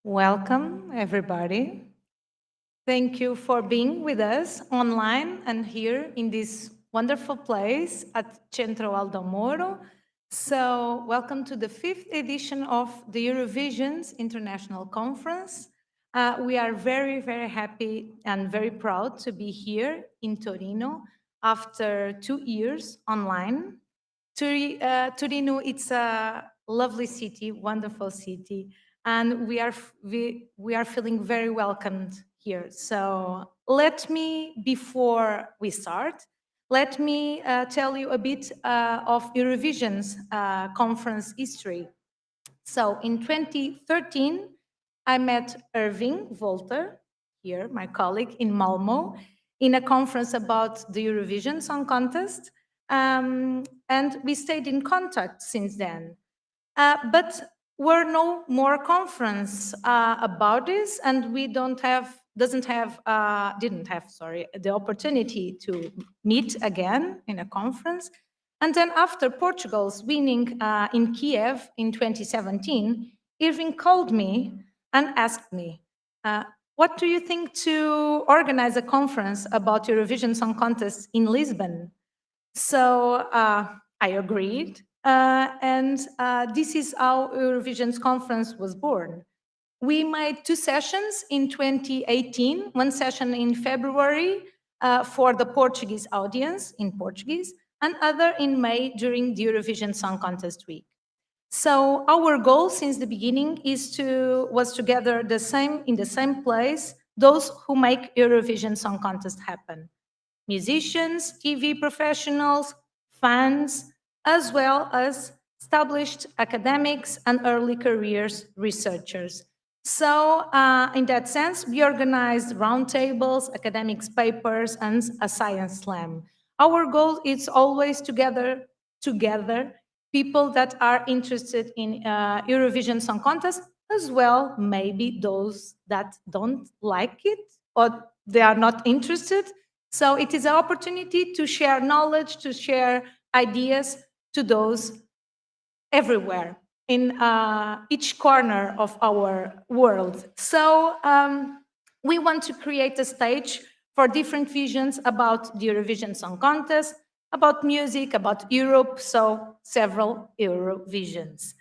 Welcome, everybody. Thank you for being with us online and here in this wonderful place at Centro Aldo Moro. So, welcome to the 5th edition of the Eurovision's International Conference. We are very, very happy and very proud to be here in Torino after 2 years online. Torino, it's a lovely city, wonderful city, and we are feeling very welcomed here. So before we start, let me tell you a bit of Eurovision's conference history. So in 2013, I met Irving Volter, here, my colleague in Malmo, in a conference about the Eurovision Song Contest. And we stayed in contact since then. But were no more conference about this, and we didn't have the opportunity to meet again in a conference. And then after Portugal's winning in Kiev in 2017, Irving called me and asked me, what do you think to organize a conference about Eurovision Song Contest in Lisbon? So I agreed, and this is how Eurovision's conference was born. We made 2 sessions in 2018, one session in February for the Portuguese audience in Portuguese, and other in May during the Eurovision Song Contest week. So our goal since the beginning was to gather in the same place those who make Eurovision Song Contest happen. Musicians, TV professionals, fans, as well as established academics and early careers researchers. So in that sense, we organized roundtables, academics papers, and a science slam. Our goal is always to gather together people that are interested in Eurovision Song Contest, as well maybe those that don't like it or they are not interested. So it is an opportunity to share knowledge, to share ideas to those everywhere in each corner of our world. So we want to create a stage for different visions about the Eurovision Song Contest, about music, about Europe, so several Eurovisions.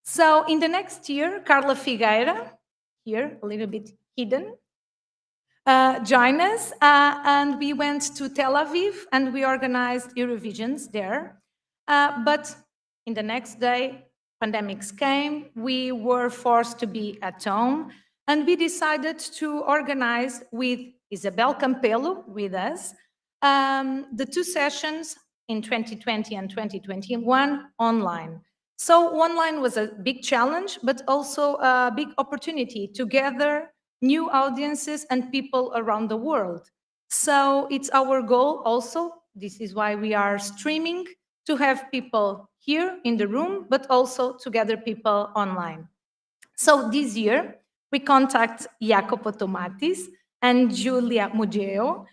So in the next year, Carla Figueira, here a little bit hidden, joined us, and we went to Tel Aviv and we organized Eurovisions there. But in the next day, pandemics came, we were forced to be at home, and we decided to organize with Isabel Campelo with us the 2 sessions in 2020 and 2021 online. So online was a big challenge, but also a big opportunity to gather new audiences and people around the world. So it's our goal also, this is why we are streaming, to have people here in the room, but also to gather people online. So this year, we contact Jacopo Tomatis and Giulia Mugeo,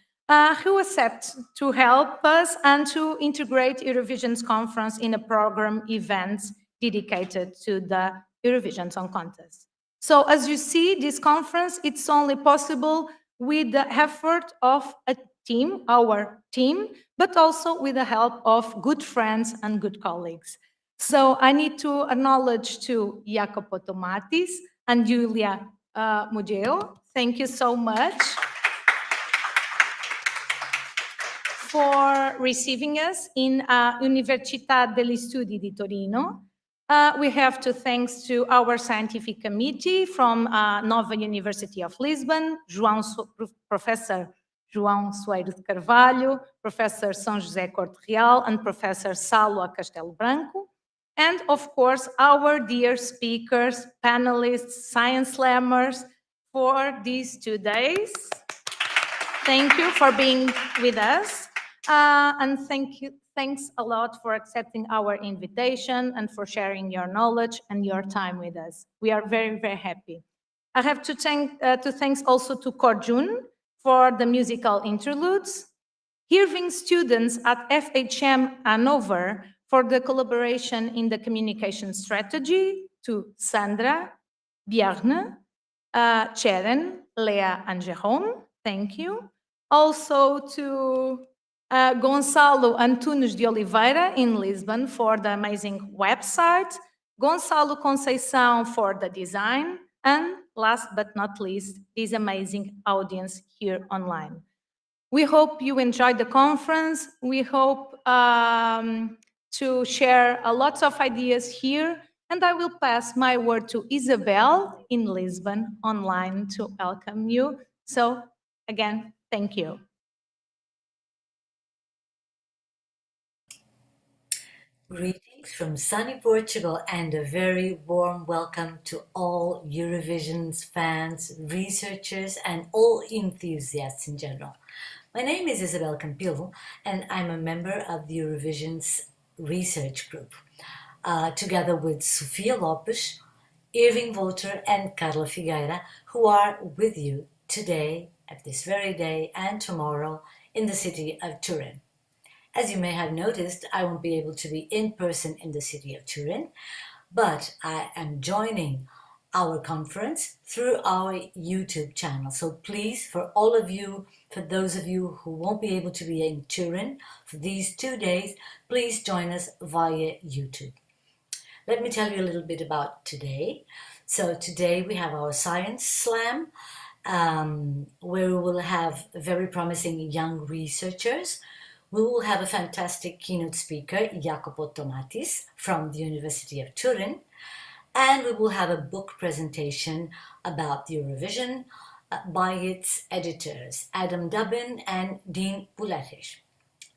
who accept to help us and to integrate Eurovision's conference in a program events dedicated to the Eurovision Song Contest. So as you see, this conference, it's only possible with the effort of a team, our team, but also with the help of good friends and good colleagues. So I need to acknowledge to Jacopo Tomatis and Giulia Mugeo. Thank you so much for receiving us in Università degli Studi di Torino. We have to thanks to our scientific committee from Nova University of Lisbon, Professor João Soeiro de Carvalho, Professor São José Corte Real, and Professor Salwa Castelo Branco. And of course, our dear speakers, panelists, science slammers for these 2 days. Thank you for being with us. And thanks a lot for accepting our invitation and for sharing your knowledge and your time with us. We are very, very happy. I have to thanks also to Korjun for the musical interludes, Irving students at FHM Hanover for the collaboration in the communication strategy, to Sandra, Bjarne, Sharon, Leah, and Jerome. Thank you. Also to Gonçalo Antunes de Oliveira in Lisbon for the amazing website, Gonçalo Conceição for the design, and last but not least, this amazing audience here online. We hope you enjoyed the conference. We hope to share a lot of ideas here, and I will pass my word to Isabel in Lisbon online to welcome you. So again, thank you. Greetings from sunny Portugal and a very warm welcome to all Eurovision's fans, researchers, and all enthusiasts in general. My name is Isabel Campillo, and I'm a member of the Eurovision's research group, together with Sofia Lopes, Irving Volter, and Carla Figueira, who are with you today, at this very day, and tomorrow in the city of Turin. As you may have noticed, I won't be able to be in person in the city of Turin, but I am joining our conference through our YouTube channel. So please, for all of you, for those of you who won't be able to be in Turin for these 2 days, please join us via YouTube. Let me tell you a little bit about today. So today we have our Science Slam, where we will have very promising young researchers. We will have a fantastic keynote speaker, Jacopo Tomatis, from the University of Turin, and we will have a book presentation about the Eurovision by its editors, Adam Dubin and Dean Vuletic.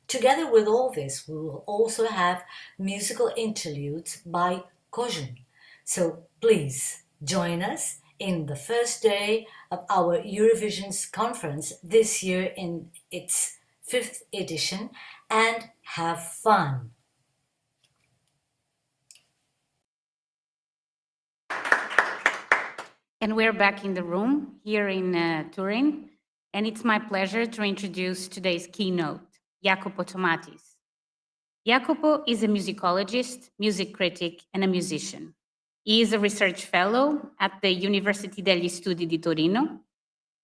Together with all this, we will also have musical interludes by Korjun. So please join us in the first day of our Eurovision's conference this year in its 5th edition, and have fun. And we're back in the room here in Turin, and it's my pleasure to introduce today's keynote, Jacopo Tomatis. Jacopo is a musicologist, music critic, and a musician. He is a research fellow at the Università degli Studi di Torino,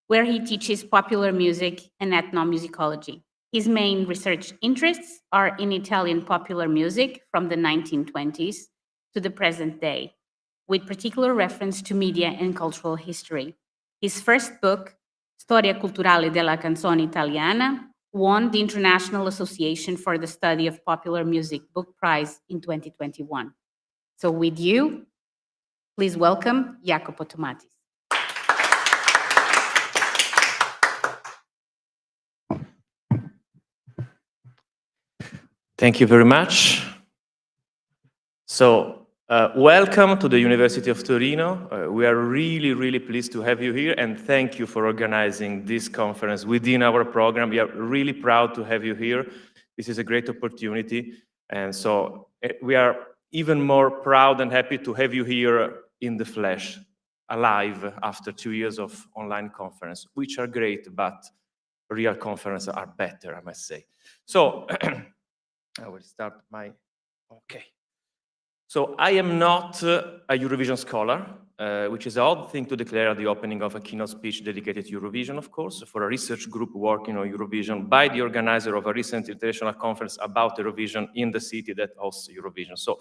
where he teaches popular music and ethnomusicology. His main research interests are in Italian popular music from the 1920s to the present day, with particular reference to media and cultural history. His first book, Storia culturale della canzone italiana, won the International Association for the Study of Popular Music Book Prize in 2021. So with you, please welcome Jacopo Tomatis. Thank you very much. So, welcome to the University of Torino. We are really pleased to have you here, and thank you for organizing this conference within our program. We are really proud to have you here. This is a great opportunity, and so we are even more proud and happy to have you here in the flesh, alive after 2 years of online conference, which are great, but real conferences are better, I must say. So, I will start my, okay. So I am not a Eurovision scholar, which is an odd thing to declare at the opening of a keynote speech dedicated to Eurovision, of course, for a research group working on Eurovision by the organizer of a recent international conference about Eurovision in the city that hosts Eurovision. So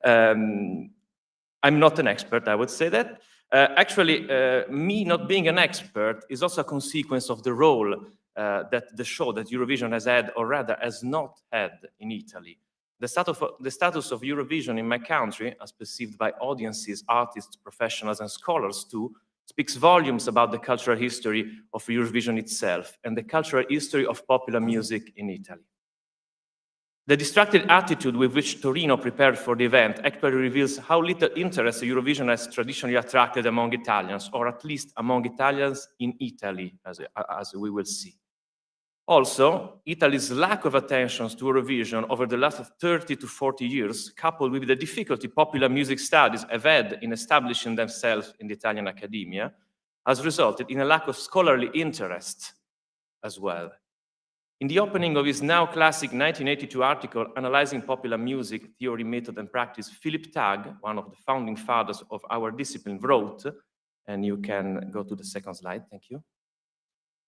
I'm not an expert, I would say that. Actually, me not being an expert is also a consequence of the role that the show that Eurovision has had, or rather has not had in Italy. The status of Eurovision in my country, as perceived by audiences, artists, professionals, and scholars too, speaks volumes about the cultural history of Eurovision itself and the cultural history of popular music in Italy. The distracted attitude with which Torino prepared for the event actually reveals how little interest Eurovision has traditionally attracted among Italians, or at least among Italians in Italy, as we will see. Also, Italy's lack of attention to Eurovision over the last 30 to 40 years, coupled with the difficulty popular music studies have had in establishing themselves in the Italian academia, has resulted in a lack of scholarly interest as well. In the opening of his now classic 1982 article analyzing popular music, theory, method, and practice, Philip Tagg, one of the founding fathers of our discipline, wrote, And you can go to the second slide, thank you.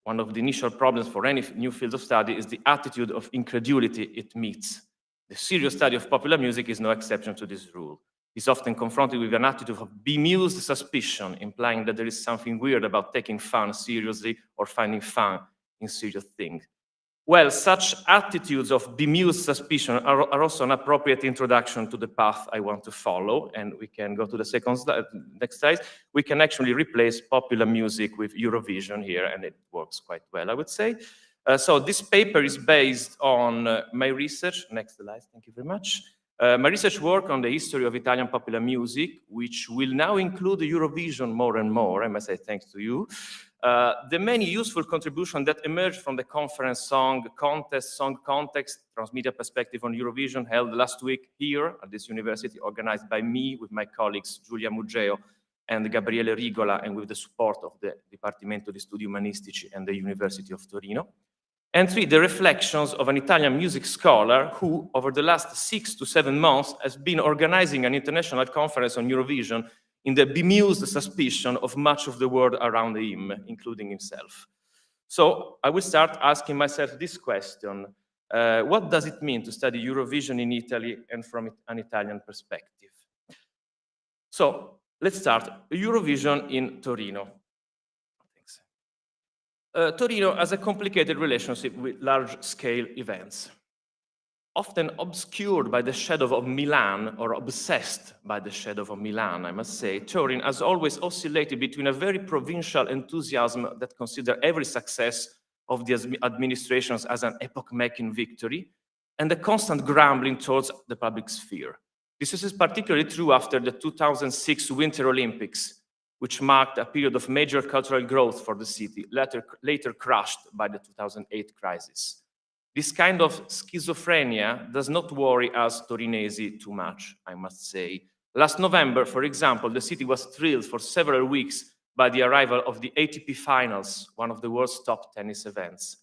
One of the initial problems for any new field of study is the attitude of incredulity it meets. The serious study of popular music is no exception to this rule. It's often confronted with an attitude of bemused suspicion, implying that there is something weird about taking fun seriously or finding fun in serious things. Well, such attitudes of bemused suspicion are also an appropriate introduction to the path I want to follow, and we can go to the second slide, next slide. We can actually replace popular music with Eurovision here, and it works quite well, I would say. So this paper is based on my research. Next slide, thank you very much. My research work on the history of Italian popular music, which will now include Eurovision more and more, I must say thanks to you. The many useful contributions that emerged from the conference Song Contest, Song Context, Transmedia Perspective on Eurovision held last week here at this university, organized by me with my colleagues Giulia Muggeo and Gabriele Rigola, and with the support of the Dipartimento di Studi Umanistici and the University of Torino. And three, the reflections of an Italian music scholar who, over the last 6 to 7 months, has been organizing an international conference on Eurovision in the bemused suspicion of much of the world around him, including himself. So I will start asking myself this question. What does it mean to study Eurovision in Italy and from an Italian perspective? So let's start. Eurovision in Torino. Torino has a complicated relationship with large-scale events. Often obscured by the shadow of Milan, or obsessed by the shadow of Milan, I must say, Turin has always oscillated between a very provincial enthusiasm that considers every success of the administrations as an epoch-making victory, and a constant grumbling towards the public sphere. This is particularly true after the 2006 Winter Olympics, which marked a period of major cultural growth for the city, later crushed by the 2008 crisis. This kind of schizophrenia does not worry us Torinesi too much, I must say. Last November, for example, the city was thrilled for several weeks by the arrival of the ATP Finals, one of the world's top tennis events.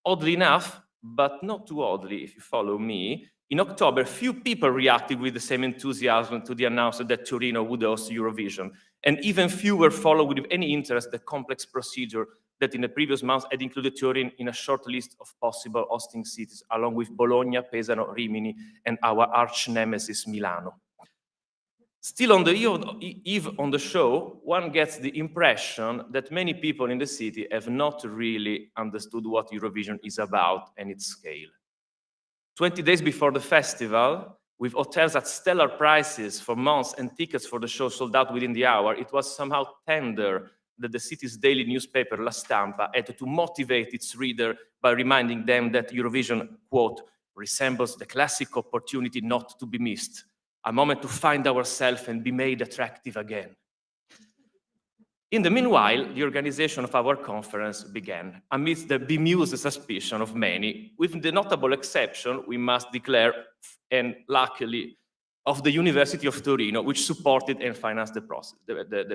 Oddly enough, but not too oddly if you follow me, in October, few people reacted with the same enthusiasm to the announcement that Torino would host Eurovision, and even fewer followed with any interest the complex procedure that in the previous months had included Turin in a short list of possible hosting cities, along with Bologna, Pesaro, Rimini, and our arch nemesis Milano. Still on the eve on the show, one gets the impression that many people in the city have not really understood what Eurovision is about and its scale. 20 days before the festival, with hotels at stellar prices for months and tickets for the show sold out within the hour, it was somehow tender that the city's daily newspaper, La Stampa, had to motivate its reader by reminding them that Eurovision, quote, resembles the classic opportunity not to be missed, a moment to find ourselves and be made attractive again. In the meanwhile, the organization of our conference began, amidst the bemused suspicion of many, with the notable exception, we must declare, and luckily, of the University of Torino, which supported and financed the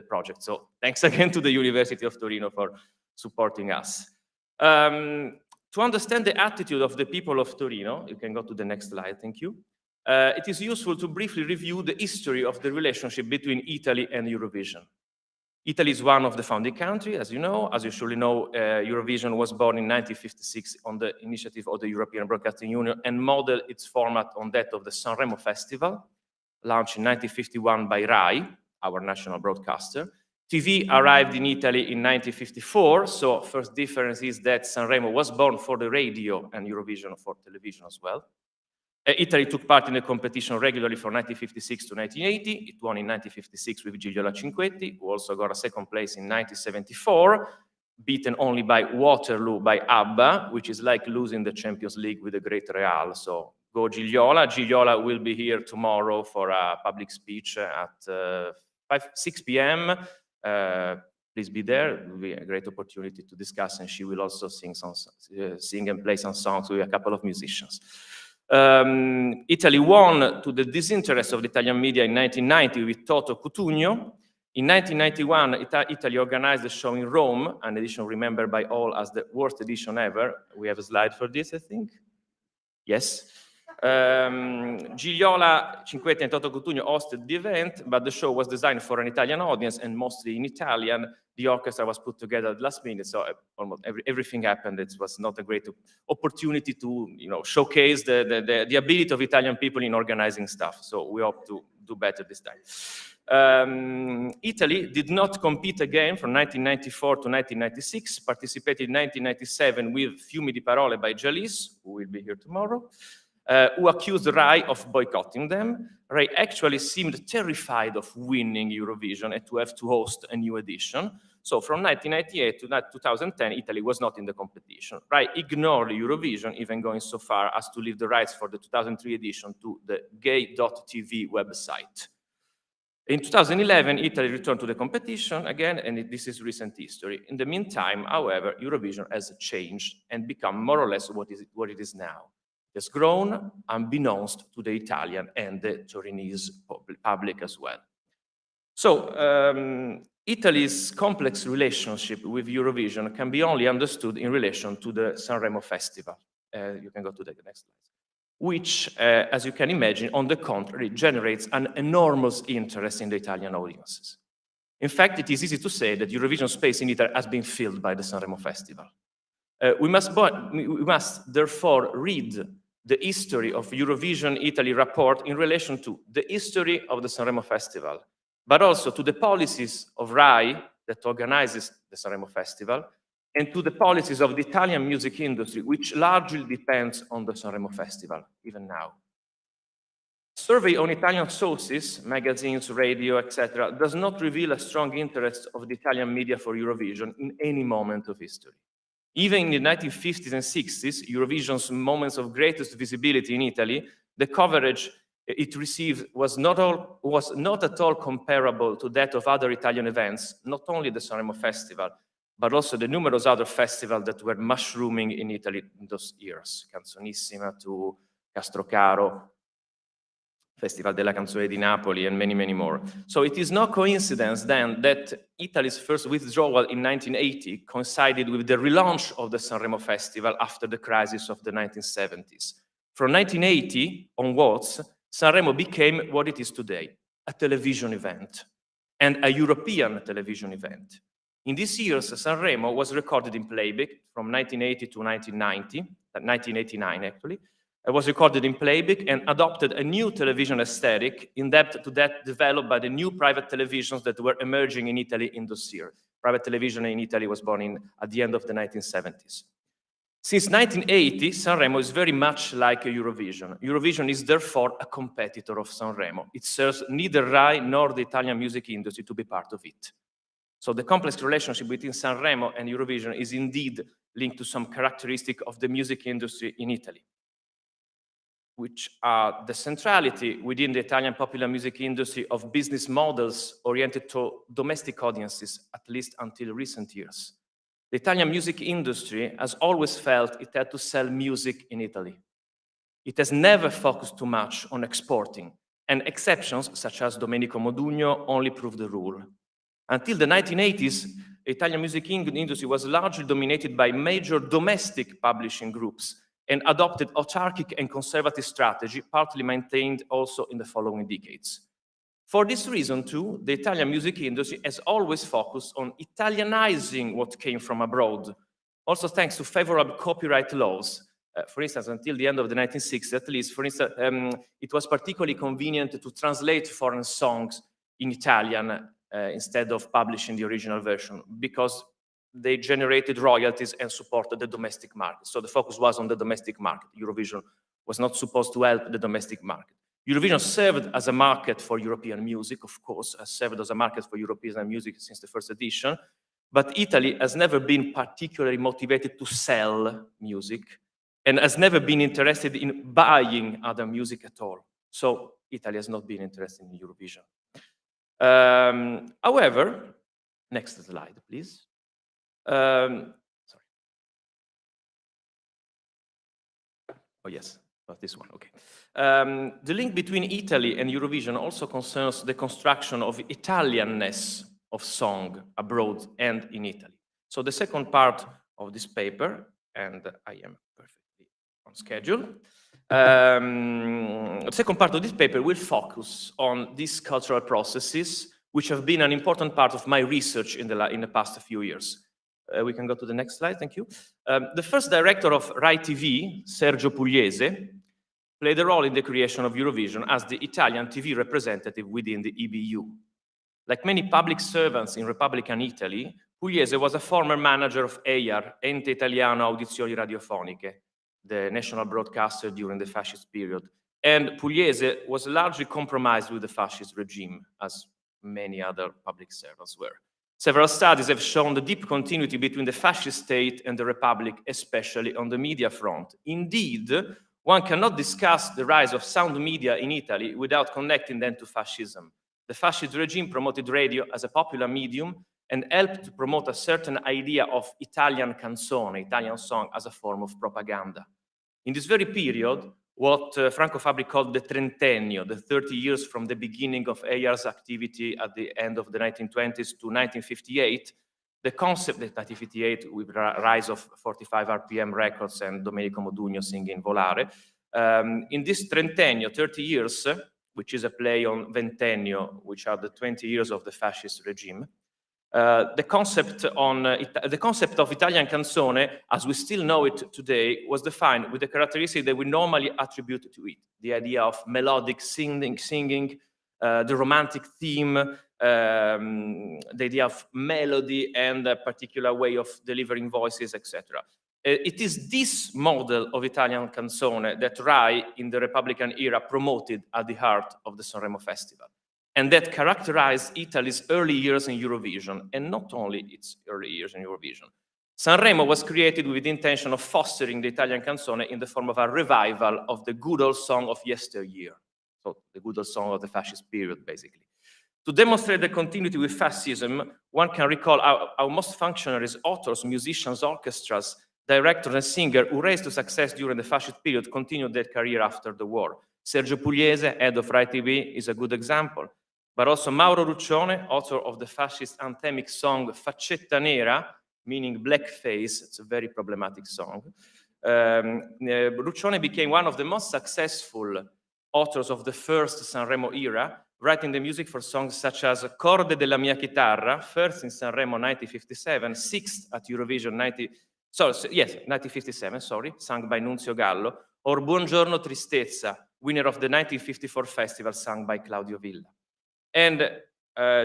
project. So thanks again to the University of Torino for supporting us. To understand the attitude of the people of Torino, you can go to the next slide, thank you. It is useful to briefly review the history of the relationship between Italy and Eurovision. Italy is one of the founding countries, as you know. As you surely know, Eurovision was born in 1956 on the initiative of the European Broadcasting Union and modeled its format on that of the Sanremo Festival, launched in 1951 by RAI, our national broadcaster. TV arrived in Italy in 1954, so first difference is that Sanremo was born for the radio and Eurovision for television as well. Italy took part in the competition regularly from 1956 to 1980. It won in 1956 with Gigliola Cinquetti, who also got a second place in 1974, beaten only by Waterloo by ABBA, which is like losing the Champions League with the great Real. So go Gigliola. Gigliola will be here tomorrow for a public speech at 6 p.m. Please be there. It will be a great opportunity to discuss, and she will also sing and play some songs with a couple of musicians. Italy won to the disinterest of the Italian media in 1990 with Toto Cutugno. In 1991, Italy organized a show in Rome, an edition remembered by all as the worst edition ever. We have a slide for this, I think. Yes. Gigliola, Cinquetti and Toto Cutugno hosted the event, but the show was designed for an Italian audience and mostly in Italian. The orchestra was put together at the last minute, so almost everything happened. It was not a great opportunity to, showcase the ability of Italian people in organizing stuff. So we hope to do better this time. Italy did not compete again from 1994 to 1996, participated in 1997 with Fiumi di Parole by Jalis, who will be here tomorrow, who accused Rai of boycotting them. Rai actually seemed terrified of winning Eurovision and to have to host a new edition. So from 1998 to 2010, Italy was not in the competition. Rai ignored Eurovision, even going so far as to leave the rights for the 2003 edition to the gay.tv website. In 2011, Italy returned to the competition again, and this is recent history. In the meantime, however, Eurovision has changed and become more or less what it is now. It has grown unbeknownst to the Italian and the Torinese public as well. So, Italy's complex relationship with Eurovision can be only understood in relation to the Sanremo Festival. You can go to the next slide. Which, as you can imagine, on the contrary, generates an enormous interest in the Italian audiences. In fact, it is easy to say that Eurovision space in Italy has been filled by the Sanremo Festival. We must therefore read the history of Eurovision Italy report in relation to the history of the Sanremo Festival, but also to the policies of Rai that organizes the Sanremo Festival, and to the policies of the Italian music industry, which largely depends on the Sanremo Festival, even now. Survey on Italian sources, magazines, radio, etc., does not reveal a strong interest of the Italian media for Eurovision in any moment of history. Even in the 1950s and 60s, Eurovision's moments of greatest visibility in Italy, the coverage it received was not at all comparable to that of other Italian events, not only the Sanremo Festival, but also the numerous other festivals that were mushrooming in Italy in those years, Canzonissima to Castrocaro, Festival della Canzone di Napoli, and many, many more. So it is no coincidence then that Italy's first withdrawal in 1980 coincided with the relaunch of the Sanremo Festival after the crisis of the 1970s. From 1980 onwards, Sanremo became what it is today, a television event, and a European television event. In these years, Sanremo was recorded in playback from 1980 to 1989 actually. It was recorded in playback and adopted a new television aesthetic in depth to that developed by the new private televisions that were emerging in Italy in those years. Private television in Italy was born at the end of the 1970s. Since 1980, Sanremo is very much like Eurovision. Eurovision is therefore a competitor of Sanremo. It serves neither Rai nor the Italian music industry to be part of it. So the complex relationship between Sanremo and Eurovision is indeed linked to some characteristic of the music industry in Italy, which are the centrality within the Italian popular music industry of business models oriented to domestic audiences, at least until recent years. The Italian music industry has always felt it had to sell music in Italy. It has never focused too much on exporting, and exceptions such as Domenico Modugno only prove the rule. Until the 1980s, the Italian music industry was largely dominated by major domestic publishing groups and adopted autarkic and conservative strategy, partly maintained also in the following decades. For this reason, too, the Italian music industry has always focused on Italianizing what came from abroad, also thanks to favorable copyright laws. For instance, until the end of the 1960s, at least, for instance, it was particularly convenient to translate foreign songs in Italian instead of publishing the original version, because they generated royalties and supported the domestic market. So the focus was on the domestic market. Eurovision was not supposed to help the domestic market. Eurovision served as a market for European music, of course, has served as a market for European music since the first edition, but Italy has never been particularly motivated to sell music and has never been interested in buying other music at all. So Italy has not been interested in Eurovision. However, next slide, please. Sorry. Oh, yes, not this one, okay. The link between Italy and Eurovision also concerns the construction of Italianness of song abroad and in Italy. So the second part of this paper, and I am perfectly on schedule, The second part of this paper will focus on these cultural processes, which have been an important part of my research in the past few years. We can go to the next slide, thank you. The first director of Rai TV, Sergio Pugliese, played a role in the creation of Eurovision as the Italian TV representative within the EBU. Like many public servants in Republican Italy, Pugliese was a former manager of EIAR, Ente Italiano Audizioni Radiofoniche, the national broadcaster during the fascist period. And Pugliese was largely compromised with the fascist regime, as many other public servants were. Several studies have shown the deep continuity between the fascist state and the Republic, especially on the media front. Indeed, one cannot discuss the rise of sound media in Italy without connecting them to fascism. The fascist regime promoted radio as a popular medium and helped to promote a certain idea of Italian canzone, Italian song, as a form of propaganda. In this very period, what Franco Fabri called the Trentennio, the 30 years from the beginning of EIAR's activity at the end of the 1920s to 1958, the concept that 1958, with rise of 45 RPM records and Domenico Modugno singing Volare, in this Trentennio, 30 years, which is a play on Ventennio, which are the 20 years of the fascist regime, the concept of Italian canzone, as we still know it today, was defined with the characteristic that we normally attribute to it. The idea of melodic singing, the romantic theme, the idea of melody and a particular way of delivering voices, etc. It is this model of Italian canzone that Rai, in the Republican era, promoted at the heart of the Sanremo Festival, and that characterized Italy's early years in Eurovision, and not only its early years in Eurovision. Sanremo was created with the intention of fostering the Italian canzone in the form of a revival of the good old song of yesteryear, so the good old song of the fascist period, basically. To demonstrate the continuity with fascism, one can recall how most functionaries, authors, musicians, orchestras, directors, and singers who raised to success during the fascist period continued their career after the war. Sergio Pugliese, head of Rai TV, is a good example. But also Mauro Ruccione, author of the fascist anthemic song Faccetta Nera, meaning blackface. It's a very problematic song. Ruccione became one of the most successful authors of the first Sanremo era, writing the music for songs such as Corde della mia chitarra, first in Sanremo 1957, sixth at Eurovision 1957, sung by Nunzio Gallo, or Buongiorno Tristezza, winner of the 1954 festival, sung by Claudio Villa. And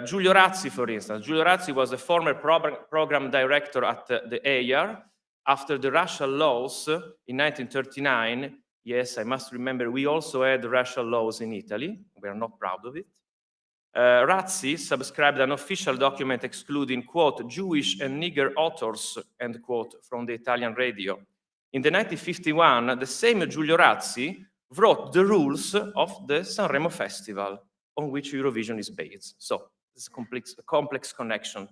Giulio Razzi, for instance. Giulio Razzi was a former program director at the EIAR. After the racial laws in 1939, yes, I must remember, we also had racial laws in Italy. We are not proud of it. Razzi subscribed an official document excluding, quote, Jewish and Nigger authors, end quote, from the Italian radio. In the 1951, the same Giulio Razzi wrote the rules of the Sanremo Festival, on which Eurovision is based. So it's a complex connection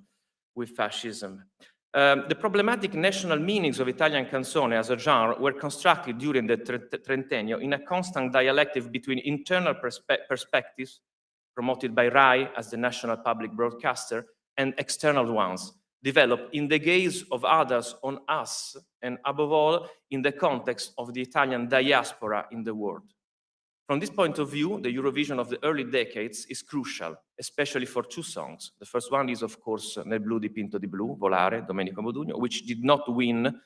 with fascism. The problematic national meanings of Italian canzone as a genre were constructed during the Trentennio in a constant dialectic between internal perspectives promoted by Rai as the national public broadcaster and external ones developed in the gaze of others on us, and above all, in the context of the Italian diaspora in the world. From this point of view, the Eurovision of the early decades is crucial, especially for two songs. The first one is, of course, Nel blu dipinto di blu, Volare, Domenico Modugno, which did not win,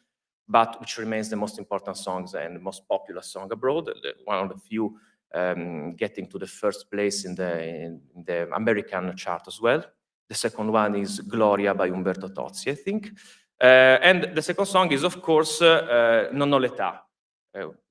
but which remains the most important songs and the most popular song abroad, one of the few getting to the first place in the American chart as well. The second one is Gloria by Umberto Tozzi, I think. And the second song is, of course, Non ho l'età,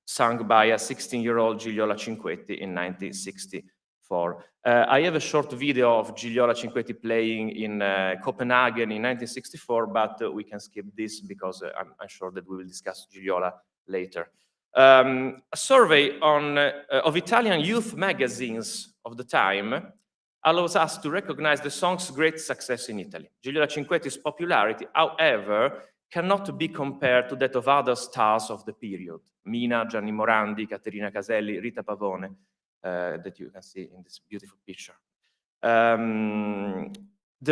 sung by a 16-year-old Gigliola Cinquetti in 1964. I have a short video of Gigliola Cinquetti playing in Copenhagen in 1964, but we can skip this because I'm sure that we will discuss Gigliola later. A survey of Italian youth magazines of the time allows us to recognize the song's great success in Italy. Gigliola Cinquetti's popularity, however, cannot be compared to that of other stars of the period. Mina, Gianni Morandi, Caterina Caselli, Rita Pavone, that you can see in this beautiful picture. The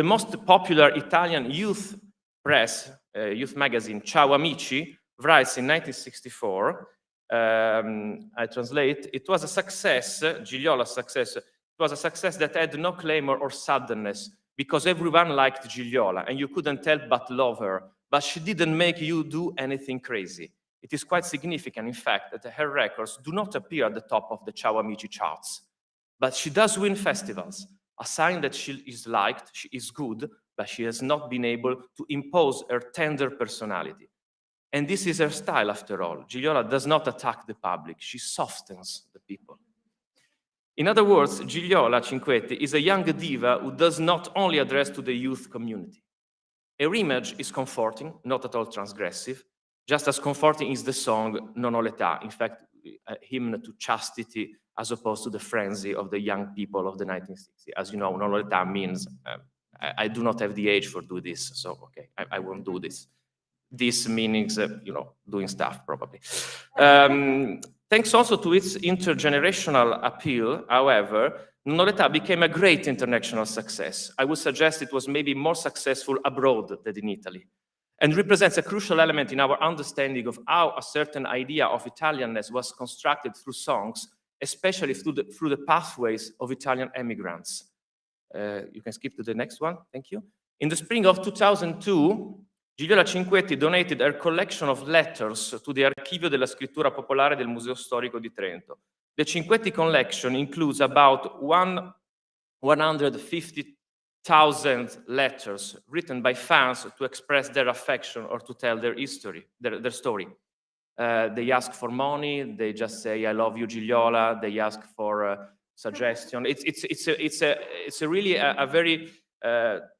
most popular Italian youth press, youth magazine, Ciao Amici, writes in 1964, I translate, it was a success, Gigliola's success, it was a success that had no clamor or suddenness, because everyone liked Gigliola, and you couldn't help but love her, but she didn't make you do anything crazy. It is quite significant, in fact, that her records do not appear at the top of the Ciao Amici charts. But she does win festivals, a sign that she is liked, she is good, but she has not been able to impose her tender personality. And this is her style, after all. Gigliola does not attack the public, she softens the people. In other words, Gigliola Cinquetti is a young diva who does not only address to the youth community. Her image is comforting, not at all transgressive, just as comforting is the song Non ho l'età, in fact, a hymn to chastity as opposed to the frenzy of the young people of the 1960s. As you know, Non ho l'età means I do not have the age for do this, so okay, I won't do this. This meanings, doing stuff probably. Thanks also to its intergenerational appeal, however, Non ho l'età became a great international success. I would suggest it was maybe more successful abroad than in Italy, and represents a crucial element in our understanding of how a certain idea of Italianness was constructed through songs, especially through the pathways of Italian emigrants. You can skip to the next one, thank you. In the spring of 2002, Gigliola Cinquetti donated her collection of letters to the Archivio della Scrittura Popolare del Museo Storico di Trento. The Cinquetti collection includes about 150,000 letters written by fans to express their affection or to tell their history, their story. They ask for money, they just say, I love you, Gigliola, they ask for suggestion. It's a really a very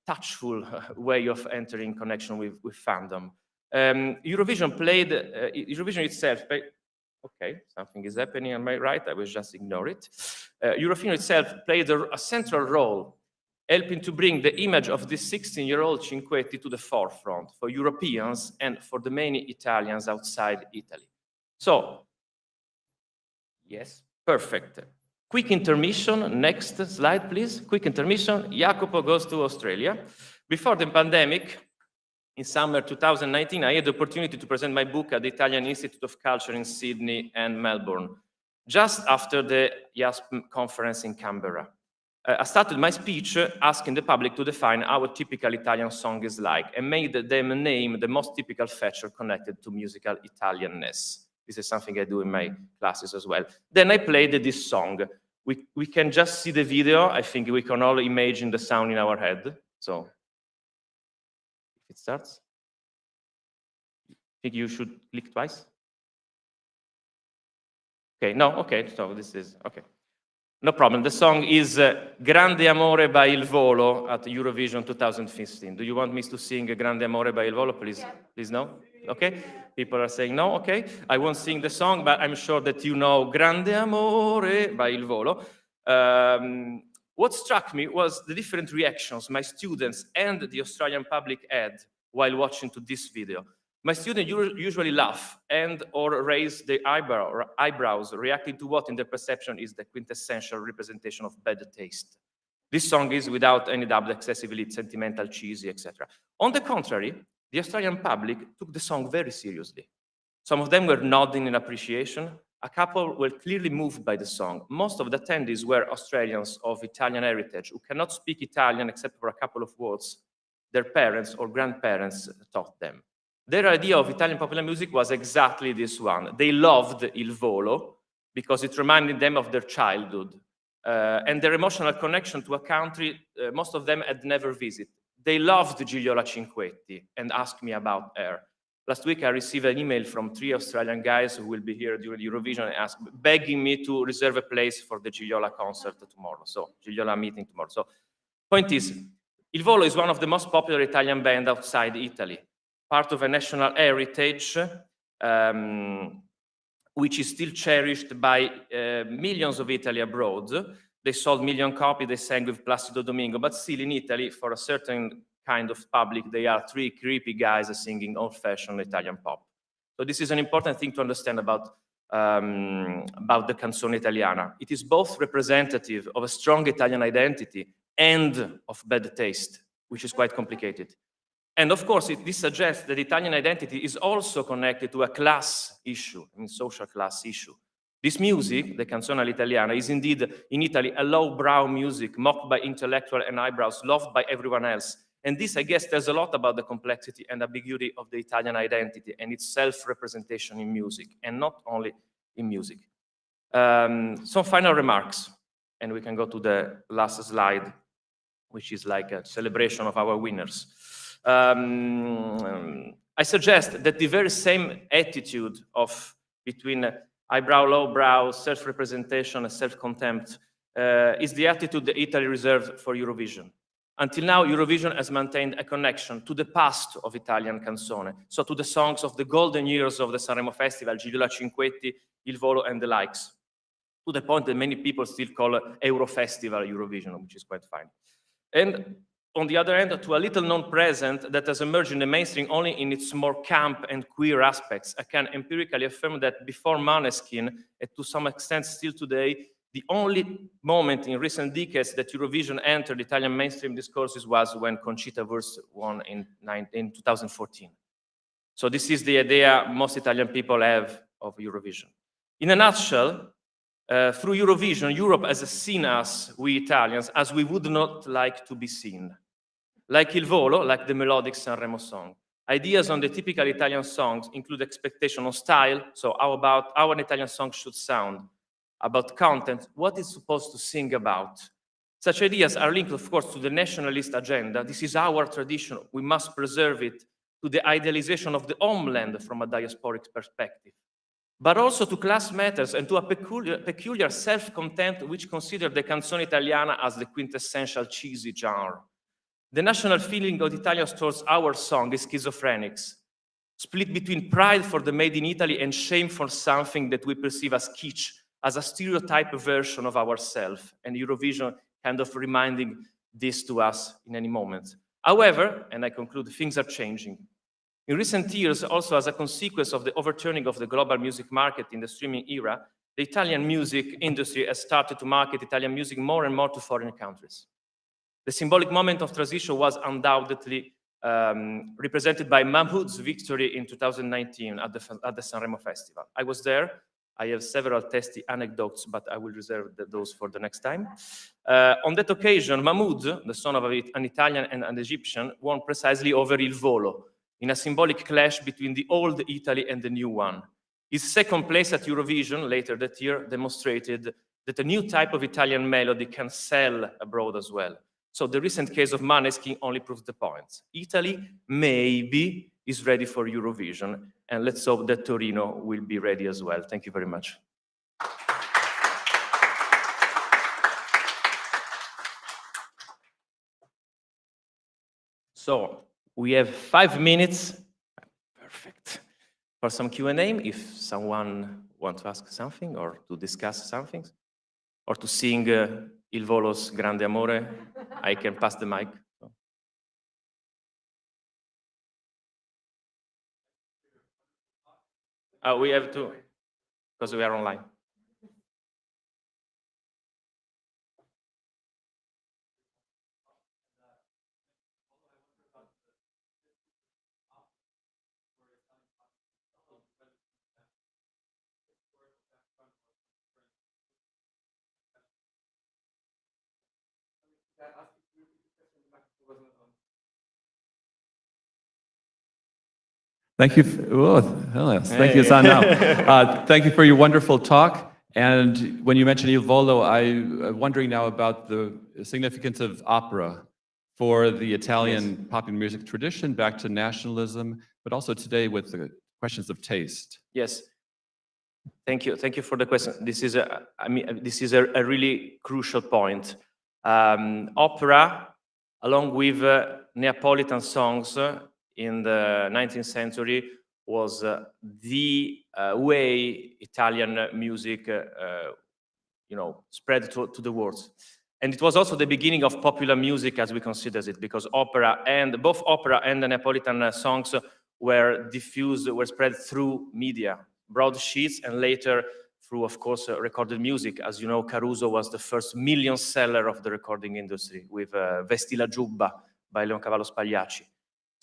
touchful way of entering connection with fandom. Eurovision itself, okay, something is happening on my right, I will just ignore it. Eurovision itself played a central role, helping to bring the image of this 16-year-old Cinquetti to the forefront for Europeans and for the many Italians outside Italy. So, yes, perfect. Quick intermission, next slide, please. Quick intermission, Jacopo goes to Australia. Before the pandemic, in summer 2019, I had the opportunity to present my book at the Italian Institute of Culture in Sydney and Melbourne, just after the IASP conference in Canberra. I started my speech asking the public to define how a typical Italian song is like, and made them name the most typical feature connected to musical Italianness. This is something I do in my classes as well. Then I played this song. We can just see the video. I think we can all imagine the sound in our head. So, if it starts, I think you should click twice. Okay, no, okay, so this is, okay. No problem. The song is Grande Amore by Il Volo at Eurovision 2015. Do you want me to sing Grande Amore by Il Volo, please? Yeah. Please, no? Okay. People are saying no, okay. I won't sing the song, but I'm sure that you know Grande Amore by Il Volo. What struck me was the different reactions my students and the Australian public had while watching to this video. My students usually laugh and or raise their eyebrows, reacting to what in their perception is the quintessential representation of bad taste. This song is, without any doubt, excessively sentimental, cheesy, etc. On the contrary, the Australian public took the song very seriously. Some of them were nodding in appreciation. A couple were clearly moved by the song. Most of the attendees were Australians of Italian heritage who cannot speak Italian except for a couple of words their parents or grandparents taught them. Their idea of Italian popular music was exactly this one. They loved Il Volo because it reminded them of their childhood and their emotional connection to a country most of them had never visited. They loved Gigliola Cinquetti and asked me about her. Last week, I received an email from 3 Australian guys who will be here during Eurovision and begging me to reserve a place for the Gigliola concert tomorrow. So, Gigliola meeting tomorrow. So, point is, Il Volo is one of the most popular Italian bands outside Italy, part of a national heritage, which is still cherished by millions of Italy abroad. They sold million copies, they sang with Placido Domingo, but still in Italy, for a certain kind of public, they are 3 creepy guys singing old-fashioned Italian pop. So this is an important thing to understand about the canzone italiana. It is both representative of a strong Italian identity and of bad taste, which is quite complicated. And of course, this suggests that Italian identity is also connected to a class issue, I mean, social class issue. This music, the canzone all'italiana, is indeed in Italy a lowbrow music, mocked by intellectual and eyebrows, loved by everyone else. And this, I guess, tells a lot about the complexity and ambiguity of the Italian identity and its self-representation in music, and not only in music. Some final remarks, and we can go to the last slide, which is like a celebration of our winners. I suggest that the very same attitude of between eyebrow, lowbrow, self-representation and self-contempt is the attitude that Italy reserved for Eurovision. Until now, Eurovision has maintained a connection to the past of Italian canzone, so to the songs of the golden years of the Sanremo Festival, Gigliola Cinquetti, Il Volo and the likes, to the point that many people still call Eurofestival Eurovision, which is quite fine. And on the other hand, to a little-known present that has emerged in the mainstream only in its more camp and queer aspects, I can empirically affirm that before Måneskin, and to some extent still today, the only moment in recent decades that Eurovision entered Italian mainstream discourses was when Conchita Wurst won in 2014. So this is the idea most Italian people have of Eurovision. In a nutshell, through Eurovision, Europe has seen us, we Italians, as we would not like to be seen. Like Il Volo, like the melodic Sanremo song. Ideas on the typical Italian songs include expectation on style, so how an Italian song should sound, about content, what it's supposed to sing about. Such ideas are linked, of course, to the nationalist agenda. This is our tradition, we must preserve it, to the idealization of the homeland from a diasporic perspective, but also to class matters and to a peculiar self-contempt which consider the canzone italiana as the quintessential cheesy genre. The national feeling of Italians towards our song is schizophrenic, split between pride for the made in Italy and shame for something that we perceive as kitsch, as a stereotype version of ourselves, and Eurovision kind of reminding this to us in any moment. However, and I conclude, things are changing. In recent years, also as a consequence of the overturning of the global music market in the streaming era, the Italian music industry has started to market Italian music more and more to foreign countries. The symbolic moment of transition was undoubtedly represented by Mahmoud's victory in 2019 at the Sanremo Festival. I was there. I have several tasty anecdotes, but I will reserve those for the next time. On that occasion, Mahmoud, the son of an Italian and an Egyptian, won precisely over Il Volo, in a symbolic clash between the old Italy and the new one. His second place at Eurovision later that year demonstrated that a new type of Italian melody can sell abroad as well. So the recent case of Måneskin only proves the point. Italy maybe is ready for Eurovision, and let's hope that Torino will be ready as well. Thank you very much. So we have 5 minutes, perfect, for some Q&A. If someone wants to ask something or to discuss something, or to sing Il Volo's Grande Amore, I can pass the mic. We have to, because we are online. Thank you. Thank you, Sana. Thank you for your wonderful talk. And when you mentioned Il Volo, I'm wondering now about the significance of opera for the Italian popular music tradition, back to nationalism, but also today with the questions of taste. Yes. Thank you. Thank you for the question. This is a really crucial point. Opera, along with Neapolitan songs in the 19th century, was the way Italian music, spread to the world. And it was also the beginning of popular music as we consider it, because both opera and the Neapolitan songs were spread through media, broadsheets, and later through, of course, recorded music. As you know, Caruso was the first million seller of the recording industry with Vesti la giubba by Leoncavallo Spagliacci.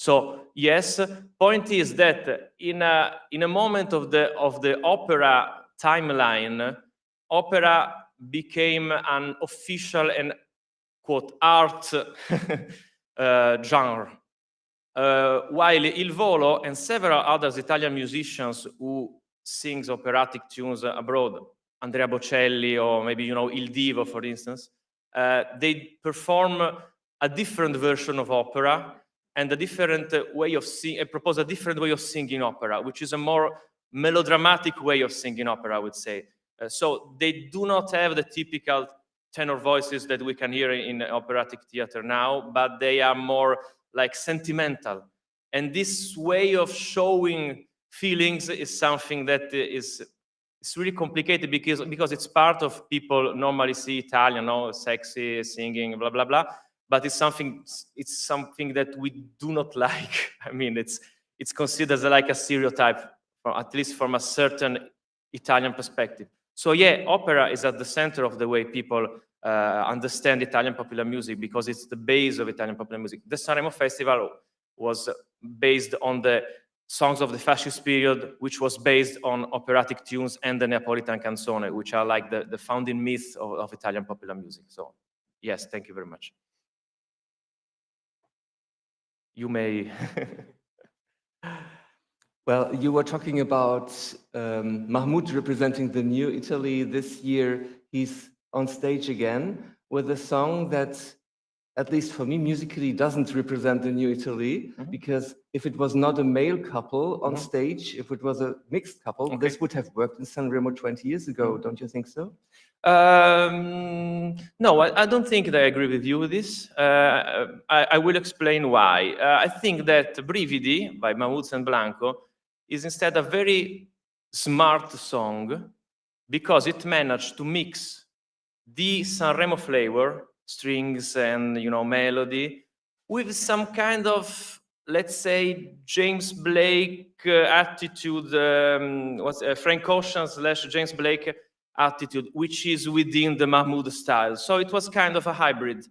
So yes, point is that in a moment of the opera timeline, opera became an official and quote art genre, while Il Volo and several other Italian musicians who sings operatic tunes abroad, Andrea Bocelli or maybe Il Divo, for instance, they perform a different version of opera and a different way of propose a different way of singing opera, which is a more melodramatic way of singing opera, I would say. So they do not have the typical tenor voices that we can hear in operatic theater now, but they are more like sentimental. And this way of showing feelings is something that is really complicated because it's part of people normally see Italian, sexy singing, blah, blah, blah. But it's something that we do not like. I mean, it's considered like a stereotype, at least from a certain Italian perspective. So yeah, opera is at the center of the way people understand Italian popular music because it's the base of Italian popular music. The Sanremo Festival was based on the songs of the fascist period, which was based on operatic tunes and the Neapolitan canzone, which are like the founding myth of Italian popular music. So yes, thank you very much. You may. Well, you were talking about Mahmoud representing the New Italy. This year, he's on stage again with a song that, at least for me, musically doesn't represent the New Italy, because if it was not a male couple on stage, if it was a mixed couple, this would have worked in Sanremo 20 years ago. Don't you think so? No, I don't think that I agree with you with this. I will explain why. I think that Brividi by Mahmoud and Blanco is instead a very smart song because it managed to mix the Sanremo flavor, strings and melody, with some kind of, let's say, James Blake attitude, Frank Ocean / James Blake attitude, which is within the Mahmoud style. So it was kind of a hybrid.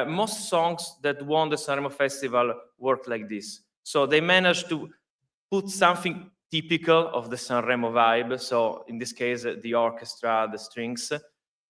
Most songs that won the Sanremo Festival worked like this. So they managed to put something typical of the Sanremo vibe. So in this case, the orchestra, the strings,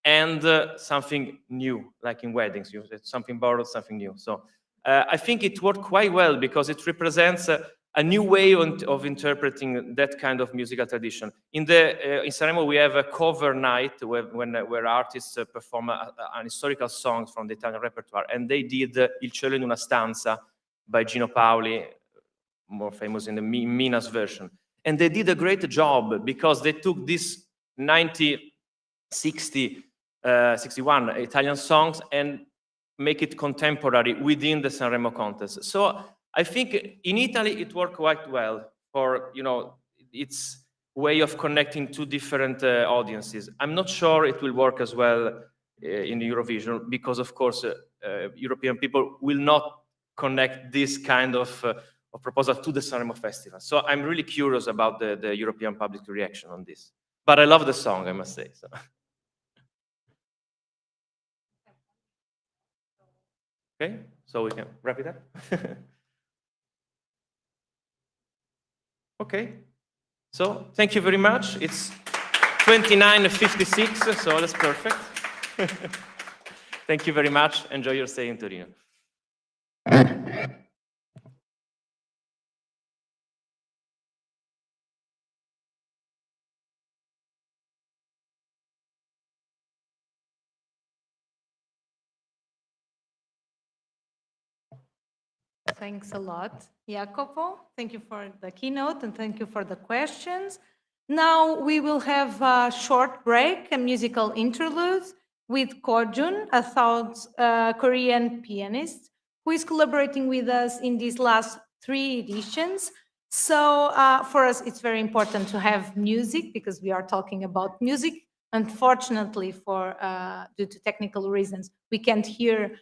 and something new, like in weddings, something borrowed, something new. So I think it worked quite well because it represents a new way of interpreting that kind of musical tradition. In Sanremo, we have a cover night where artists perform an historical song from the Italian repertoire, and they did Il cielo in una stanza by Gino Paoli, more famous in the Mina's version. And they did a great job because they took these 61 Italian songs and make it contemporary within the Sanremo contest. So I think in Italy it worked quite well for its way of connecting two different audiences. I'm not sure it will work as well in Eurovision because, of course, European people will not connect this kind of proposal to the Sanremo Festival. So I'm really curious about the European public reaction on this. But I love the song, I must say. So. Okay, so we can wrap it up. Okay, so thank you very much. It's 29:56, so that's perfect. Thank you very much. Enjoy your stay in Torino. Thanks a lot, Jacopo. Thank you for the keynote and thank you for the questions. Now we will have a short break, a musical interlude with Korjun, a South Korean pianist who is collaborating with us in these last 3 editions. So for us, it's very important to have music because we are talking about music. Unfortunately, due to technical reasons, we can't hear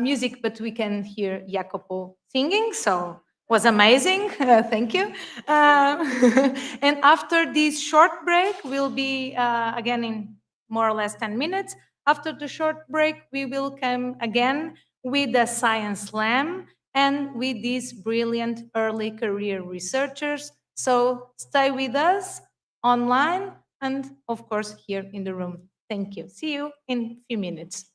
music, but we can hear Jacopo singing, so was amazing. Thank you. And after this short break, we'll be again in more or less 10 minutes. After the short break, we will come again with the Science Slam and with these brilliant early career researchers. So stay with us online and, of course, here in the room. Thank you. See you in a few minutes.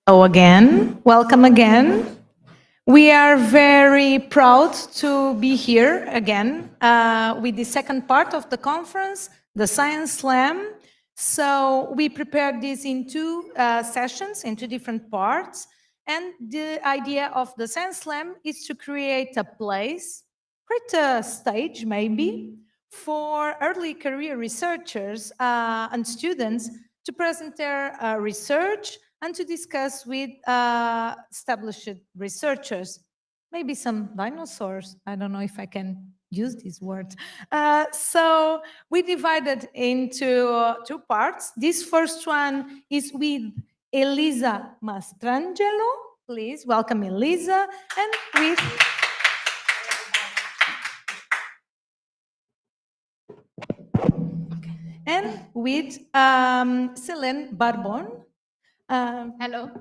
Hello again. Welcome again. We are very proud to be here again with the second part of the conference, the Science Slam. So we prepared this in two sessions, in two different parts. And the idea of the Science Slam is to create a place, create a stage maybe, for early career researchers and students to present their research and to discuss with established researchers, maybe some dinosaurs. I don't know if I can use these words. So we divided into two parts. This first one is with Elisa Mastrangelo. Please welcome Elisa, and with Selene Barbone. Hello.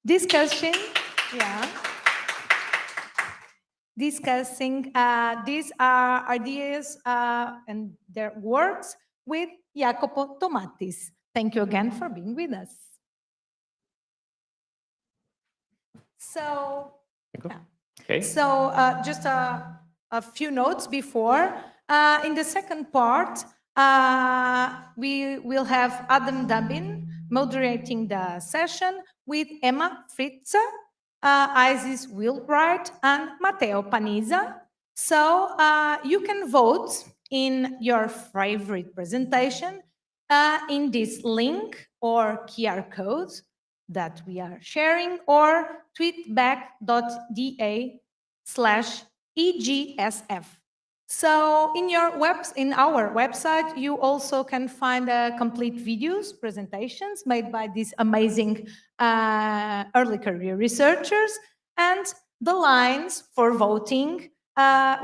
Discussing these are ideas and their works with Jacopo Tomatis. Thank you again for being with us. So, Okay. so just a few notes before. In the second part, we will have Adam Dubin moderating the session with Emma Fritze, Isis Wheelwright, and Matteo Panizza. So you can vote in your favorite presentation in this link or QR code that we are sharing, or tweetback.da/EGSF. So in our website, you also can find complete videos, presentations made by these amazing early career researchers, and the lines for voting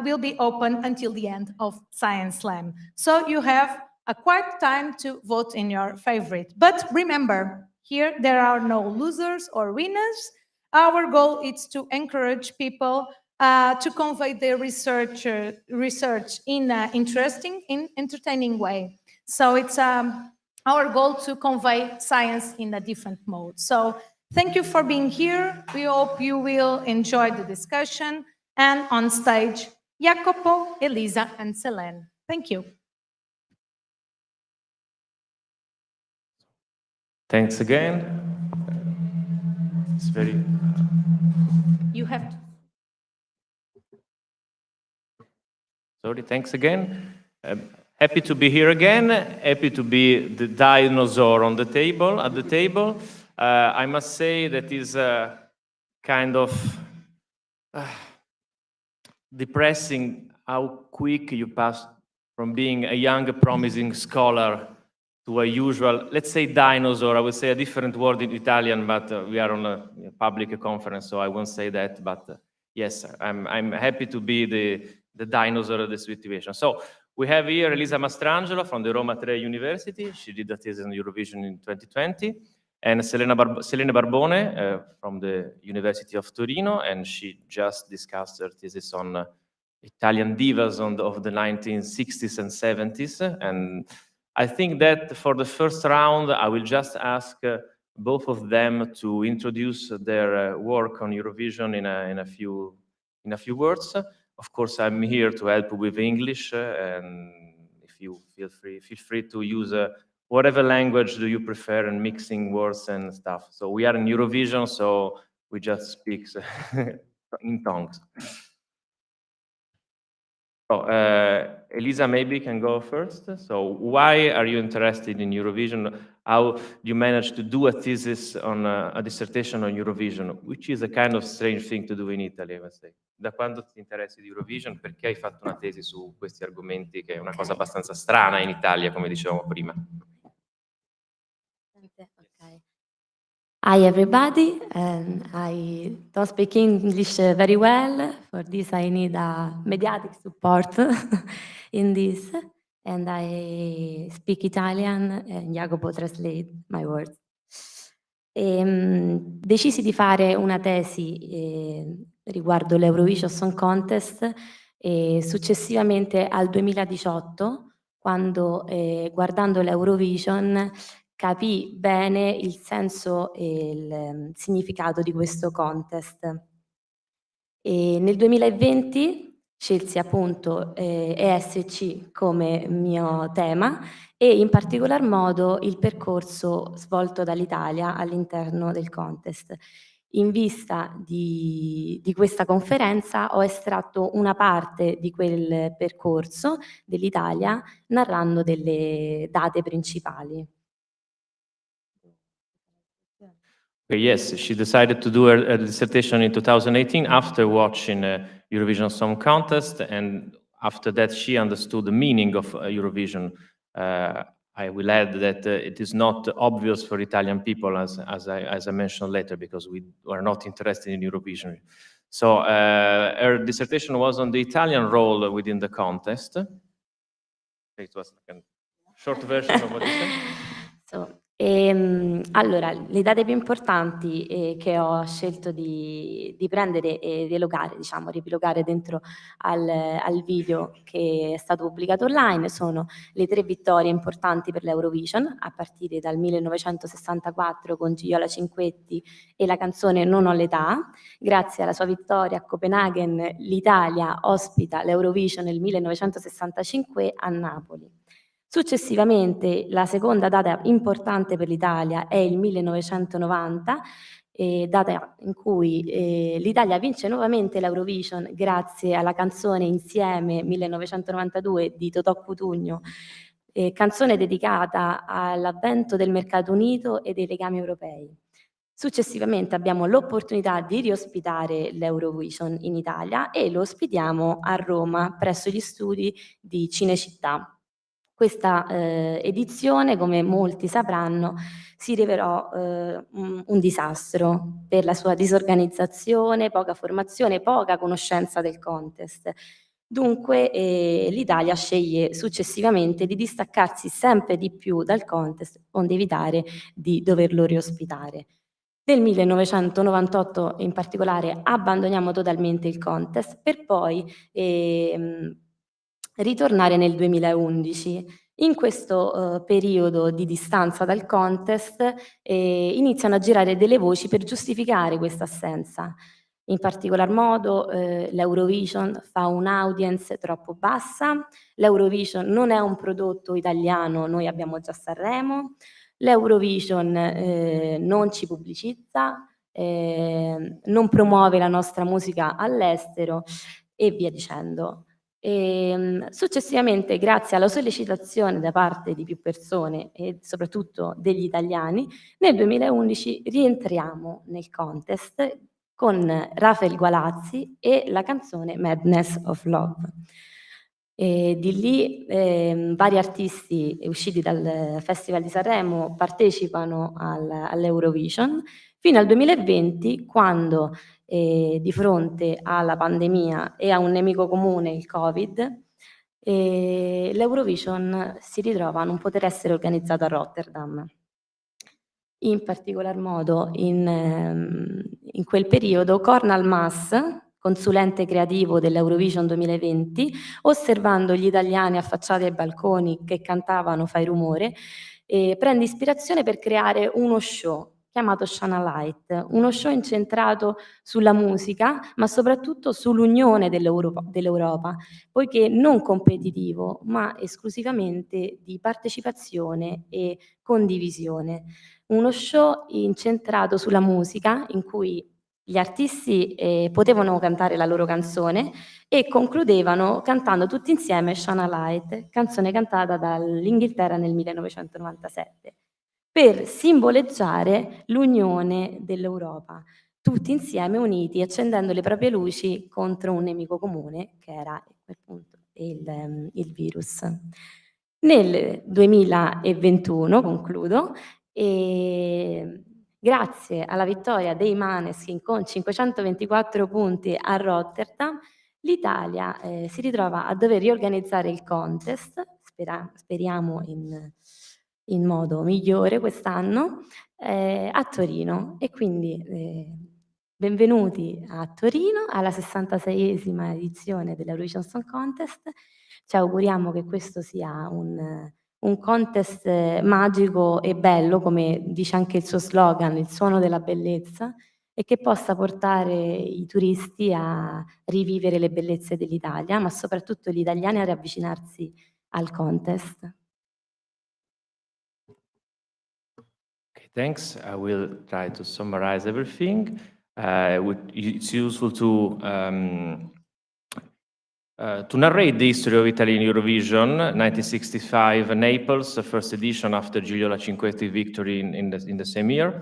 will be open until the end of Science Slam. So you have a quiet time to vote in your favorite. But remember, here there are no losers or winners. Our goal is to encourage people to convey their research in an interesting, entertaining way. So it's our goal to convey science in a different mode. So thank you for being here. We hope you will enjoy the discussion. And on stage, Jacopo, Elisa, and Selene. Thank you. Thanks again. It's very... You have to. Sorry, thanks again. Happy to be here again. Happy to be the dinosaur on the table, at the table. I must say that is kind of depressing how quick you pass from being a young, promising scholar to a usual, let's say dinosaur. I would say a different word in Italian, but we are on a public conference, so I won't say that. But yes, I'm happy to be the dinosaur of the situation. So we have here Elisa Mastrangelo from the Roma University. She did a thesis on Eurovision in 2020. And Selene Barbone from the University of Torino, and she just discussed her thesis on Italian divas of the 1960s and 70s. And I think that for the first round, I will just ask both of them to introduce their work on Eurovision in a few words. Of course, I'm here to help with English, and if you feel free to use whatever language do you prefer, and mixing words and stuff. So we are in Eurovision, so we just speak in tongues. So Elisa maybe can go first. So why are you interested in Eurovision? How you managed to do a thesis on a dissertation on Eurovision, which is a kind of strange thing to do in Italy, I must say. Da quando ti interessi di Eurovision? Perché hai fatto una tesi su questi argomenti, che è una cosa abbastanza strana in Italia, come dicevamo prima? Okay. Hi everybody, I don't speak English very well. For this I need a mediatic support in this, and I speak Italian and Jacopo translate my words. Decisi di fare una tesi riguardo l'Eurovision Song Contest successivamente al 2018, quando guardando l'Eurovision capì bene il senso e il significato di questo contest. E nel 2020 scelsi appunto ESC come mio tema e in particolar modo il percorso svolto dall'Italia all'interno del contest. In vista di questa conferenza ho estratto una parte di quel percorso dell'Italia narrando delle date principali. Yes, she decided to do her dissertation in 2018 after watching Eurovision Song Contest, and after that she understood the meaning of Eurovision. I will add that it is not obvious for Italian people, as I mentioned later, because we are not interested in Eurovision. So her dissertation was on the Italian role within the contest. It was like a short version of what you said. Allora, le date più importanti che ho scelto di prendere e riepilogare, diciamo, riepilogare dentro al video che è stato pubblicato online sono le 3 vittorie importanti per l'Eurovision, a partire dal 1964 con Gigliola Cinquetti e la canzone Non ho l'età. Grazie alla sua vittoria a Copenaghen, l'Italia ospita l'Eurovision nel 1965 a Napoli. Successivamente la seconda data importante per l'Italia è il 1990, data in cui l'Italia vince nuovamente l'Eurovision grazie alla canzone Insieme 1992 di Totò Cutugno, canzone dedicata all'avvento del mercato unito e dei legami europei. Successivamente abbiamo l'opportunità di riospitare l'Eurovision in Italia e lo ospitiamo a Roma presso gli studi di Cinecittà. Questa edizione, come molti sapranno, si rivelò un disastro per la sua disorganizzazione, poca formazione, poca conoscenza del contest. Dunque l'Italia sceglie successivamente di distaccarsi sempre di più dal contest, onde evitare di doverlo riospitare. Nel 1998 in particolare abbandoniamo totalmente il contest per poi ritornare nel 2011. In questo periodo di distanza dal contest iniziano a girare delle voci per giustificare questa assenza. In particolar modo l'Eurovision fa un'audience troppo bassa, l'Eurovision non è un prodotto italiano, noi abbiamo già Sanremo, l'Eurovision non ci pubblicizza, non promuove la nostra musica all'estero e via dicendo. Successivamente, grazie alla sollecitazione da parte di più persone e soprattutto degli italiani, nel 2011 rientriamo nel contest con Rafael Gualazzi e la canzone Madness of Love. Di lì vari artisti usciti dal Festival di Sanremo partecipano all'Eurovision fino al 2020, quando di fronte alla pandemia e a un nemico comune, il Covid, l'Eurovision si ritrova a non poter essere organizzato a Rotterdam. In particolar modo in quel periodo Cornal Mas, consulente creativo dell'Eurovision 2020, osservando gli italiani affacciati ai balconi che cantavano Fai rumore, prende ispirazione per creare uno show chiamato Shine a Light, uno show incentrato sulla musica, ma soprattutto sull'unione dell'Europa, poiché non competitivo, ma esclusivamente di partecipazione e condivisione. Uno show incentrato sulla musica, in cui gli artisti potevano cantare la loro canzone e concludevano cantando tutti insieme Shine a Light, canzone cantata dall'Inghilterra nel 1997. Per simboleggiare l'unione dell'Europa, tutti insieme uniti, accendendo le proprie luci contro un nemico comune, che era a quel punto il virus. Nel 2021, concludo, grazie alla vittoria dei Måneskin con 524 punti a Rotterdam, l'Italia si ritrova a dover riorganizzare il contest, speriamo in modo migliore quest'anno, a Torino. E quindi benvenuti a Torino alla 66esima edizione dell'Eurovision Song Contest. Ci auguriamo che questo sia un un contest magico e bello, come dice anche il suo slogan, il suono della bellezza, e che possa portare i turisti a rivivere le bellezze dell'Italia, ma soprattutto gli italiani a riavvicinarsi al contest. Okay, thanks. I will try to summarize everything. It's useful to narrate the history of Italy in Eurovision, 1965 Naples, the first edition after Giulio La Cinquetti victory in the same year.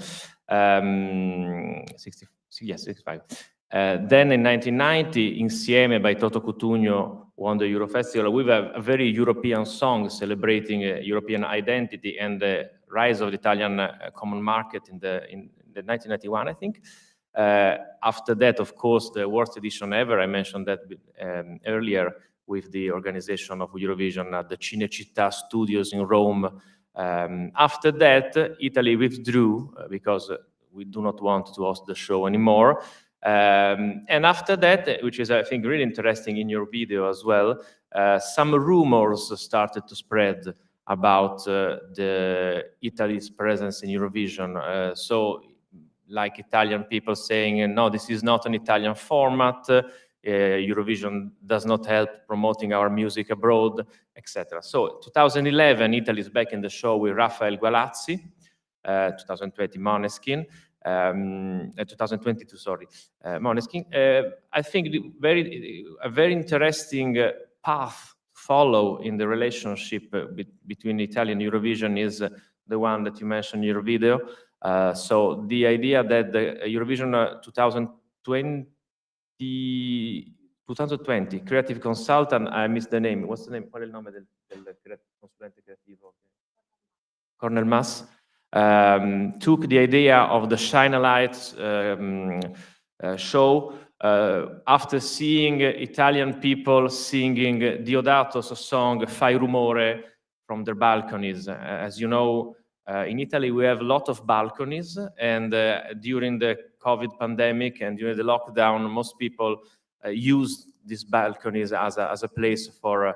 65. Then in 1990, Insieme by Toto Cutugno won the Eurofestival with a very European song celebrating European identity and the rise of the Italian common market in the 1991, I think. After that, of course, the worst edition ever, I mentioned that earlier, with the organization of Eurovision at the Cinecittà studios in Rome. After that, Italy withdrew because we do not want to host the show anymore. And after that, which is, I think, really interesting in your video as well, some rumors started to spread about the Italy's presence in Eurovision. So, like Italian people saying, no, this is not an Italian format, Eurovision does not help promoting our music abroad, etc. So 2011, Italy is back in the show with Raffaele Gualazzi, 2020 Måneskin, 2022, sorry, Måneskin. I think a very interesting path to follow in the relationship between Italy and Eurovision is the one that you mentioned in your video. So the idea that the Eurovision 2020 creative consultant, I missed the name. What's the name? Qual è il nome del consulente creativo? Cornel Mas took the idea of the Shine a Light show after seeing Italian people singing Diodato's song Fai Rumore from their balconies. As you know, in Italy, we have a lot of balconies, and during the COVID pandemic and during the lockdown, most people used these balconies as a place for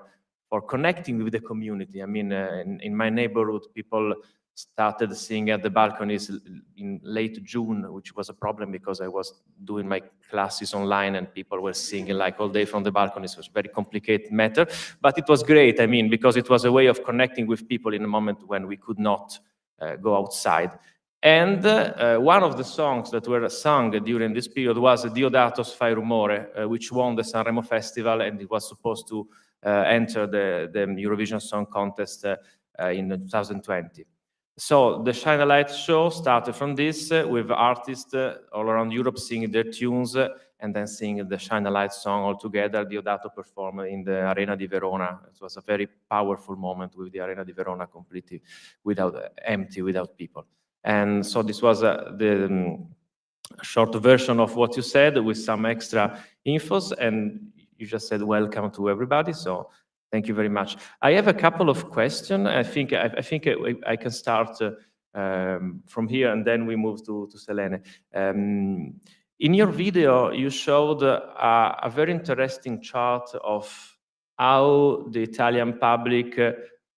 connecting with the community. I mean, in my neighborhood, people started singing at the balconies in late June, which was a problem because I was doing my classes online and people were singing like all day from the balconies. It was a very complicated matter, but it was great, I mean, because it was a way of connecting with people in a moment when we could not go outside. And one of the songs that were sung during this period was Diodato's Fai Rumore, which won the Sanremo Festival, and it was supposed to enter the Eurovision Song Contest in 2020. So the Shine a Light show started from this, with artists all around Europe singing their tunes and then singing the Shine a Light song all together. Diodato performed in the Arena di Verona. It was a very powerful moment with the Arena di Verona completely empty, without people. And so this was the short version of what you said with some extra infos, and you just said welcome to everybody. So thank you very much. I have a couple of questions. I think I can start from here, and then we move to Selene. In your video, you showed a very interesting chart of how the Italian public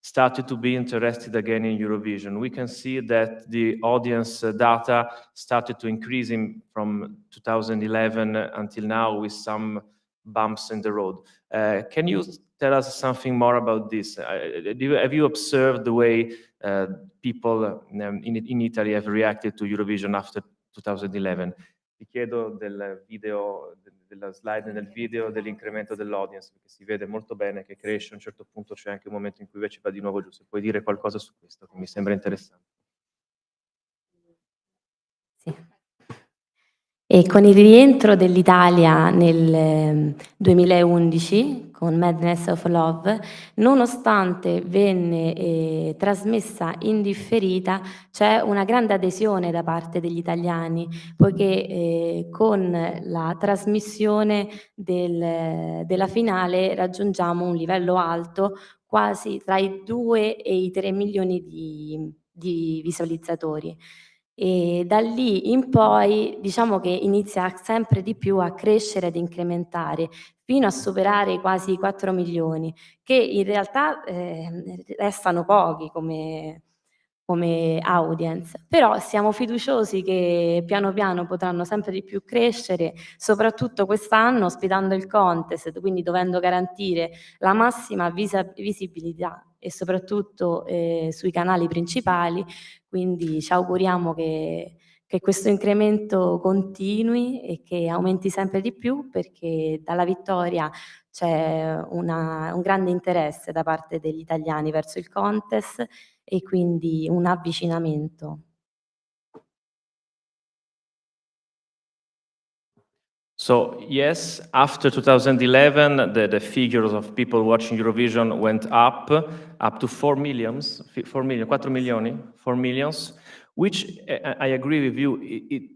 started to be interested again in Eurovision. We can see that the audience data started to increase from 2011 until now, with some bumps in the road. Can you tell us something more about this? Have you observed the way people in Italy have reacted to Eurovision after 2011? Ti chiedo del video, della slide nel video dell'incremento dell'audience, perché si vede molto bene che cresce. A un certo punto c'è anche un momento in cui invece va di nuovo giù. Se puoi dire qualcosa su questo, che mi sembra interessante. Sì. E con il rientro dell'Italia nel 2011, con Madness of Love, nonostante venne trasmessa in differita, c'è una grande adesione da parte degli italiani, poiché con la trasmissione della finale raggiungiamo un livello alto, quasi tra i 2 e i 3 milioni di visualizzatori. E da lì in poi diciamo che inizia sempre di più a crescere ed incrementare fino a superare quasi 4 milioni, che in realtà restano pochi come audience, però siamo fiduciosi che piano piano potranno sempre di più crescere, soprattutto quest'anno ospitando il contest, quindi dovendo garantire la massima visibilità e soprattutto sui canali principali, quindi ci auguriamo che questo incremento continui e che aumenti sempre di più, perché dalla vittoria c'è un grande interesse da parte degli italiani verso il contest e quindi un avvicinamento. So yes, after 2011, the figures of people watching Eurovision went up to 4 million, 4 milioni, 4 millions, which I agree with you,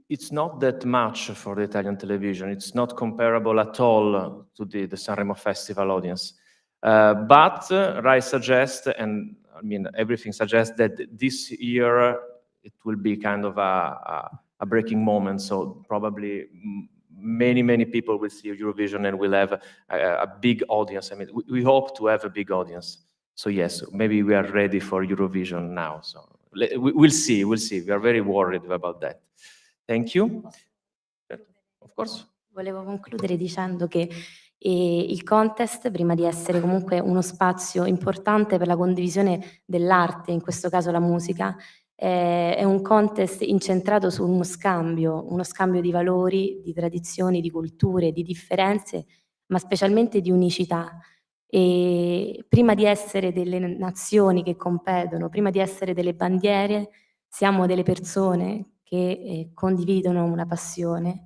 it's not that much for the Italian television. It's not comparable at all to the Sanremo Festival audience. But Rai suggests, and I mean, everything suggests that this year it will be kind of a breaking moment. So probably many people will see Eurovision and will have a big audience. I mean, we hope to have a big audience. So yes, maybe we are ready for Eurovision now. So we'll see. We are very worried about that. Thank you. Of course. Volevo concludere dicendo che il contest, prima di essere comunque uno spazio importante per la condivisione dell'arte, in questo caso la musica, è un contest incentrato su uno scambio di valori, di tradizioni, di culture, di differenze, ma specialmente di unicità. E prima di essere delle nazioni che competono, prima di essere delle bandiere, siamo delle persone che condividono una passione,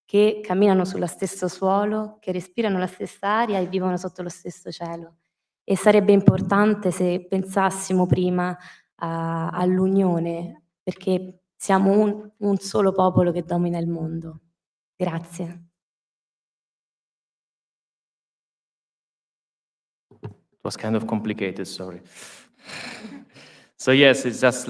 che camminano sullo stesso suolo, che respirano la stessa aria e vivono sotto lo stesso cielo. E sarebbe importante se pensassimo prima all'unione, perché siamo un solo popolo che domina il mondo. Grazie. It was kind of complicated, sorry. So yes, it's just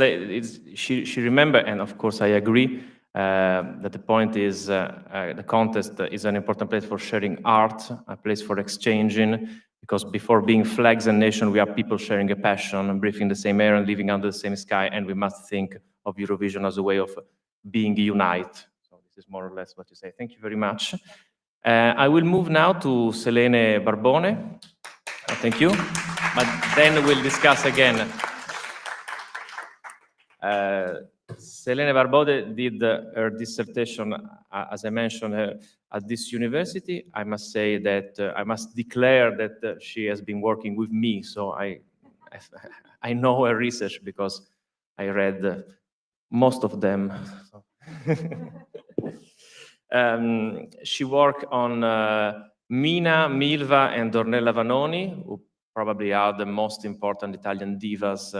she remember, and of course I agree that the point is the contest is an important place for sharing art, a place for exchanging, because before being flags and nation, we are people sharing a passion, breathing the same air and living under the same sky, and we must think of Eurovision as a way of being united. So this is more or less what you say. Thank you very much. I will move now to Selene Barbone. Thank you. But then we'll discuss again. Selene Barbone did her dissertation, as I mentioned, at this university. I must say that I must declare that she has been working with me, so I know her research because I read most of them. She worked on Mina, Milva, and Ornella Vanoni, who probably are the most important Italian divas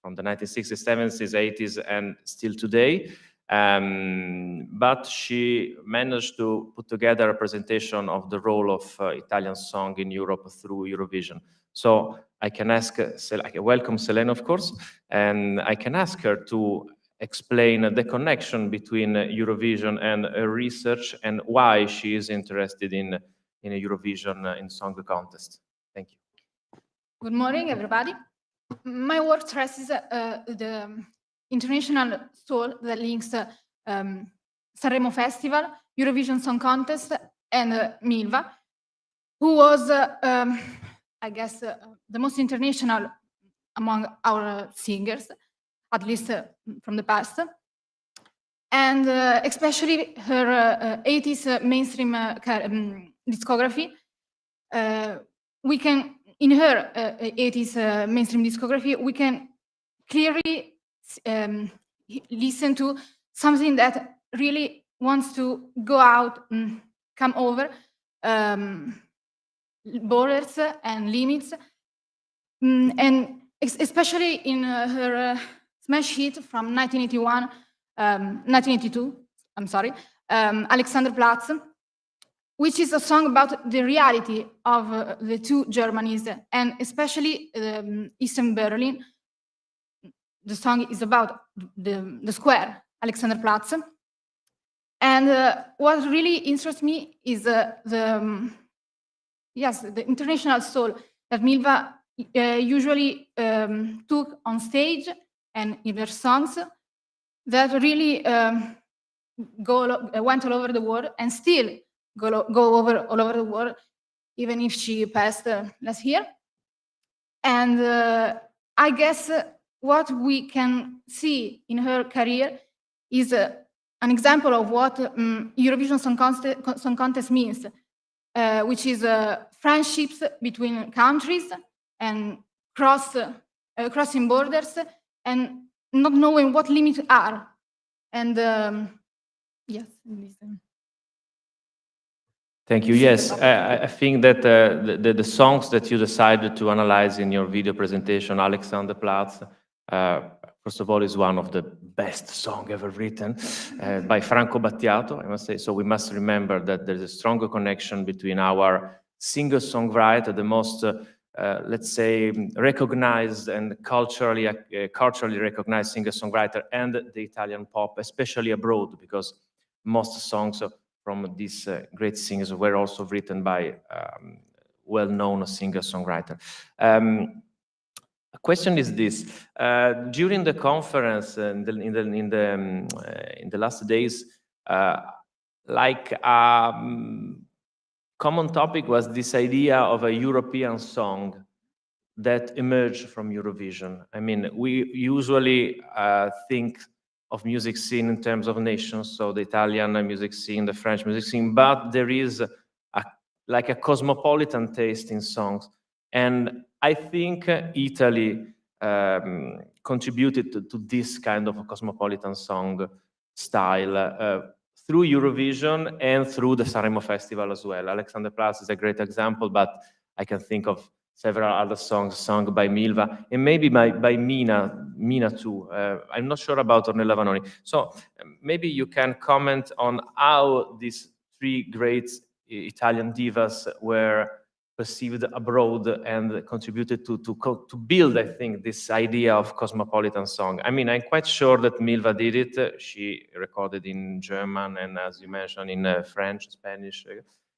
from the 1960s, 70s, 80s, and still today. But she managed to put together a presentation of the role of Italian song in Europe through Eurovision. So I can ask, I can welcome Selene, of course, and I can ask her to explain the connection between Eurovision and her research and why she is interested in a Eurovision in Song Contest. Thank you. Good morning, everybody. My work stresses the international soul that links Sanremo Festival, Eurovision Song Contest, and Milva, who was, I guess, the most international among our singers, at least from the past. And especially her 80s mainstream discography, in her 80s mainstream discography, we can clearly listen to something that really wants to go out, come over borders and limits, and especially in her smash hit from 1982, I'm sorry, Alexanderplatz, which is a song about the reality of the two Germanys, and especially Eastern Berlin. The song is about the square Alexanderplatz. And what really interests me is the international soul that Milva usually took on stage and in their songs that really went all over the world and still go all over the world, even if she passed last year. And I guess what we can see in her career is an example of what Eurovision Song Contest means, which is friendships between countries and crossing borders and not knowing what limits are. And yes. Thank you. Yes, I think that the songs that you decided to analyze in your video presentation, Alexanderplatz, first of all, is one of the best songs ever written by Franco Battiato, I must say. So we must remember that there's a stronger connection between our singer-songwriter, the most, let's say, recognized and culturally recognized singer-songwriter, and the Italian pop, especially abroad, because most songs from these great singers were also written by well-known singer-songwriter. The question is this: during the conference in the last days, common topic was this idea of a European song that emerged from Eurovision. I mean, we usually think of music scene in terms of nations, so the Italian music scene, the French music scene, but there is like a cosmopolitan taste in songs. And I think Italy contributed to this kind of a cosmopolitan song style through Eurovision and through the Sanremo Festival as well. Alexanderplatz is a great example, but I can think of several other songs sung by Milva and maybe by Mina too. I'm not sure about Ornella Vanoni. So maybe you can comment on how these three great Italian divas were perceived abroad and contributed to build, I think, this idea of cosmopolitan song. I mean, I'm quite sure that Milva did it. She recorded in German and, as you mentioned, in French, Spanish.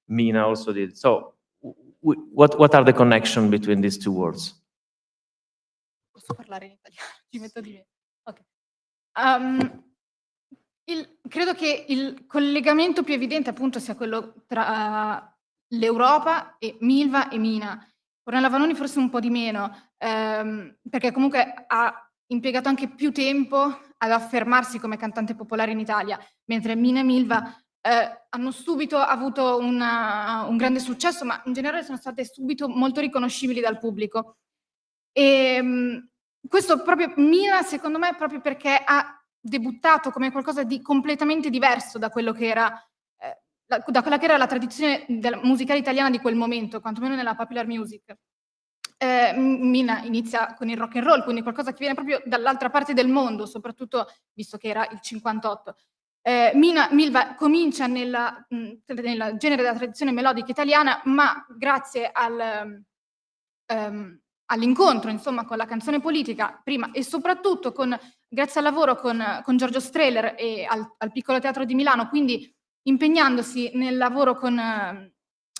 Mina also did. So what are the connections between these two words? Posso parlare in italiano? Ci metto di me. Okay. Credo che il collegamento più evidente appunto sia quello tra l'Europa e Milva e Mina. Ornella Vanoni forse un po' di meno, perché comunque ha impiegato anche più tempo ad affermarsi come cantante popolare in Italia, mentre Mina e Milva hanno subito avuto un grande successo, ma in generale sono state subito molto riconoscibili dal pubblico. E questo proprio Mina, secondo me, proprio perché ha debuttato come qualcosa di completamente diverso da quello che era da quella che era la tradizione musicale italiana di quel momento, quantomeno nella popular music. Mina inizia con il rock and roll, quindi qualcosa che viene proprio dall'altra parte del mondo, soprattutto visto che era il 58. Milva comincia nel genere della tradizione melodica italiana, ma grazie all'incontro, insomma, con la canzone politica prima e soprattutto grazie al lavoro con Giorgio Strehler e al Piccolo Teatro di Milano, quindi impegnandosi nel lavoro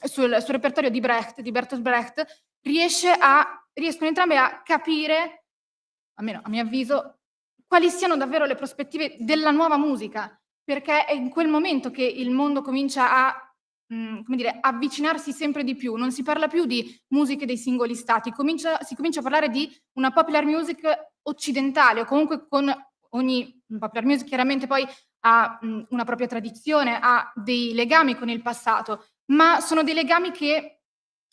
sul repertorio di Bertolt Brecht, riescono entrambe a capire, almeno a mio avviso, quali siano davvero le prospettive della nuova musica, perché è in quel momento che il mondo comincia a avvicinarsi sempre di più. Non si parla più di musiche dei singoli stati, si comincia a parlare di una popular music occidentale, o comunque con ogni popular music chiaramente poi ha una propria tradizione, ha dei legami con il passato, ma sono dei legami che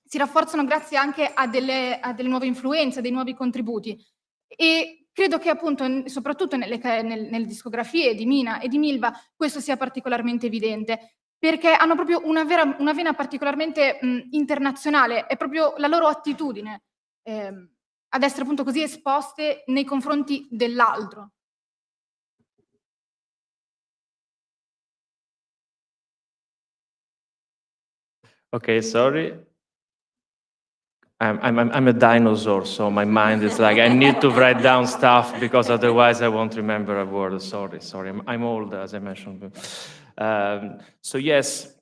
si rafforzano grazie anche a delle nuove influenze, a dei nuovi contributi. E credo che appunto, soprattutto nelle discografie di Mina e di Milva, questo sia particolarmente evidente, perché hanno proprio una vena particolarmente internazionale, è proprio la loro attitudine ad essere appunto così esposte nei confronti dell'altro. Okay, sorry. I'm a dinosaur, so my mind is like, I need to write down stuff because otherwise I won't remember a word. Sorry. I'm old, as I mentioned. So yes,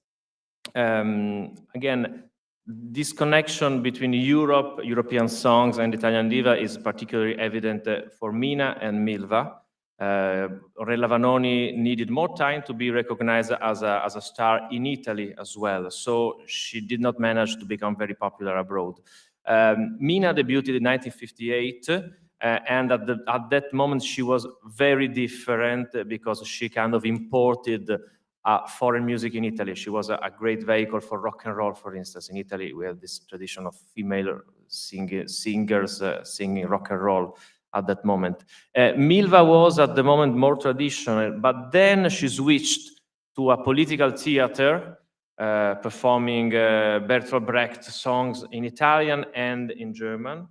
again, this connection between European songs and Italian diva is particularly evident for Mina and Milva. Ornella Vanoni needed more time to be recognized as a star in Italy as well, so she did not manage to become very popular abroad. Mina debuted in 1958, and at that moment she was very different because she kind of imported foreign music in Italy. She was a great vehicle for rock and roll, for instance. In Italy, we have this tradition of female singers singing rock and roll at that moment. Milva was at the moment more traditional, but then she switched to a political theater, performing Bertolt Brecht songs in Italian and in German,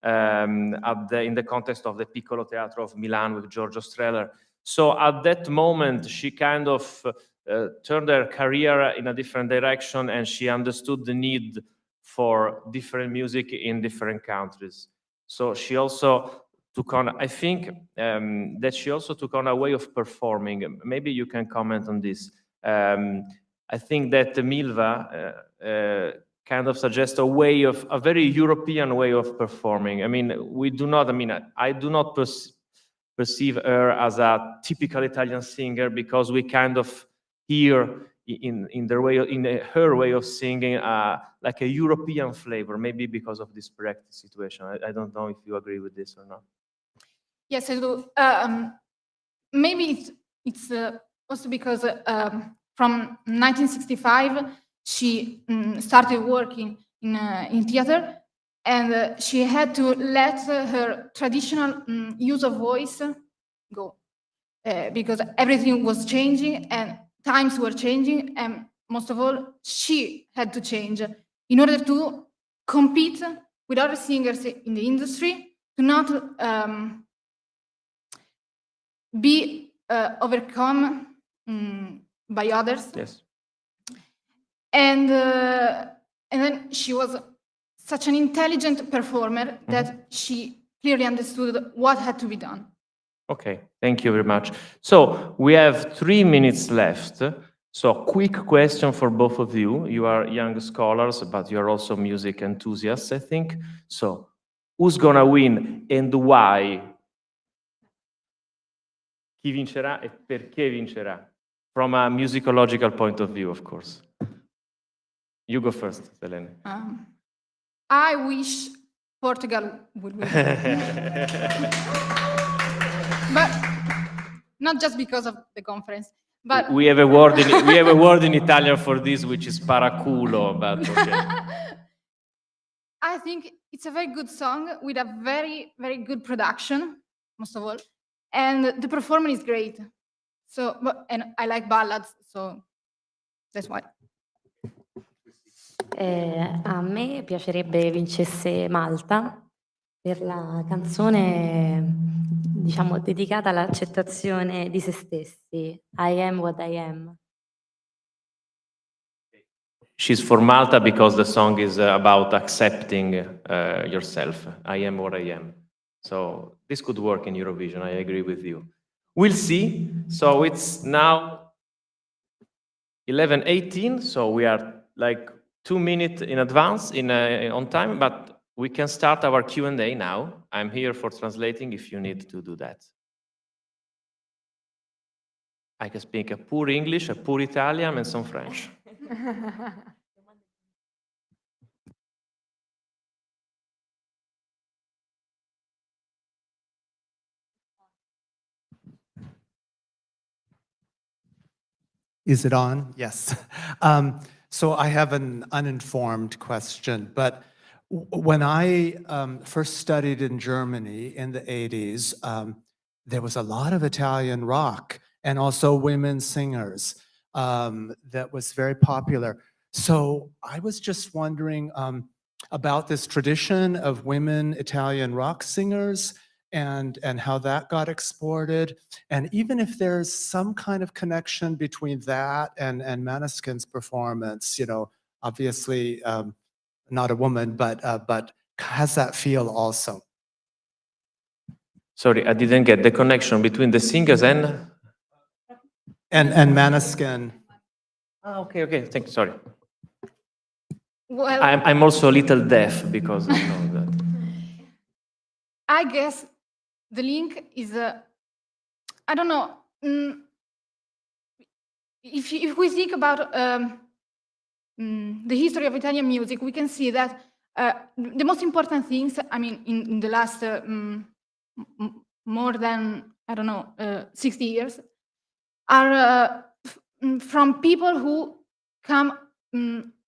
in the context of the Piccolo Teatro of Milan with Giorgio Strehler. So at that moment, she kind of turned her career in a different direction, and she understood the need for different music in different countries. So she also took on, I think that she also took on a way of performing. Maybe you can comment on this. I think that Milva kind of suggests a very European way of performing. I mean, I do not perceive her as a typical Italian singer because we kind of hear in her way of singing like a European flavor, maybe because of this Brecht situation. I don't know if you agree with this or not. Yes, I do. Maybe it's also because from 1965 she started working in theater, and she had to let her traditional use of voice go because everything was changing and times were changing, and most of all, she had to change in order to compete with other singers in the industry, to not be overcome by others. Yes. And then she was such an intelligent performer that she clearly understood what had to be done. Okay, thank you very much. So we have 3 minutes left. So quick question for both of you. You are young scholars, but you are also music enthusiasts, I think. So who's gonna win and why? Chi vincerà e perché vincerà? From a musicological point of view, of course. You go first, Selene. I wish Portugal would win. But not just because of the conference, but we have a word in Italian for this, which is paraculo, but okay. I think it's a very good song with a very, very good production, most of all, and the performance is great. So, and I like ballads, so that's why. A me piacerebbe vincesse Malta per la canzone, diciamo, dedicata all'accettazione di se stessi. I am what I am. She's for Malta because the song is about accepting yourself. I am what I am. So this could work in Eurovision, I agree with you. We'll see. So it's now 11:18, so we are like 2 minutes in advance on time, but we can start our Q&A now. I'm here for translating if you need to do that. I can speak a poor English, a poor Italian, and some French. Is it on? Yes. So I have an uninformed question, but when I first studied in Germany in the 80s, there was a lot of Italian rock and also women singers that was very popular. So I was just wondering about this tradition of women Italian rock singers and how that got exported. And even if there's some kind of connection between that and Maneskin's performance, you know, obviously not a woman, but has that feel also. Sorry, I didn't get the connection between the singers and Maneskin. Ah, okay, thank you, sorry. Well, I'm also a little deaf because I know that. I guess the link is, I don't know, if we think about the history of Italian music, we can see that the most important things, I mean, in the last more than, I don't know, 60 years, are from people who come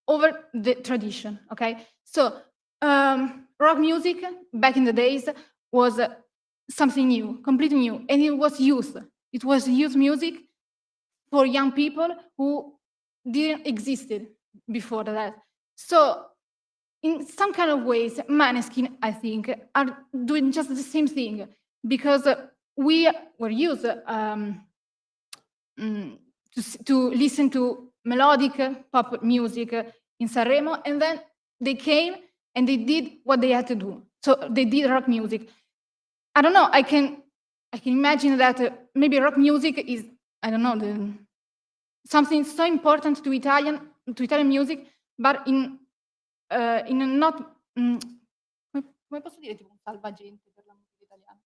over the tradition, okay? So rock music back in the days was something new, completely new, and it was youth. It was youth music for young people who didn't existed before that. So in some kind of ways, Maneskin, I think, are doing just the same thing, because we were used to listen to melodic pop music in Sanremo, and then they came and they did what they had to do. So they did rock music. I don't know, I can imagine that maybe rock music is, I don't know, something so important to Italian music, but in a not, come posso dire, tipo un salvagente per la musica italiana?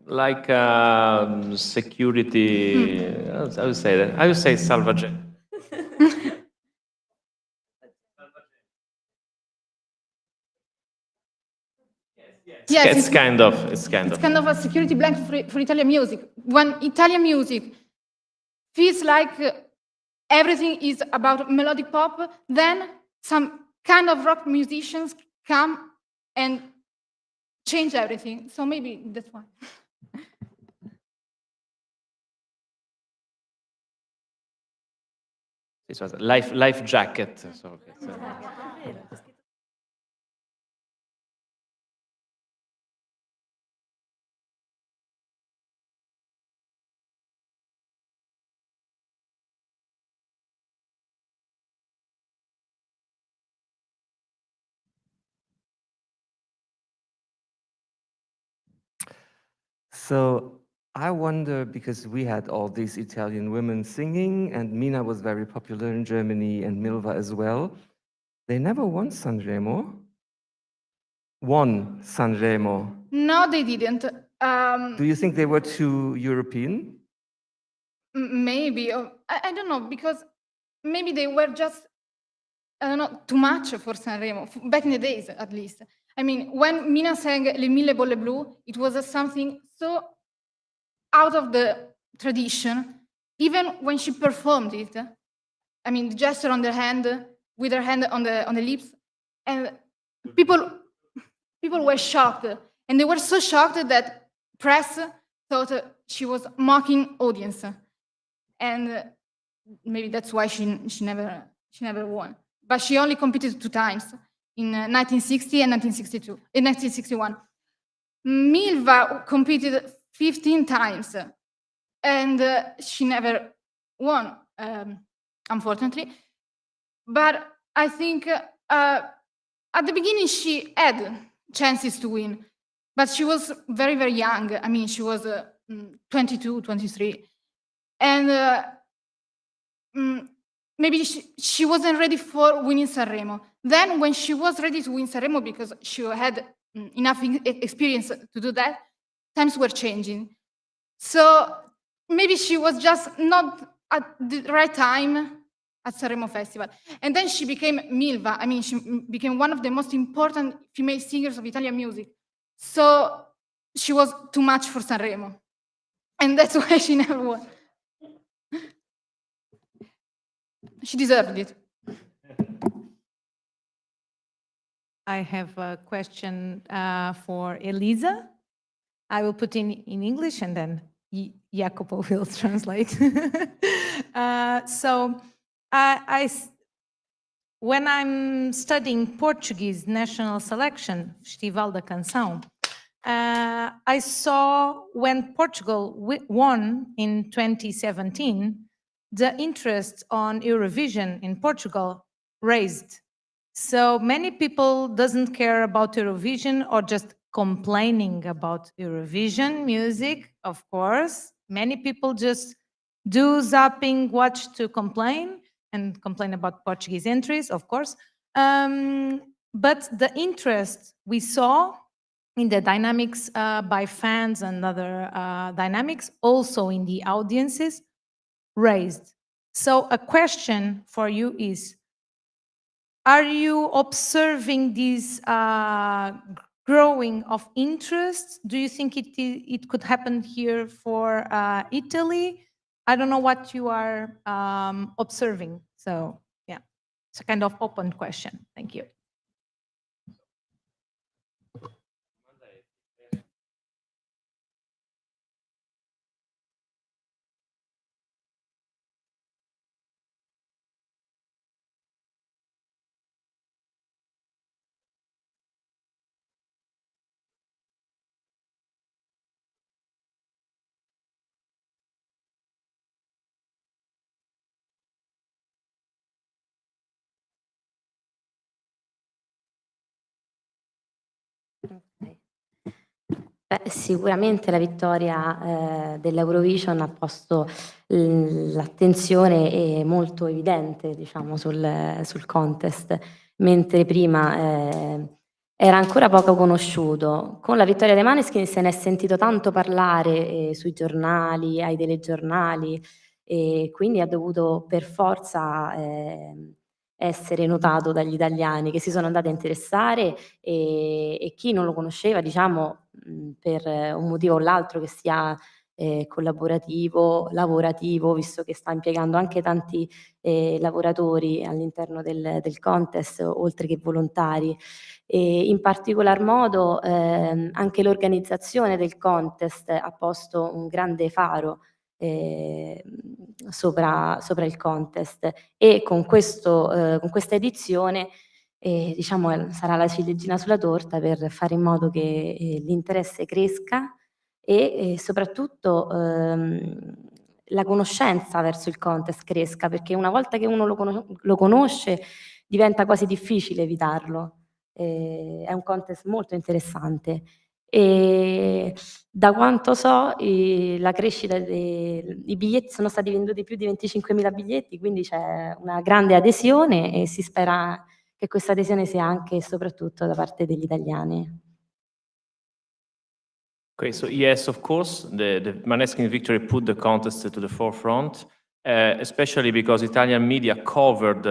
Like security, I would say that. I would say salvagente. Yes, It's kind of. It's kind of a security blanket for Italian music. When Italian music feels like everything is about melodic pop, then some kind of rock musicians come and change everything. So maybe that's why. This was a life jacket. So, So I wonder, because we had all these Italian women singing, and Mina was very popular in Germany, and Milva as well. They never won Sanremo. No, they didn't. Do you think they were too European? Maybe. Or, I don't know, because maybe they were just, I don't know, too much for Sanremo, back in the days at least. I mean, when Mina sang Le Mille Bolle Blu, it was something so out of the tradition. Even when she performed it, I mean, the gesture on the hand, with her hand on the lips, and people were shocked, and they were so shocked that press thought she was mocking audience, and maybe that's why she never won. But she only competed 2 times, in 1960 and 1961. Milva competed 15 times, and she never won, unfortunately. But I think at the beginning she had chances to win, but she was very, very young. I mean, she was 22, 23. And maybe she wasn't ready for winning Sanremo. Then when she was ready to win Sanremo, because she had enough experience to do that, times were changing. So maybe she was just not at the right time at Sanremo Festival. And then she became Milva. I mean, she became one of the most important female singers of Italian music. So she was too much for Sanremo. And that's why she never won. She deserved it. I have a question for Elisa. I will put in English and then Jacopo will translate. When I'm studying Portuguese national selection, Festival da Canção, I saw when Portugal won in 2017, the interest on Eurovision in Portugal raised So many people doesn't care about Eurovision or just complaining about Eurovision music, of course. Many people just do zapping, watch to complain and complain about Portuguese entries, of course. But the interest we saw in the dynamics by fans and other dynamics, also in the audiences, raised. So a question for you is, are you observing this growing of interest? Do you think it could happen here for Italy? I don't know what you are observing. So yeah, it's a kind of open question. Thank you. Beh, sicuramente la vittoria dell'Eurovision ha posto l'attenzione molto evidente, diciamo, sul contest, mentre prima era ancora poco conosciuto. Con la vittoria dei Maneskin se ne è sentito tanto parlare sui giornali, ai telegiornali, e quindi ha dovuto per forza essere notato dagli italiani, che si sono andati a interessare, e chi non lo conosceva, diciamo, per un motivo o l'altro, che sia collaborativo, lavorativo, visto che sta impiegando anche tanti lavoratori all'interno del contest, oltre che volontari. E in particolar modo anche l'organizzazione del contest ha posto un grande faro sopra il contest, e con questa edizione diciamo sarà la ciliegina sulla torta per fare in modo che l'interesse cresca e soprattutto la conoscenza verso il contest cresca, perché una volta che uno lo conosce diventa quasi difficile evitarlo. È un contest molto interessante. E da quanto so, la crescita i biglietti sono stati venduti più di 25.000 biglietti, quindi c'è una grande adesione e si spera che questa adesione sia anche e soprattutto da parte degli italiani. Okay, so yes, of course, the Maneskin victory put the contest to the forefront, especially because Italian media covered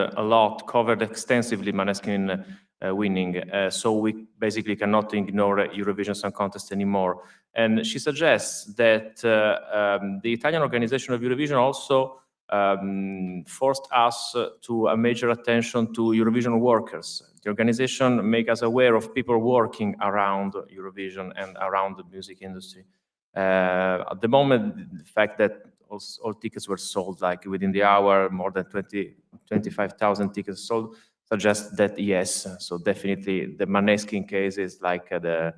extensively Maneskin winning. So we basically cannot ignore Eurovision Song Contest anymore. And she suggests that the Italian organization of Eurovision also forced us to a major attention to Eurovision workers. The organization make us aware of people working around Eurovision and around the music industry. At the moment, the fact that all tickets were sold like within the hour, more than 25,000 tickets sold, suggests that yes, so definitely the Maneskin case is like the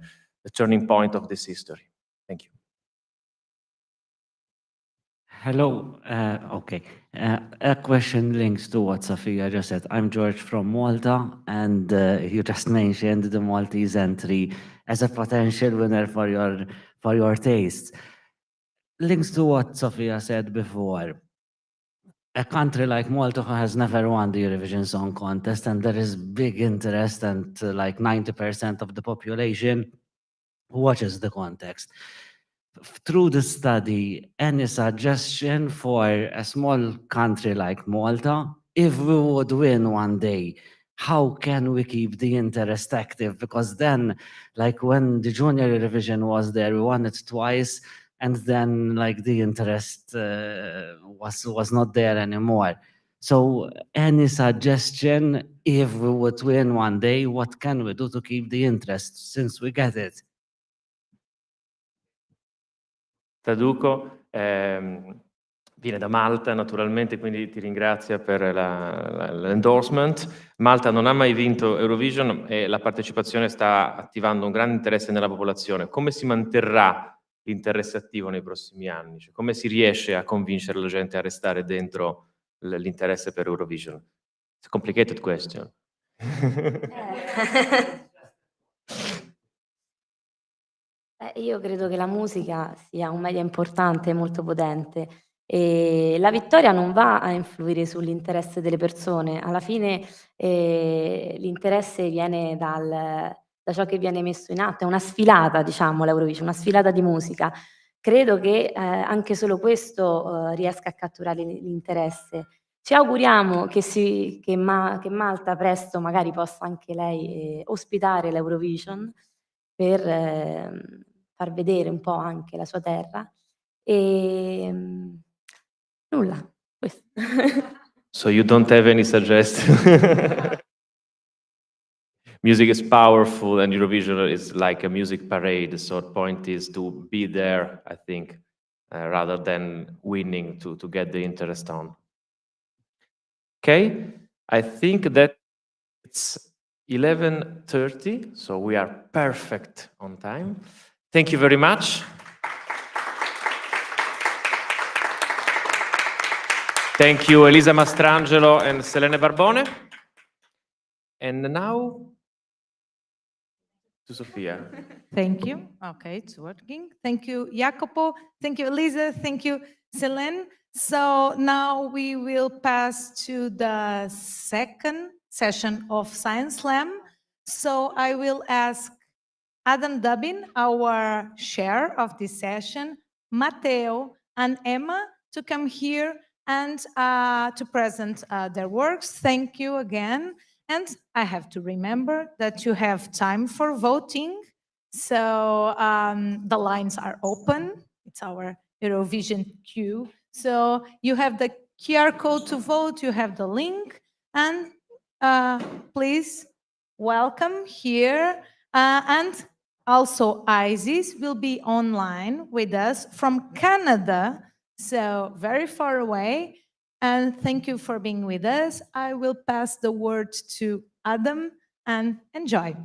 turning point of this history. Thank you. Hello. Okay. A question links to what Sofia just said. I'm George from Malta, and you just mentioned the Maltese entry as a potential winner for your tastes. Links to what Sofia said before. A country like Malta has never won the Eurovision Song Contest, and there is big interest, and like 90% of the population watches the contest. Through the study, any suggestion for a small country like Malta, if we would win one day, how can we keep the interest active? Because then, like when the Junior Eurovision was there, we won it twice, and then like the interest was not there anymore. So any suggestion, if we would win one day, what can we do to keep the interest since we get it? Traduco, viene da Malta naturalmente, quindi ti ringrazio per l'endorsement. Malta non ha mai vinto Eurovision e la partecipazione sta attivando un grande interesse nella popolazione. Come si manterrà l'interesse attivo nei prossimi anni? Cioè, come si riesce a convincere la gente a restare dentro l'interesse per Eurovision? It's a complicated question. Io credo che la musica sia un media importante e molto potente e la vittoria non va a influire sull'interesse delle persone. Alla fine l'interesse viene da ciò che viene messo in atto, è una sfilata, diciamo, l'Eurovision, una sfilata di musica. Credo che anche solo questo riesca a catturare l'interesse. Ci auguriamo che Malta presto magari possa anche lei ospitare l'Eurovision per far vedere un po' anche la sua terra. E nulla, questo. So you don't have any suggestion? Music is powerful and Eurovision is like a music parade. So the point is to be there, I think, rather than winning to get the interest on. Okay, I think that it's 11:30, so we are perfect on time. Thank you very much. Thank you, Elisa Mastrangelo and Selene Barbone. And now to Sofia. Thank you. Okay, it's working. Thank you, Jacopo. Thank you, Elisa. Thank you, Selene. So now we will pass to the second session of Science Slam. So I will ask Adam Dubin, our chair of this session, Matteo and Emma to come here and to present their works. Thank you again. And I have to remember that you have time for voting. So the lines are open. It's our Eurovision queue. So you have the QR code to vote, you have the link, and please welcome here. And also Isis will be online with us from Canada, so very far away. And thank you for being with us. I will pass the word to Adam and enjoy.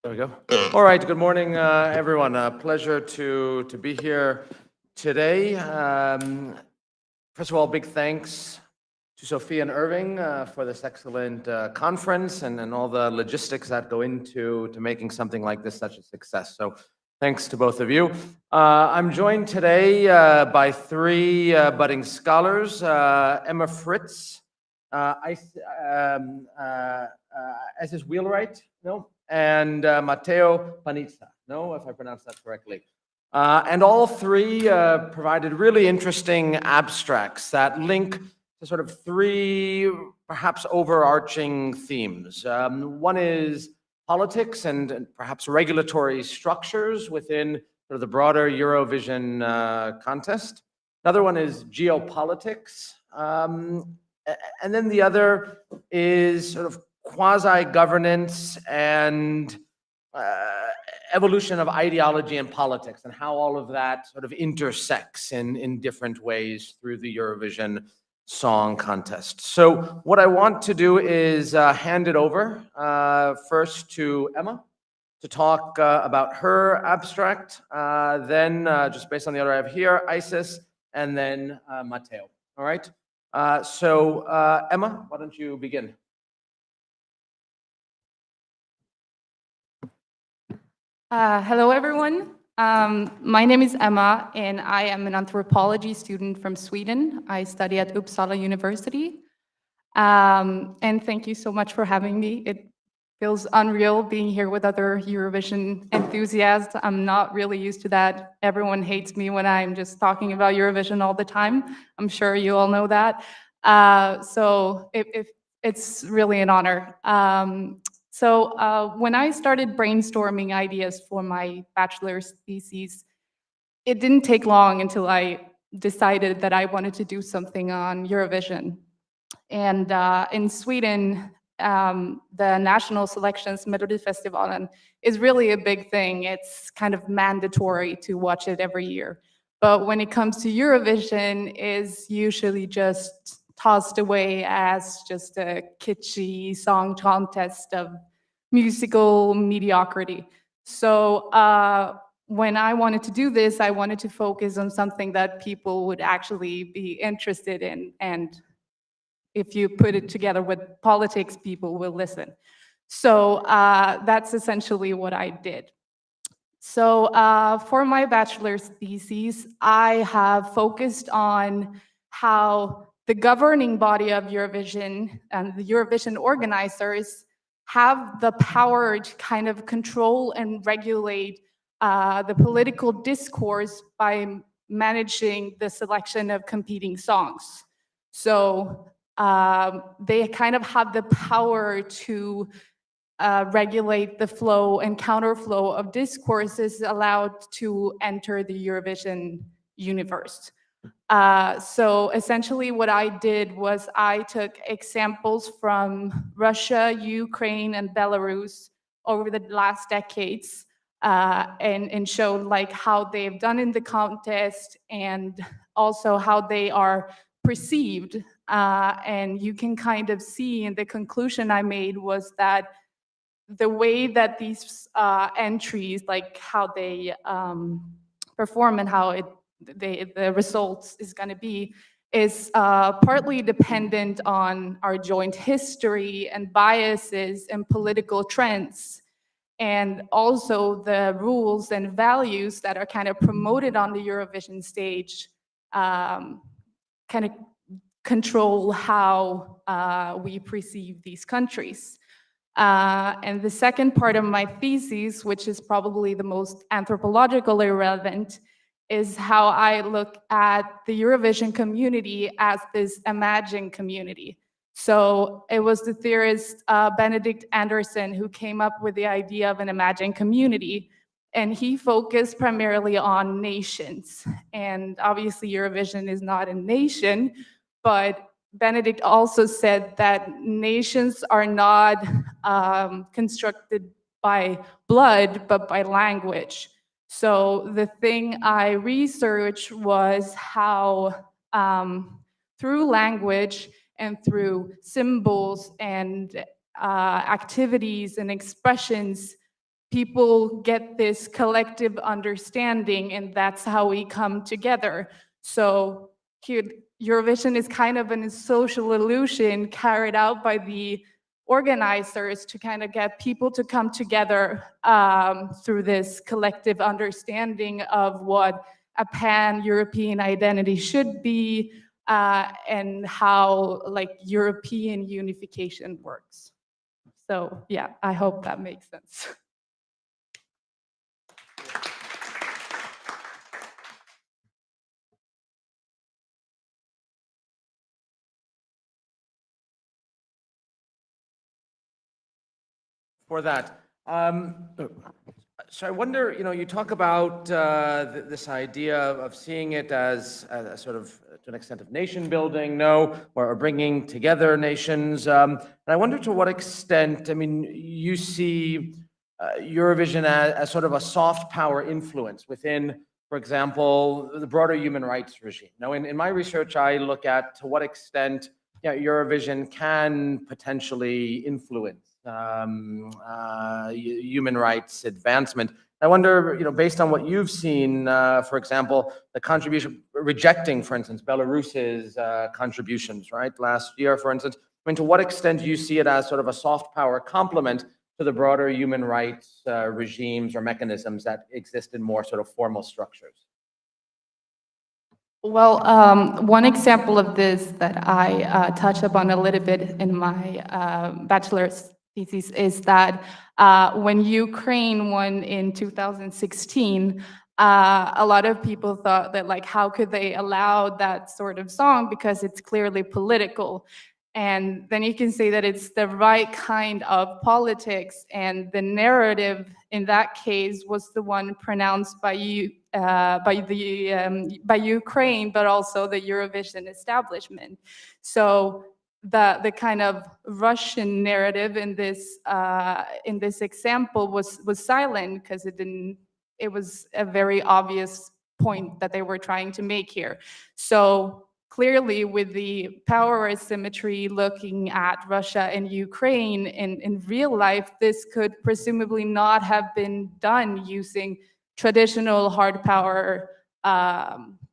There we go. All right, good morning, everyone. A pleasure to be here today. First of all, big thanks to Sophia and Irving for this excellent conference and all the logistics that go into making something like this such a success. So thanks to both of you. I'm joined today by three budding scholars, Emma Fritze, is Wheelwright, no? And Matteo Panizza, no, if I pronounced that correctly. And all three provided really interesting abstracts that link to sort of three perhaps overarching themes. One is politics and perhaps regulatory structures within sort of the broader Eurovision contest. Another one is geopolitics. And then the other is sort of quasi-governance and evolution of ideology and politics and how all of that sort of intersects in different ways through the Eurovision Song Contest. So what I want to do is hand it over first to Emma to talk about her abstract, then just based on the order I have here, Isis, and then Matteo. All right? So Emma, why don't you begin? Hello, everyone. My name is Emma, and I am an anthropology student from Sweden. I study at Uppsala University. And thank you so much for having me. It feels unreal being here with other Eurovision enthusiasts. I'm not really used to that. Everyone hates me when I'm just talking about Eurovision all the time. I'm sure you all know that. So it's really an honor. So when I started brainstorming ideas for my bachelor's thesis, it didn't take long until I decided that I wanted to do something on Eurovision. And in Sweden, the national selections, Melodifestivalen, is really a big thing. It's kind of mandatory to watch it every year. But when it comes to Eurovision, is usually just tossed away as just a kitschy song contest of musical mediocrity. So when I wanted to do this, I wanted to focus on something that people would actually be interested in. And if you put it together with politics, people will listen. So that's essentially what I did. So for my bachelor's thesis, I have focused on how the governing body of Eurovision and the Eurovision organizers have the power to kind of control and regulate the political discourse by managing the selection of competing songs. So they kind of have the power to regulate the flow and counterflow of discourses allowed to enter the Eurovision universe. So essentially what I did was I took examples from Russia, Ukraine, and Belarus over the last decades and showed like how they've done in the contest and also how they are perceived. And you can kind of see in the conclusion I made was that the way that these entries, like how they perform and how the results is going to be, is partly dependent on our joint history and biases and political trends, and also the rules and values that are kind of promoted on the Eurovision stage kind of control how we perceive these countries. And the second part of my thesis, which is probably the most anthropologically relevant, is how I look at the Eurovision community as this imagined community. So it was the theorist Benedict Anderson who came up with the idea of an imagined community, and he focused primarily on nations. And obviously Eurovision is not a nation, but Benedict also said that nations are not constructed by blood, but by language. So the thing I researched was how through language and through symbols and activities and expressions, people get this collective understanding, and that's how we come together. So here, Eurovision is kind of a social illusion carried out by the organizers to kind of get people to come together through this collective understanding of what a pan-European identity should be and how like European unification works. So yeah, I hope that makes sense. For that. So I wonder, you talk about this idea of seeing it as a sort of, to an extent, of nation building, or bringing together nations. And I wonder to what extent, you see Eurovision as sort of a soft power influence within, for example, the broader human rights regime. Now, in my research, I look at to what extent Eurovision can potentially influence human rights advancement. I wonder, based on what you've seen, for example, the contribution, rejecting, for instance, Belarus's contributions, right, last year, for instance, to what extent do you see it as sort of a soft power complement to the broader human rights regimes or mechanisms that exist in more sort of formal structures? Well, one example of this that I touched upon a little bit in my bachelor's thesis is that when Ukraine won in 2016, a lot of people thought that, like, how could they allow that sort of song because it's clearly political. And then you can say that it's the right kind of politics, and the narrative in that case was the one pronounced by Ukraine, but also the Eurovision establishment. So the kind of Russian narrative in this example was silent because it was a very obvious point that they were trying to make here. So clearly with the power asymmetry looking at Russia and Ukraine in real life, this could presumably not have been done using traditional hard power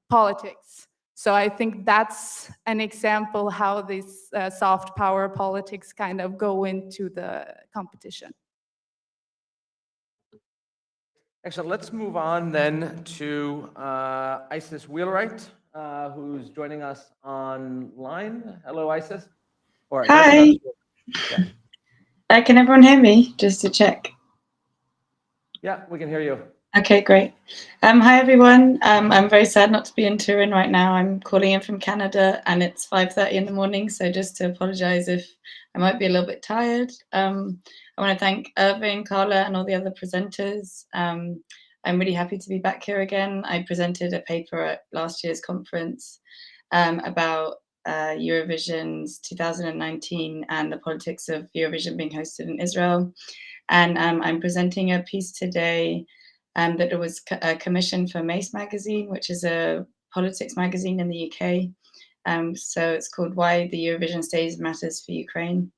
politics. So I think that's an example how these soft power politics kind of go into the competition. Excellent. Let's move on then to Isis Wheelwright, who's joining us online. Hello, Isis. Or Hi. Yeah. Can everyone hear me? Just to check. Yeah, we can hear you. Okay, great. Hi, everyone. I'm very sad not to be in Turin right now. I'm calling in from Canada, and it's 5:30 in the morning, so just to apologize if I might be a little bit tired. I want to thank Irving, Carla, and all the other presenters. I'm really happy to be back here again. I presented a paper at last year's conference about Eurovision's 2019 and the politics of Eurovision being hosted in Israel. And I'm presenting a piece today that it was commissioned for Mace magazine, which is a politics magazine in the UK. So it's called Why the Eurovision Stage Matters for Ukraine.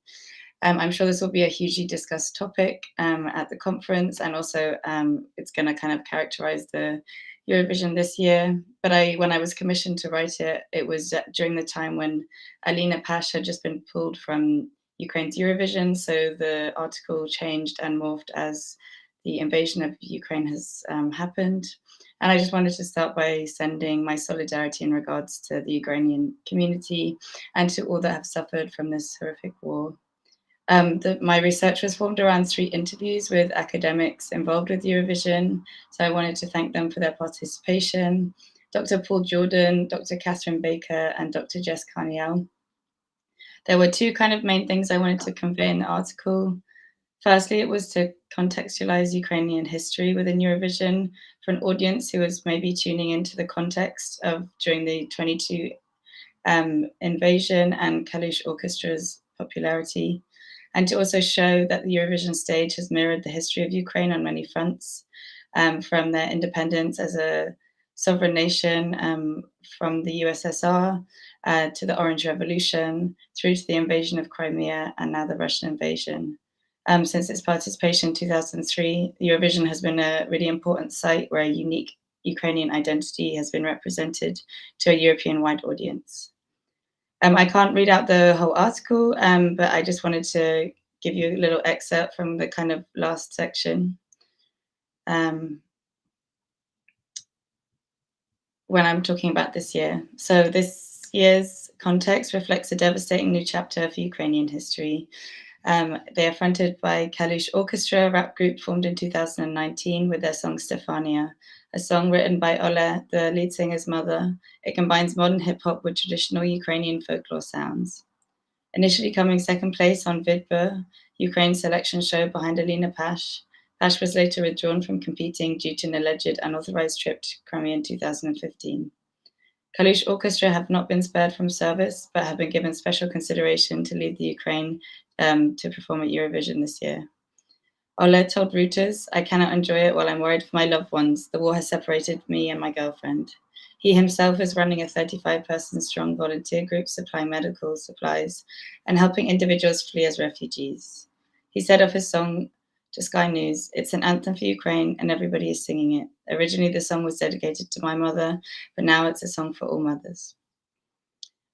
I'm sure this will be a hugely discussed topic at the conference, and also it's going to kind of characterize the Eurovision this year. But when I was commissioned to write it, it was during the time when Alina Pash had just been pulled from Ukraine's Eurovision, so the article changed and morphed as the invasion of Ukraine has happened. And I just wanted to start by sending my solidarity in regards to the Ukrainian community and to all that have suffered from this horrific war. My research was formed around 3 interviews with academics involved with Eurovision, so I wanted to thank them for their participation. Dr. Paul Jordan, Dr. Catherine Baker, and Dr. Jess Carniel. There were 2 kind of main things I wanted to convey in the article. Firstly, it was to contextualize Ukrainian history within Eurovision for an audience who was maybe tuning into the context of during the 22 invasion and Kalush Orchestra's popularity, and to also show that the Eurovision stage has mirrored the history of Ukraine on many fronts, from their independence as a sovereign nation from the USSR to the Orange Revolution, through to the invasion of Crimea and now the Russian invasion. Since its participation in 2003, Eurovision has been a really important site where a unique Ukrainian identity has been represented to a European-wide audience. I can't read out the whole article, but I just wanted to give you a little excerpt from the kind of last section. When I'm talking about this year. So this year's context reflects a devastating new chapter for Ukrainian history. They are fronted by Kalush Orchestra, a rap group formed in 2019 with their song Stefania, a song written by Ola, the lead singer's mother. It combines modern hip-hop with traditional Ukrainian folklore sounds. Initially coming second place on Vidbur, Ukraine's selection show behind Alina Pash, Pash was later withdrawn from competing due to an alleged unauthorized trip to Crimea in 2015. Kalush Orchestra have not been spared from service, but have been given special consideration to lead the Ukraine to perform at Eurovision this year. Oleg told Reuters, "I cannot enjoy it while I'm worried for my loved ones. The war has separated me and my girlfriend." He himself is running a 35-person strong volunteer group supplying medical supplies and helping individuals flee as refugees. He said of his song to Sky News, "It's an anthem for Ukraine and everybody is singing it. Originally the song was dedicated to my mother, but now it's a song for all mothers."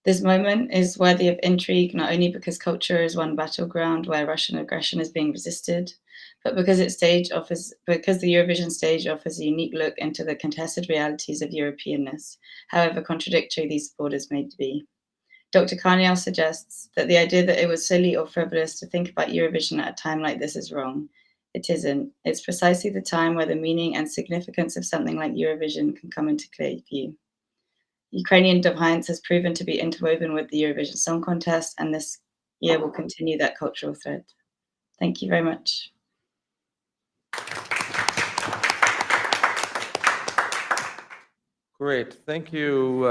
This moment is worthy of intrigue, not only because culture is one battleground where Russian aggression is being resisted, but because the Eurovision stage offers a unique look into the contested realities of Europeanness, however contradictory these borders may be. Dr. Carniel suggests that the idea that it was silly or frivolous to think about Eurovision at a time like this is wrong. It isn't. It's precisely the time where the meaning and significance of something like Eurovision can come into clear view. Ukrainian defiance has proven to be interwoven with the Eurovision Song Contest, and this year will continue that cultural thread. Thank you very much. Great, thank you.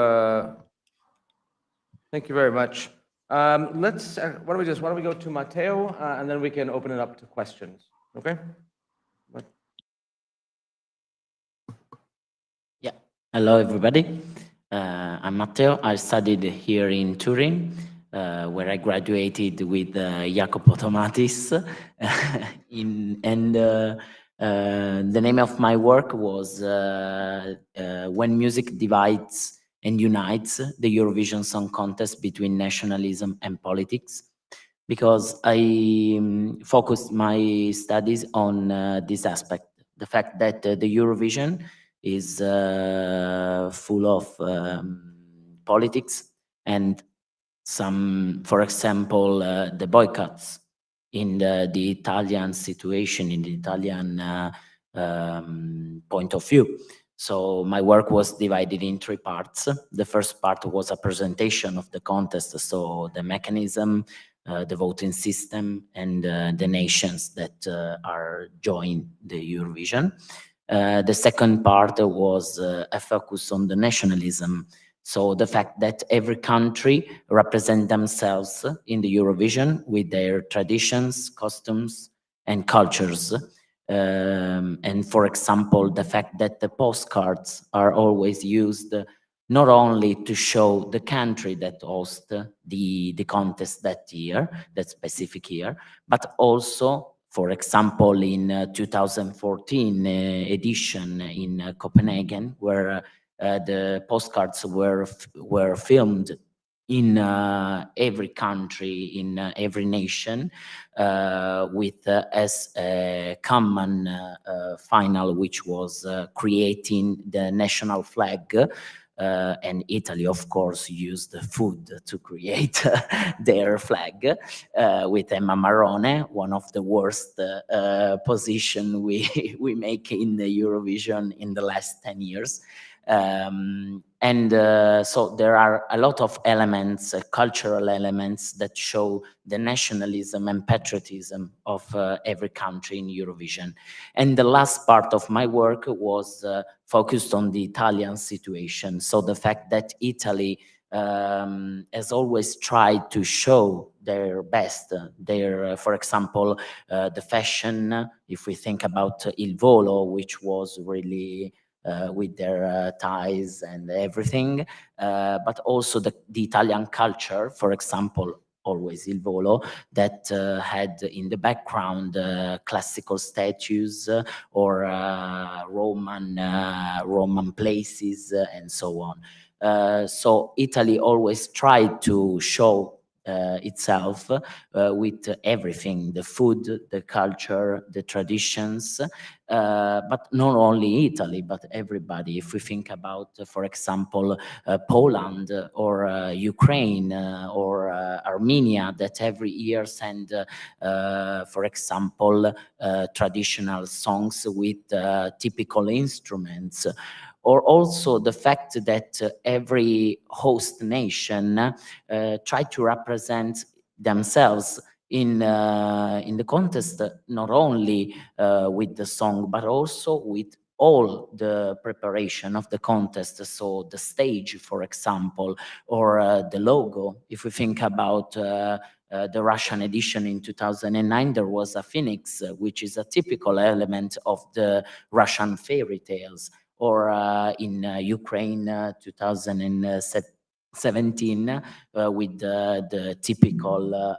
Thank you very much. Why don't we go to Matteo, and then we can open it up to questions. Okay. Yeah. Hello, everybody. I'm Matteo. I studied here in Turin, where I graduated with Jacopo Tomatis. The name of my work was When Music Divides and Unites, the Eurovision Song Contest between Nationalism and Politics, because I focused my studies on this aspect, the fact that the Eurovision is full of politics and some, for example, the boycotts in the Italian situation, in the Italian point of view. So my work was divided in three parts. The first part was a presentation of the contest, so the mechanism, the voting system, and the nations that are joined the Eurovision. The second part was a focus on the nationalism, so the fact that every country represent themselves in the Eurovision with their traditions, costumes, and cultures. And for example, the fact that the postcards are always used not only to show the country that hosts the contest that year, that specific year, but also, for example, in 2014 edition in Copenhagen, where the postcards were filmed in every country, in every nation, with as a common final, which was creating the national flag. And Italy, of course, used food to create their flag with Emma Marrone, one of the worst position we make in the Eurovision in the last 10 years. So there are a lot of elements, cultural elements, that show the nationalism and patriotism of every country in Eurovision. And the last part of my work was focused on the Italian situation. So the fact that Italy has always tried to show their best, for example, the fashion, if we think about Il Volo, which was really with their ties and everything, but also the Italian culture, for example, always Il Volo, that had in the background classical statues or Roman places and so on. So Italy always tried to show itself with everything, the food, the culture, the traditions, but not only Italy, but everybody. If we think about, for example, Poland or Ukraine or Armenia, that every year send, for example, traditional songs with typical instruments, or also the fact that every host nation try to represent themselves in the contest, not only with the song, but also with all the preparation of the contest. So the stage, for example, or the logo. If we think about the Russian edition in 2009, there was a phoenix, which is a typical element of the Russian fairy tales. Or in Ukraine 2017 with the typical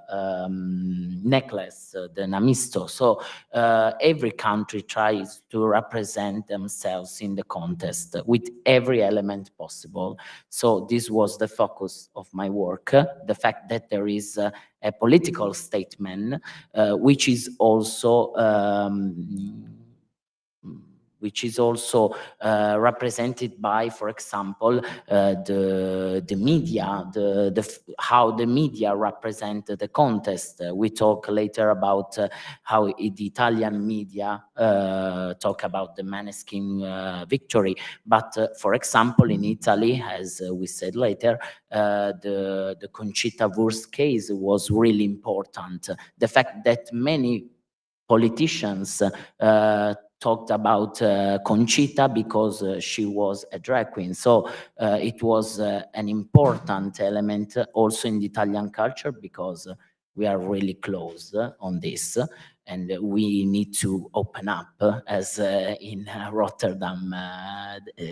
necklace, the namisto. So every country tries to represent themselves in the contest with every element possible. So this was the focus of my work, the fact that there is a political statement, which is also represented by, for example, the media, how the media represent the contest. We talk later about how the Italian media talk about the Maneskin victory. But for example, in Italy, as we said later, the Conchita Wurst case was really important. The fact that many politicians talked about Conchita because she was a drag queen. So it was an important element also in the Italian culture, because we are really close on this. and we need to open up, as in Rotterdam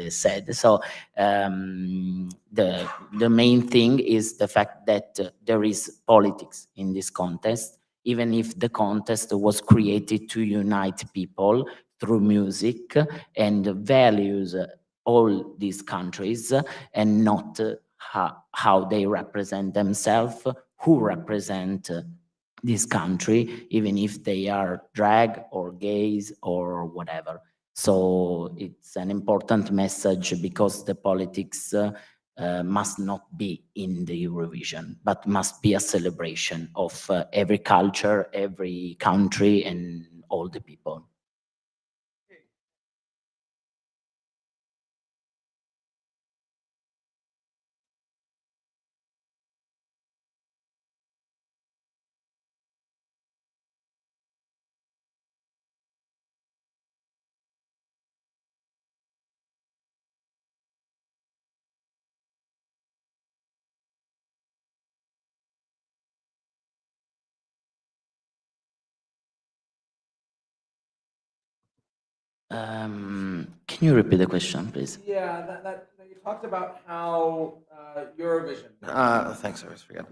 said. So the main thing is the fact that there is politics in this contest, even if the contest was created to unite people through music and values all these countries, and not how they represent themselves, who represent this country, even if they are drag or gays or whatever. So it's an important message, because the politics must not be in the Eurovision, but must be a celebration of every culture, every country, and all the people. Can you repeat the question, please? Yeah, that you talked about how Eurovision. Thanks, I always forget.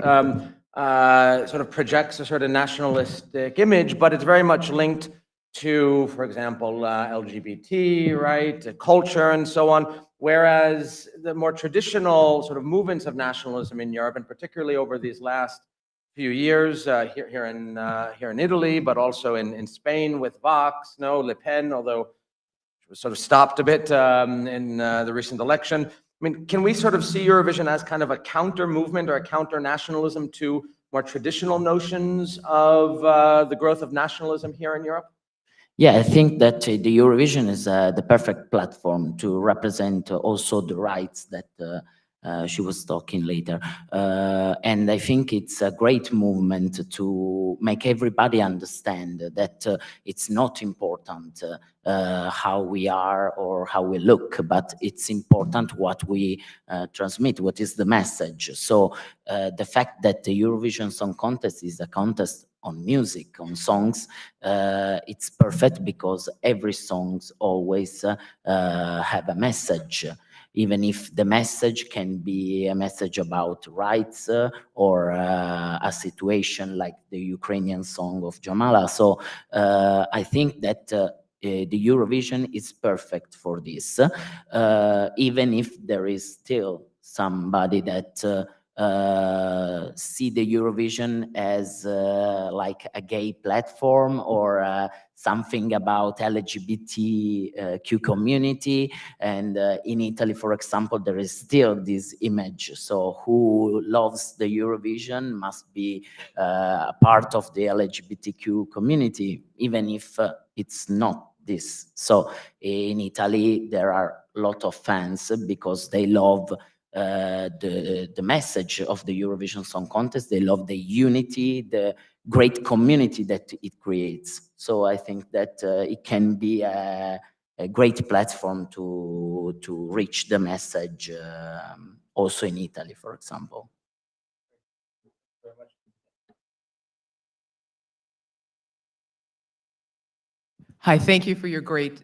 Sort of projects a sort of nationalistic image, but it's very much linked to, for example, LGBT, right, culture, and so on. Whereas the more traditional sort of movements of nationalism in Europe, and particularly over these last few years, here in Italy, but also in Spain with Vox, Le Pen, although sort of stopped a bit in the recent election. I mean, can we sort of see Eurovision as kind of a counter movement or a counter nationalism to more traditional notions of the growth of nationalism here in Europe? Yeah, I think that the Eurovision is the perfect platform to represent also the rights that she was talking later. And I think it's a great movement to make everybody understand that it's not important how we are or how we look, but it's important what we transmit, what is the message. So the fact that the Eurovision Song Contest is a contest on music, on songs, it's perfect, because every songs always have a message, even if the message can be a message about rights or a situation like the Ukrainian song of Jamala. So I think that the Eurovision is perfect for this, even if there is still somebody that see the Eurovision as like a gay platform or something about LGBTQ community. And in Italy, for example, there is still this image. So who loves the Eurovision must be a part of the LGBTQ community, even if it's not this. So in Italy, there are a lot of fans because they love the message of the Eurovision Song Contest. They love the unity, the great community that it creates. So I think that it can be a great platform to reach the message also in Italy, for example. Hi, thank you for your great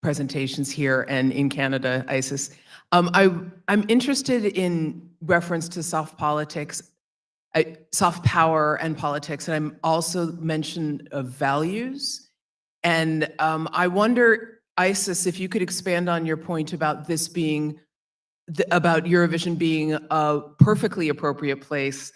presentations here and in Canada, Isis. I'm interested in reference to soft politics, soft power and politics, and I'm also mentioned of values. And I wonder, Isis, if you could expand on your point about this being, about Eurovision being a perfectly appropriate place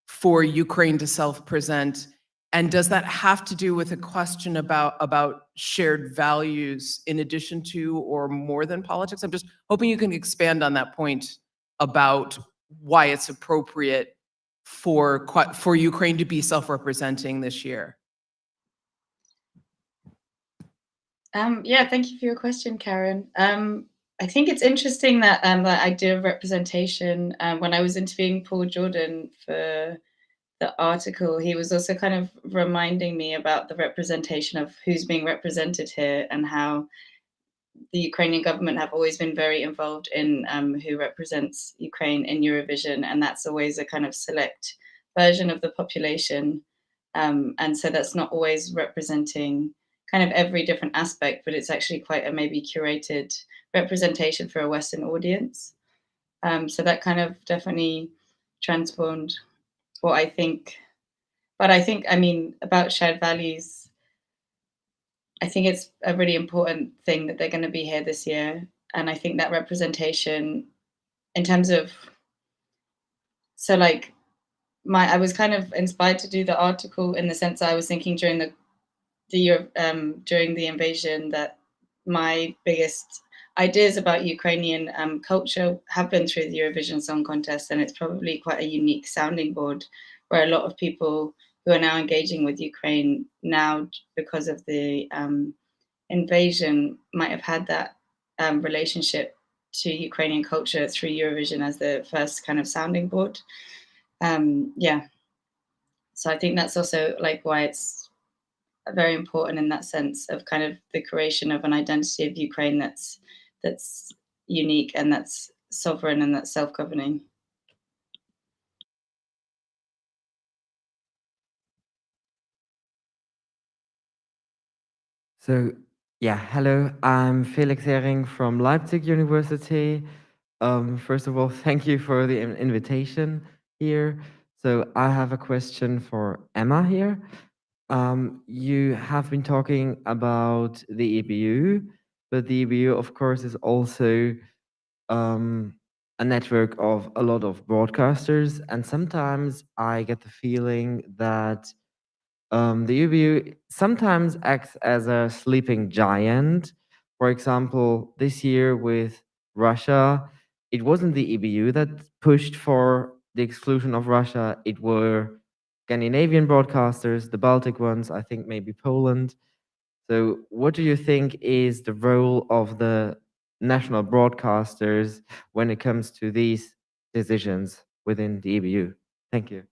for Ukraine to self-present. And does that have to do with a question about shared values in addition to or more than politics? I'm just hoping you can expand on that point about why it's appropriate for Ukraine to be self-representing this year. Yeah, thank you for your question, Karen. I think it's interesting that that idea of representation, when I was interviewing Paul Jordan for the article, he was also kind of reminding me about the representation of who's being represented here and how the Ukrainian government have always been very involved in who represents Ukraine in Eurovision, and that's always a kind of select version of the population. And so that's not always representing kind of every different aspect, but it's actually quite a maybe curated representation for a Western audience. So that kind of definitely transformed what I think. But I think, I mean, about shared values, I think it's a really important thing that they're going to be here this year. And I think that representation in terms of, so like, I was kind of inspired to do the article in the sense that I was thinking during the invasion that my biggest ideas about Ukrainian culture have been through the Eurovision Song Contest, and it's probably quite a unique sounding board where a lot of people who are now engaging with Ukraine now because of the invasion might have had that relationship to Ukrainian culture through Eurovision as the first kind of sounding board. Yeah. So I think that's also like why it's very important in that sense of kind of the creation of an identity of Ukraine that's unique and that's sovereign and that's self-governing. So, yeah, hello, I'm Felix Hering from Leipzig University. First of all, thank you for the invitation here. So I have a question for Emma here. You have been talking about the EBU, but the EBU, of course, is also a network of a lot of broadcasters. And sometimes I get the feeling that the EBU sometimes acts as a sleeping giant. For example, this year with Russia, it wasn't the EBU that pushed for the exclusion of Russia. It were Scandinavian broadcasters, the Baltic ones, I think maybe Poland. So what do you think is the role of the national broadcasters when it comes to these decisions within the EBU? Thank you.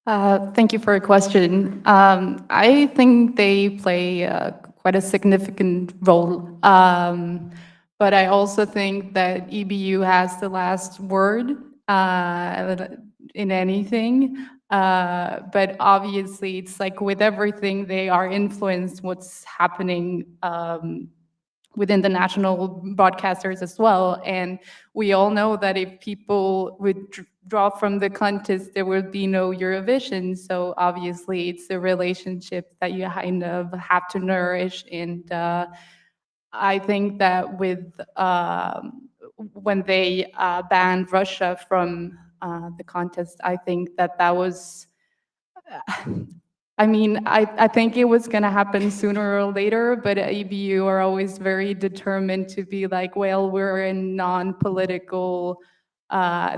Thank you for your question. I think they play quite a significant role, but I also think that EBU has the last word in anything. But obviously, it's like with everything, they are influenced what's happening within the national broadcasters as well. And we all know that if people withdraw from the contest, there will be no Eurovision. So obviously it's the relationship that you kind of have to nourish. And I think that with when they banned Russia from the contest, I think that was I mean, I think it was going to happen sooner or later, but EBU are always very determined to be like, well, we're in non-political,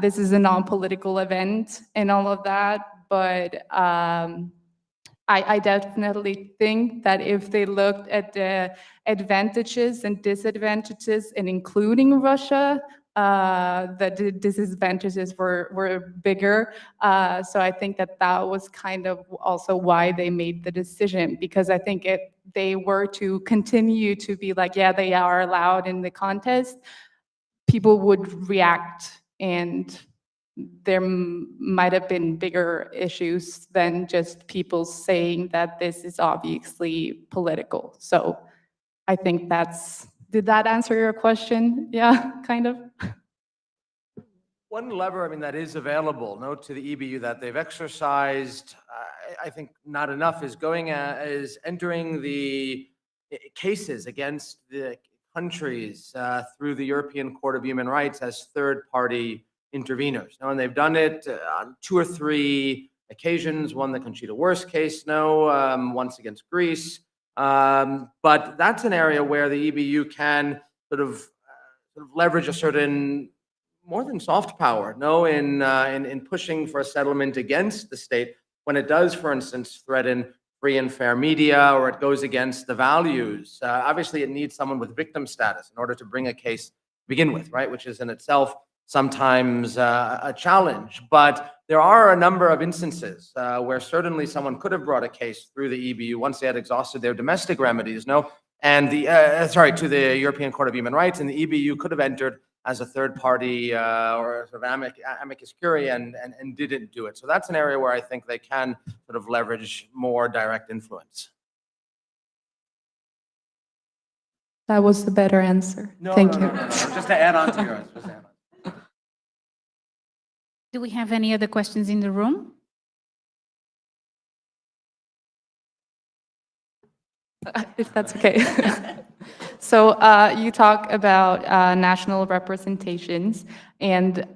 this is a non-political event and all of that. But I definitely think that if they looked at the advantages and disadvantages and including Russia, that the disadvantages were bigger. So I think that was kind of also why they made the decision, because I think if they were to continue to be like, yeah, they are allowed in the contest, people would react, and there might have been bigger issues than just people saying that this is obviously political. So I think did that answer your question? Yeah, kind of. One lever, I mean, that is available, to the EBU that they've exercised, I think not enough, is entering the cases against the countries through the European Court of Human Rights as third-party interveners. And they've done it on 2 or 3 occasions. One, the Conchita Wurst case, once against Greece. But that's an area where the EBU can sort of leverage a certain, more than soft power, in pushing for a settlement against the state when it does, for instance, threaten free and fair media, or it goes against the values. Obviously, it needs someone with victim status in order to bring a case to begin with, right? Which is in itself sometimes a challenge. But there are a number of instances where certainly someone could have brought a case through the EBU once they had exhausted their domestic remedies, and to the European Court of Human Rights, and the EBU could have entered as a third party or sort of amicus curiae and didn't do it. So that's an area where I think they can sort of leverage more direct influence. That was the better answer. Thank you. No. Just to add on to yours. Do we have any other questions in the room? If that's okay. So you talk about national representations, and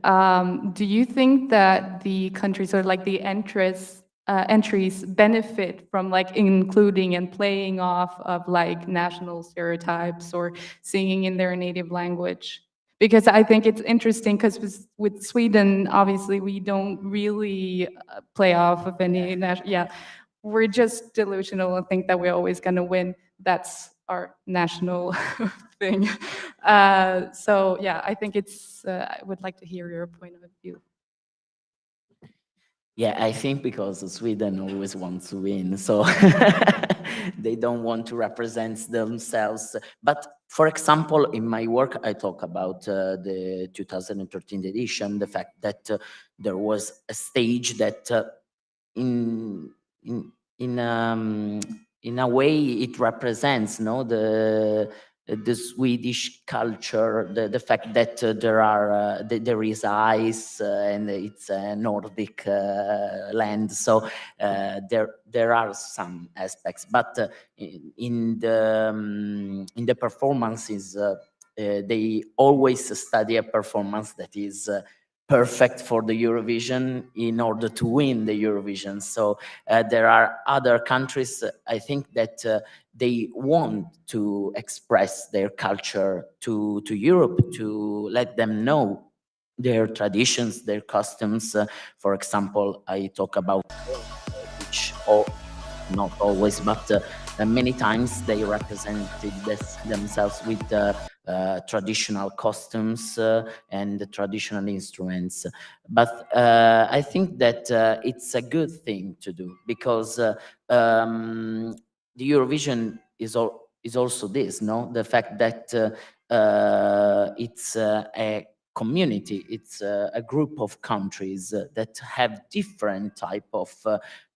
do you think that the countries or like the entries benefit from like including and playing off of like national stereotypes or singing in their native language? Because I think it's interesting because with Sweden, obviously we don't really play off of any national, we're just delusional and think that we're always going to win. That's our national thing. So yeah, I think it's, I would like to hear your point of view. Yeah, I think because Sweden always wants to win, so they don't want to represent themselves. But for example, in my work, I talk about the 2013 edition, the fact that there was a stage that in a way it represents the Swedish culture, the fact that there is ice and it's a Nordic land. So there are some aspects, but in the performances, they always study a performance that is perfect for the Eurovision in order to win the Eurovision. So there are other countries, I think, that they want to express their culture to Europe, to let them know their traditions, their customs. For example, I talk about which, not always, but many times they represented themselves with traditional costumes and the traditional instruments. But I think that it's a good thing to do, because the Eurovision is also this, no? The fact that it's a community, it's a group of countries that have different type of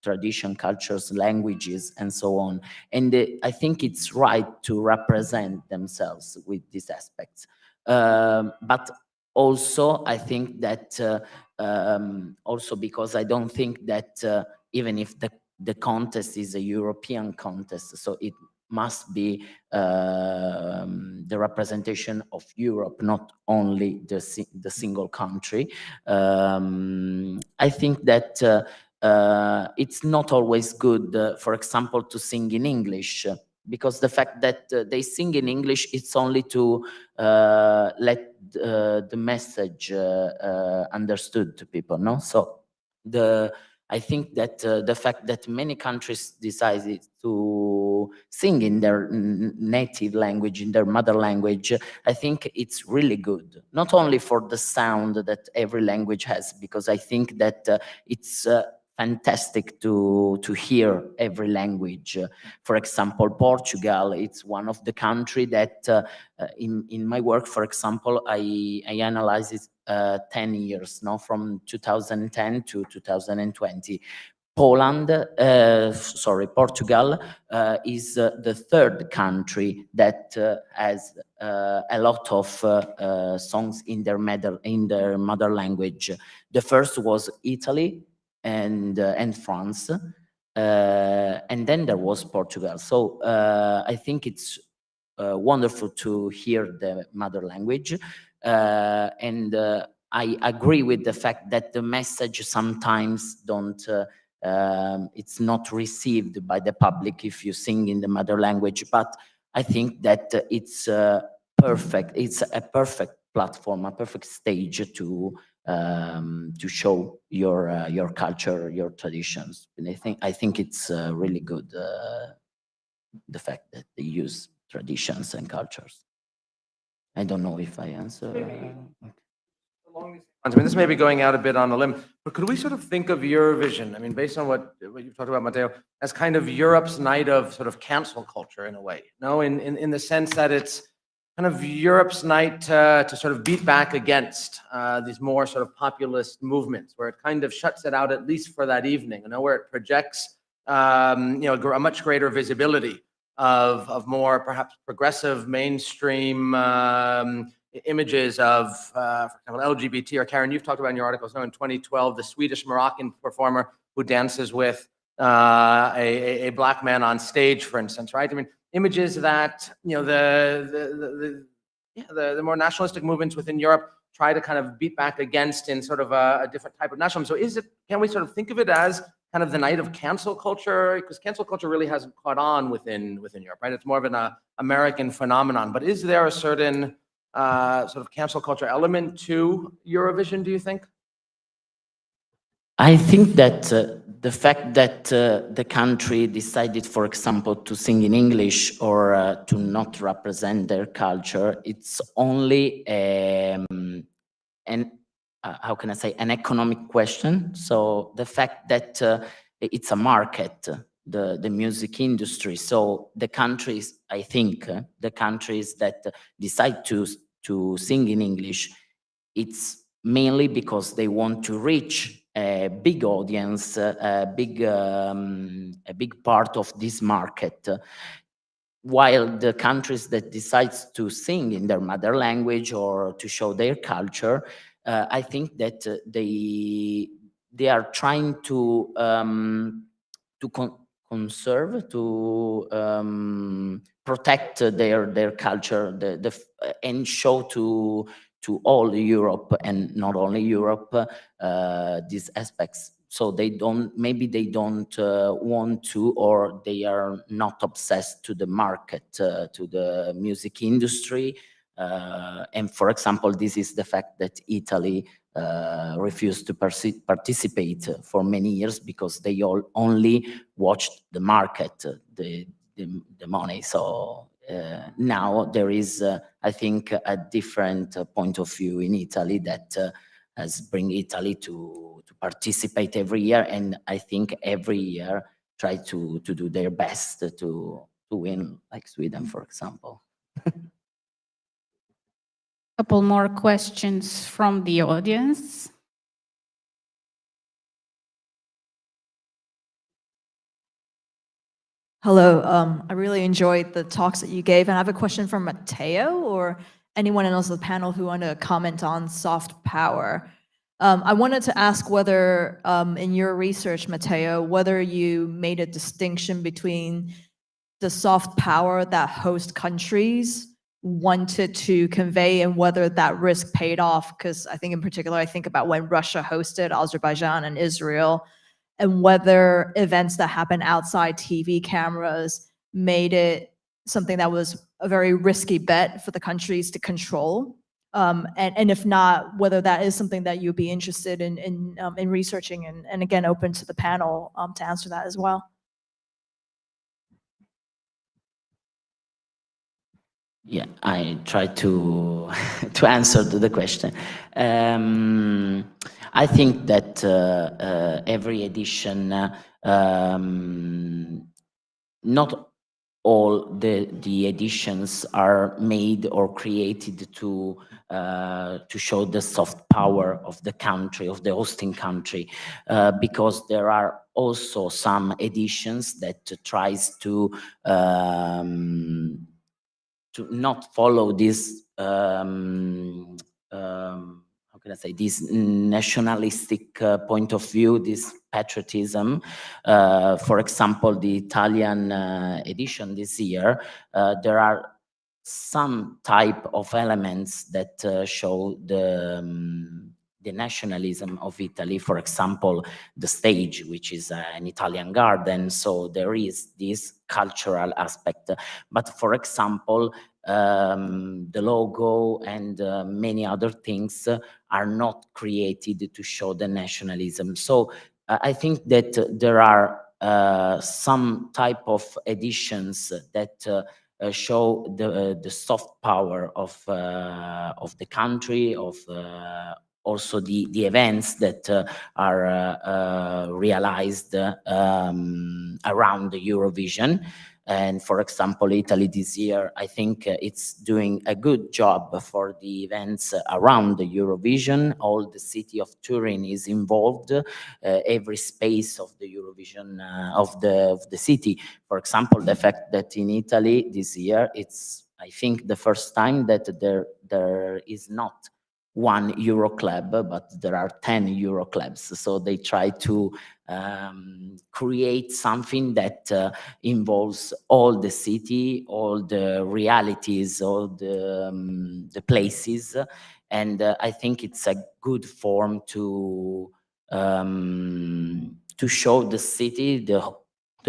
tradition, cultures, languages, and so on. And I think it's right to represent themselves with these aspects. But also, I think that also because I don't think that even if the contest is a European contest, so it must be the representation of Europe, not only the single country. I think that it's not always good, for example, to sing in English, because the fact that they sing in English, it's only to let the message understood to people, no? So I think that the fact that many countries decided to sing in their native language, in their mother language, I think it's really good. Not only for the sound that every language has, because I think that it's fantastic to hear every language. For example, Portugal, it's one of the countries that in my work, for example, I analyze it 10 years, no, from 2010 to 2020. Portugal is the third country that has a lot of songs in their mother language. The first was Italy and France, and then there was Portugal. So I think it's wonderful to hear the mother language, and I agree with the fact that the message sometimes it's not received by the public if you sing in the mother language, but I think that it's perfect. It's a perfect platform, a perfect stage to show your culture, your traditions. And I think it's really good, the fact that they use traditions and cultures. I don't know if I answer. I mean, this may be going out a bit on a limb, but could we sort of think of Eurovision, I mean, based on what you've talked about, Matteo, as kind of Europe's night of sort of cancel culture in a way, no? In the sense that it's kind of Europe's night to sort of beat back against these more sort of populist movements, where it kind of shuts it out, at least for that evening, where it projects a much greater visibility of more perhaps progressive mainstream images of, for example, LGBT, or Karen, you've talked about in your articles, in 2012, the Swedish-Moroccan performer who dances with a black man on stage, for instance, right? I mean, images that, the more nationalistic movements within Europe try to kind of beat back against in sort of a different type of nationalism. So can we sort of think of it as kind of the night of cancel culture? Because cancel culture really hasn't caught on within Europe, right? It's more of an American phenomenon. But is there a certain sort of cancel culture element to Eurovision, do you think? I think that the fact that the country decided, for example, to sing in English or to not represent their culture, it's only how can I say, an economic question. So the fact that it's a market, the music industry. So the countries, I think, the countries that decide to sing in English, it's mainly because they want to reach a big audience, a big part of this market. While the countries that decides to sing in their mother language or to show their culture, I think that they are trying to conserve, to protect their culture, and show to all Europe, and not only Europe, these aspects. So maybe they don't want to, or they are not obsessed to the market, to the music industry. And for example, this is the fact that Italy refused to participate for many years, because they only watched the market, the money. So now there is, I think, a different point of view in Italy that has bring Italy to participate every year, and I think every year try to do their best to win, like Sweden, for example. Couple more questions from the audience. Hello, I really enjoyed the talks that you gave, and I have a question for Matteo or anyone else on the panel who want to comment on soft power. I wanted to ask whether, in your research, Matteo, whether you made a distinction between the soft power that host countries wanted to convey and whether that risk paid off. Because I think in particular, I think about when Russia hosted Azerbaijan and Israel, and whether events that happen outside TV cameras made it something that was a very risky bet for the countries to control. And if not, whether that is something that you'd be interested in researching, and again, open to the panel to answer that as well. Yeah, I try to answer to the question. I think that every edition, not all the editions are made or created to show the soft power of the country, of the hosting country, because there are also some editions that tries to not follow this how can I say, this nationalistic point of view, this patriotism. For example, the Italian edition this year, there are some type of elements that show the nationalism of Italy. For example, the stage, which is an Italian garden, so there is this cultural aspect. But for example, the logo and many other things are not created to show the nationalism. So I think that there are some type of editions that show the soft power of the country, of also the events that are realized around the Eurovision. And for example, Italy this year, I think it's doing a good job for the events around the Eurovision. All the city of Turin is involved, every space of the Eurovision of the city. For example, the fact that in Italy this year, it's, I think, the first time that there is not one Euro club, but there are 10 Euro clubs. So they try to create something that involves all the city, all the realities, all the places. And I think it's a good form to show the city, the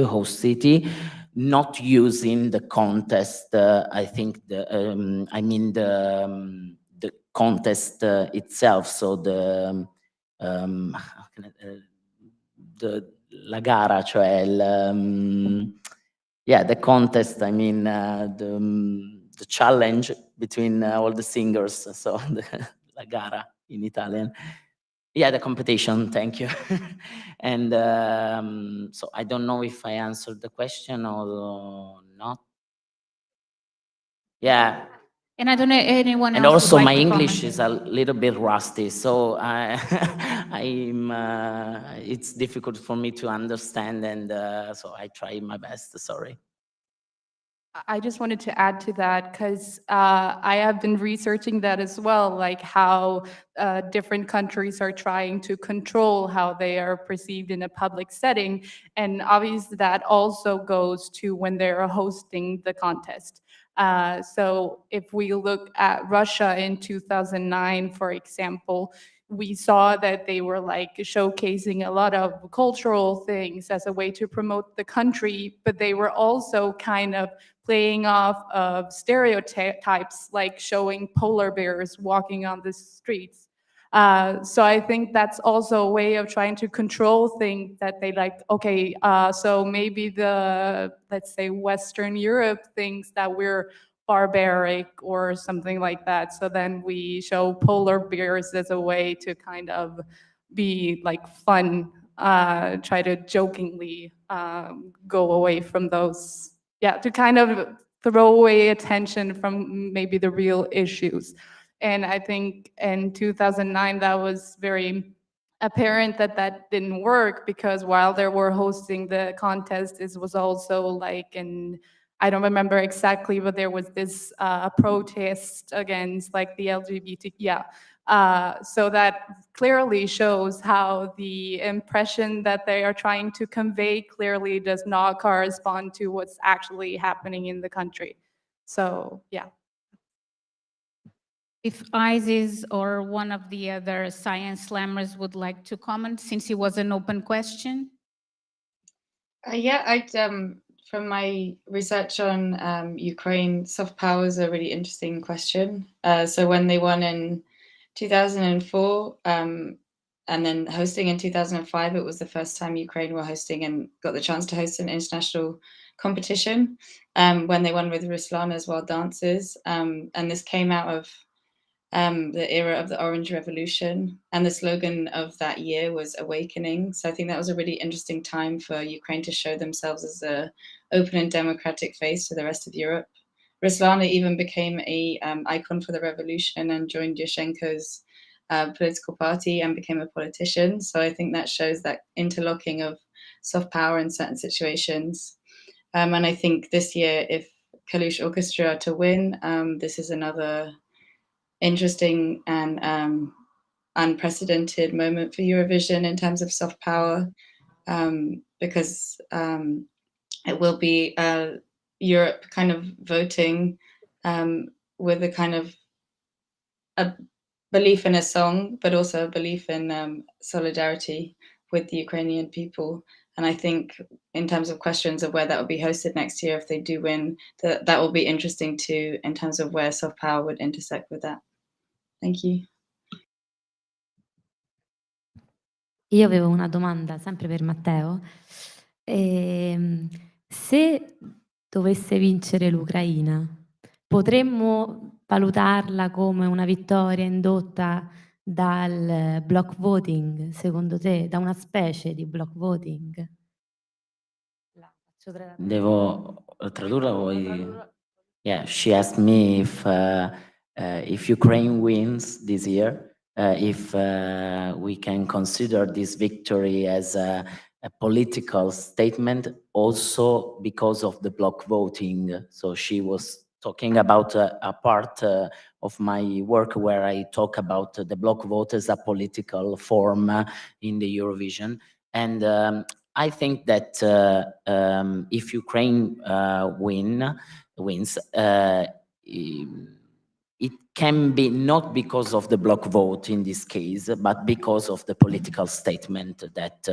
host city, not using the contest. I think the contest itself. So la gara, cioè the contest. I mean the challenge between all the singers. So la gara in Italian. Yeah, the competition. Thank you. And so I don't know if I answered the question or not. Yeah. And I don't know anyone else. And also, would like my to English comment. is a little bit rusty, so it's difficult for me to understand, and so I try my best. Sorry. I just wanted to add to that because I have been researching that as well, like how different countries are trying to control how they are perceived in a public setting. And obviously that also goes to when they're hosting the contest. So if we look at Russia in 2009, for example, we saw that they were like showcasing a lot of cultural things as a way to promote the country, but they were also kind of playing off of stereotypes, like showing polar bears walking on the streets. So I think that's also a way of trying to control things that they like, okay, so maybe let's say Western Europe thinks that we're barbaric or something like that. So then we show polar bears as a way to kind of be like fun, try to jokingly go away from those, to kind of throw away attention from maybe the real issues. And I think in 2009, that was very apparent that that didn't work, because while they were hosting the contest, it was also like I don't remember exactly, but there was this protest against like the LGBT. So that clearly shows how the impression that they are trying to convey clearly does not correspond to what's actually happening in the country. So, yeah. If Isis or one of the other science slammers would like to comment, since it was an open question. From my research on Ukraine, soft power is a really interesting question. So when they won in 2004, and then hosting in 2005, it was the first time Ukraine were hosting and got the chance to host an international competition, when they won with Ruslana's Wild Dances. And this came out of the era of the Orange Revolution, and the slogan of that year was Awakening. So I think that was a really interesting time for Ukraine to show themselves as a open and democratic face to the rest of Europe. Ruslana even became a icon for the revolution and joined Yushchenko's political party and became a politician. So I think that shows that interlocking of soft power in certain situations. And I think this year, if Kalush Orchestra are to win, this is another interesting and unprecedented moment for Eurovision in terms of soft power, because it will be Europe kind of voting with a kind of a belief in a song, but also a belief in solidarity with the Ukrainian people. And I think in terms of questions of where that will be hosted next year, if they do win, that will be interesting too, in terms of where soft power would intersect with that. Thank you. Io avevo una domanda sempre per Matteo. Se dovesse vincere l'Ucraina, potremmo valutarla come una vittoria indotta dal block voting, secondo te, da una specie di block voting? Devo tradurla o Yeah, she asked me if Ukraine wins this year, if we can consider this victory as a political statement, also because of the block voting. So she was talking about a part of my work where I talk about the block vote as a political form in the Eurovision. And I think that if Ukraine wins, it can be not because of the block vote in this case, but because of the political statement that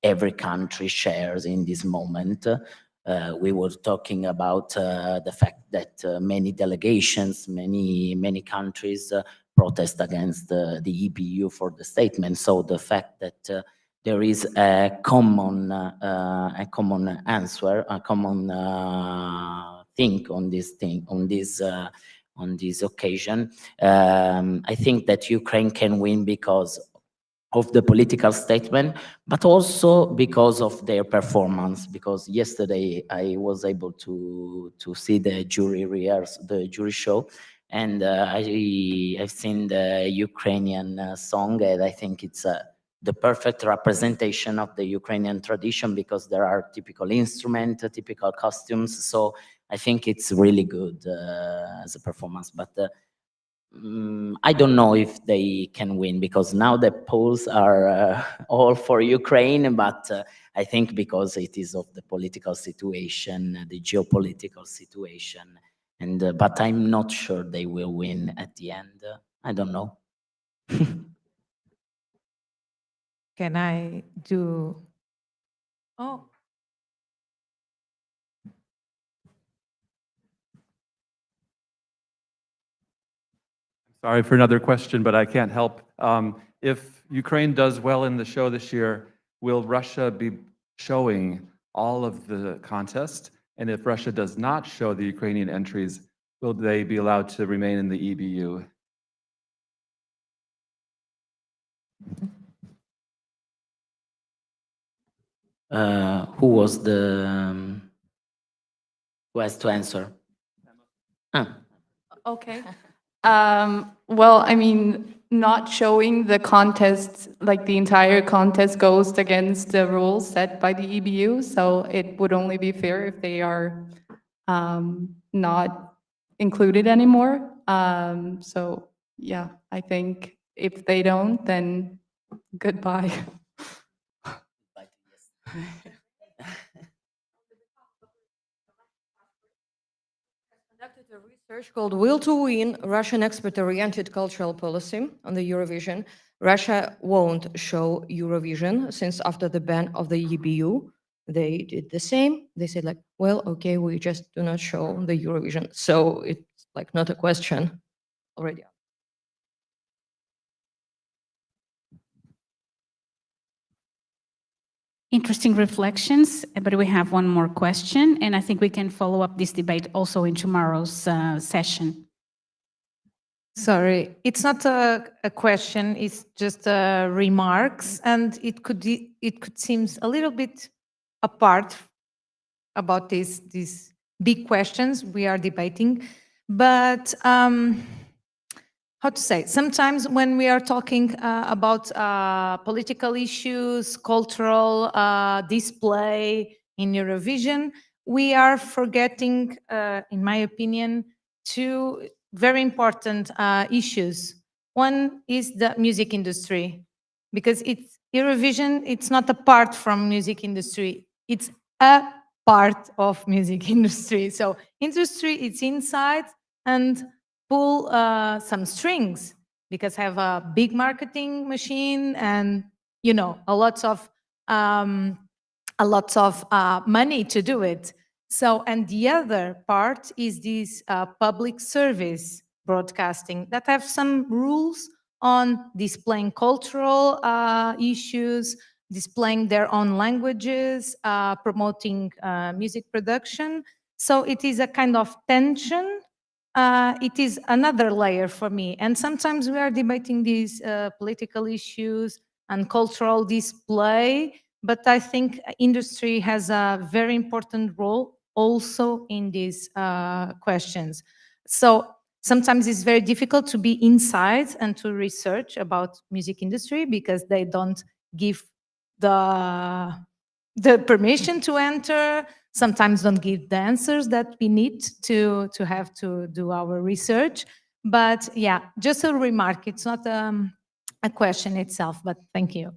every country shares in this moment. We were talking about the fact that many delegations, many countries protest against the EBU for the statement. So the fact that there is a common answer, a common thing on this occasion. I think that Ukraine can win because of the political statement, but also because of their performance. Because yesterday I was able to see the jury show, and I've seen the Ukrainian song, and I think it's the perfect representation of the Ukrainian tradition, because there are typical instruments, typical costumes. So I think it's really good as a performance, but I don't know if they can win, because now the polls are all for Ukraine, but I think because it is of the political situation, the geopolitical situation, and but I'm not sure they will win at the end. I don't know. Can I do? Oh. Sorry for another question, but I can't help. If Ukraine does well in the show this year, will Russia be showing all of the contest? And if Russia does not show the Ukrainian entries, will they be allowed to remain in the EBU? Who was the who has to answer? Okay. Well, I mean, not showing the contest, like the entire contest goes against the rules set by the EBU, so it would only be fair if they are not included anymore. So yeah, I think if they don't, then goodbye. Conducted a research called Will to Win, Russian Expert-Oriented Cultural Policy on the Eurovision. Russia won't show Eurovision since after the ban of the EBU, they did the same. They said like, well, okay, we just do not show the Eurovision. So it's like not a question already. Interesting reflections, but we have one more question, and I think we can follow up this debate also in tomorrow's session. Sorry, it's not a question, it's just remarks, and it could seem a little bit apart about these big questions we are debating, but how to say, sometimes when we are talking about political issues, cultural display in Eurovision, we are forgetting, in my opinion, two very important issues. One is the music industry, because it's Eurovision, it's not apart from music industry, it's a part of music industry. So industry, it's inside, and pull some strings, because have a big marketing machine and a lot of money to do it. So, and the other part is this public service broadcasting that have some rules on displaying cultural issues, displaying their own languages, promoting music production. So it is a kind of tension. It is another layer for me. And sometimes we are debating these political issues and cultural display, but I think industry has a very important role also in these questions. So sometimes it's very difficult to be inside and to research about music industry because they don't give the permission to enter, sometimes don't give the answers that we need to have to do our research. But yeah, just a remark. It's not a question itself, but thank you.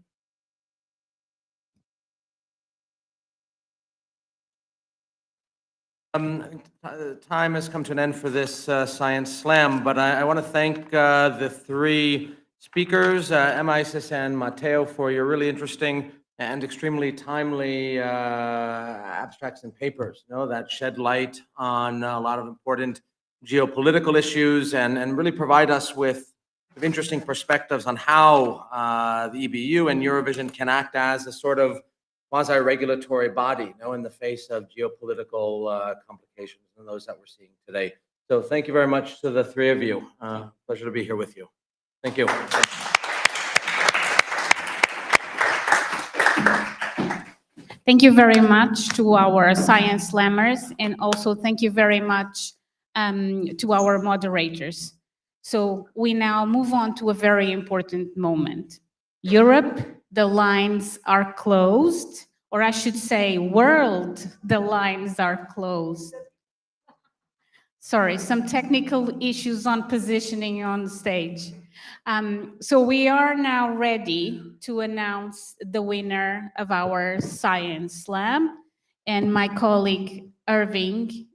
Time has come to an end for this Science Slam, but I want to thank the three speakers, Emma, Isis, and Matteo, for your really interesting and extremely timely abstracts and papers, that shed light on a lot of important geopolitical issues and really provide us with interesting perspectives on how the EBU and Eurovision can act as a sort of quasi-regulatory body, in the face of geopolitical complications and those that we're seeing today. So thank you very much to the three of you. Pleasure to be here with you. Thank you. Thank you very much to our Science Slammers, and also thank you very much to our moderators. So we now move on to a very important moment. Europe, the lines are closed, or I should say, world, the lines are closed. Sorry, some technical issues on positioning on the stage. So we are now ready to announce the winner of our Science Slam. And my colleague Irving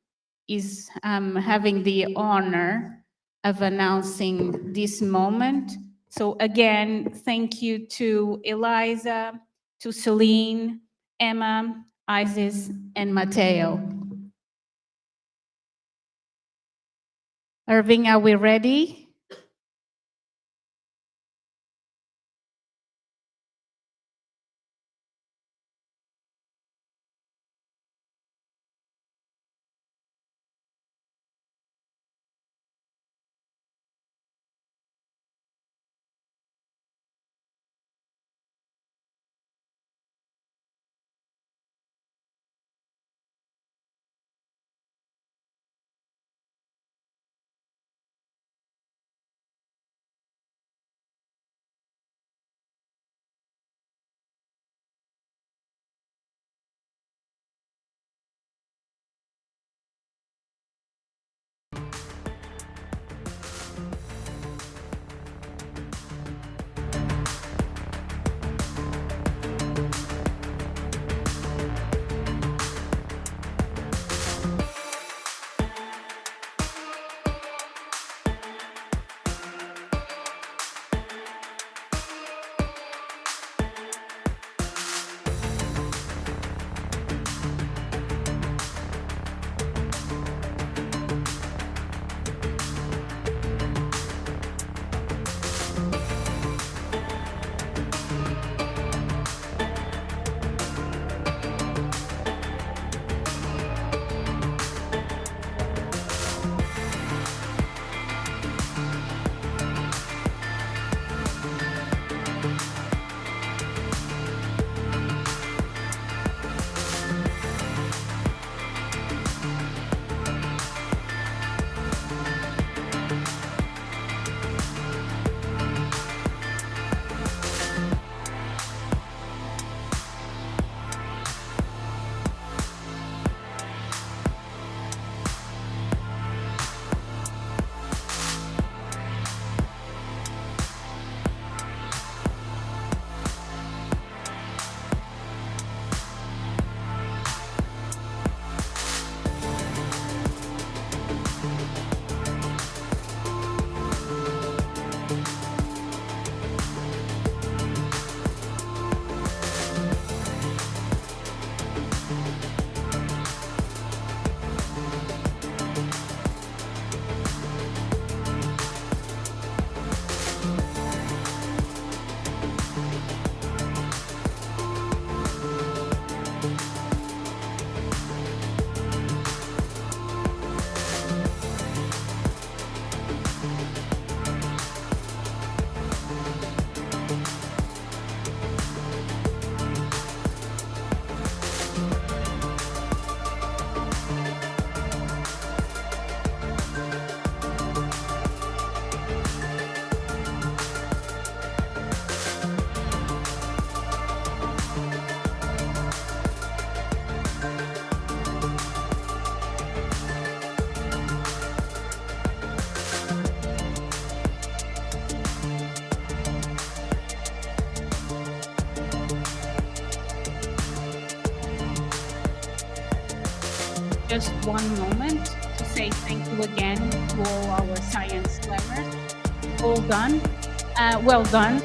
is having the honor of announcing this moment. So again, thank you to Elisa, to Selene, Emma, Isis, and Matteo. Irving, are we ready? just one moment to say thank you again to all our science learners. All done. Well done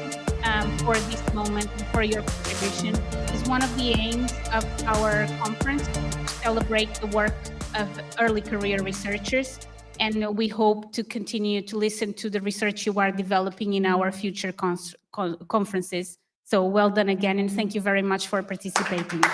for this moment and for your contribution. It's one of the aims of our conference to celebrate the work of early career researchers. And we hope to continue to listen to the research you are developing in our future conferences. So well done again, and thank you very much for participating.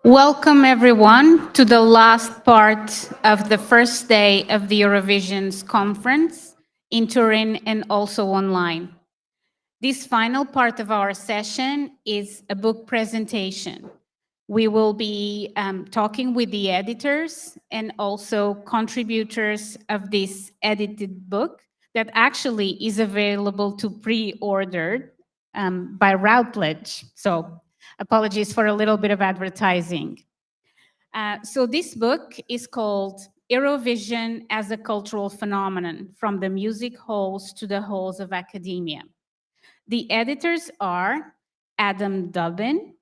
Welcome everyone to the last part of the first day of the Eurovision's conference in Turin and also online. This final part of our session is a book presentation. We will be talking with the editors and also contributors of this edited book that actually is available to pre-order by Routledge. So apologies for a little bit of advertising. So this book is called Eurovision as a Cultural Phenomenon, from the Music Halls to the Halls of Academia. The editors are Adam Dubin,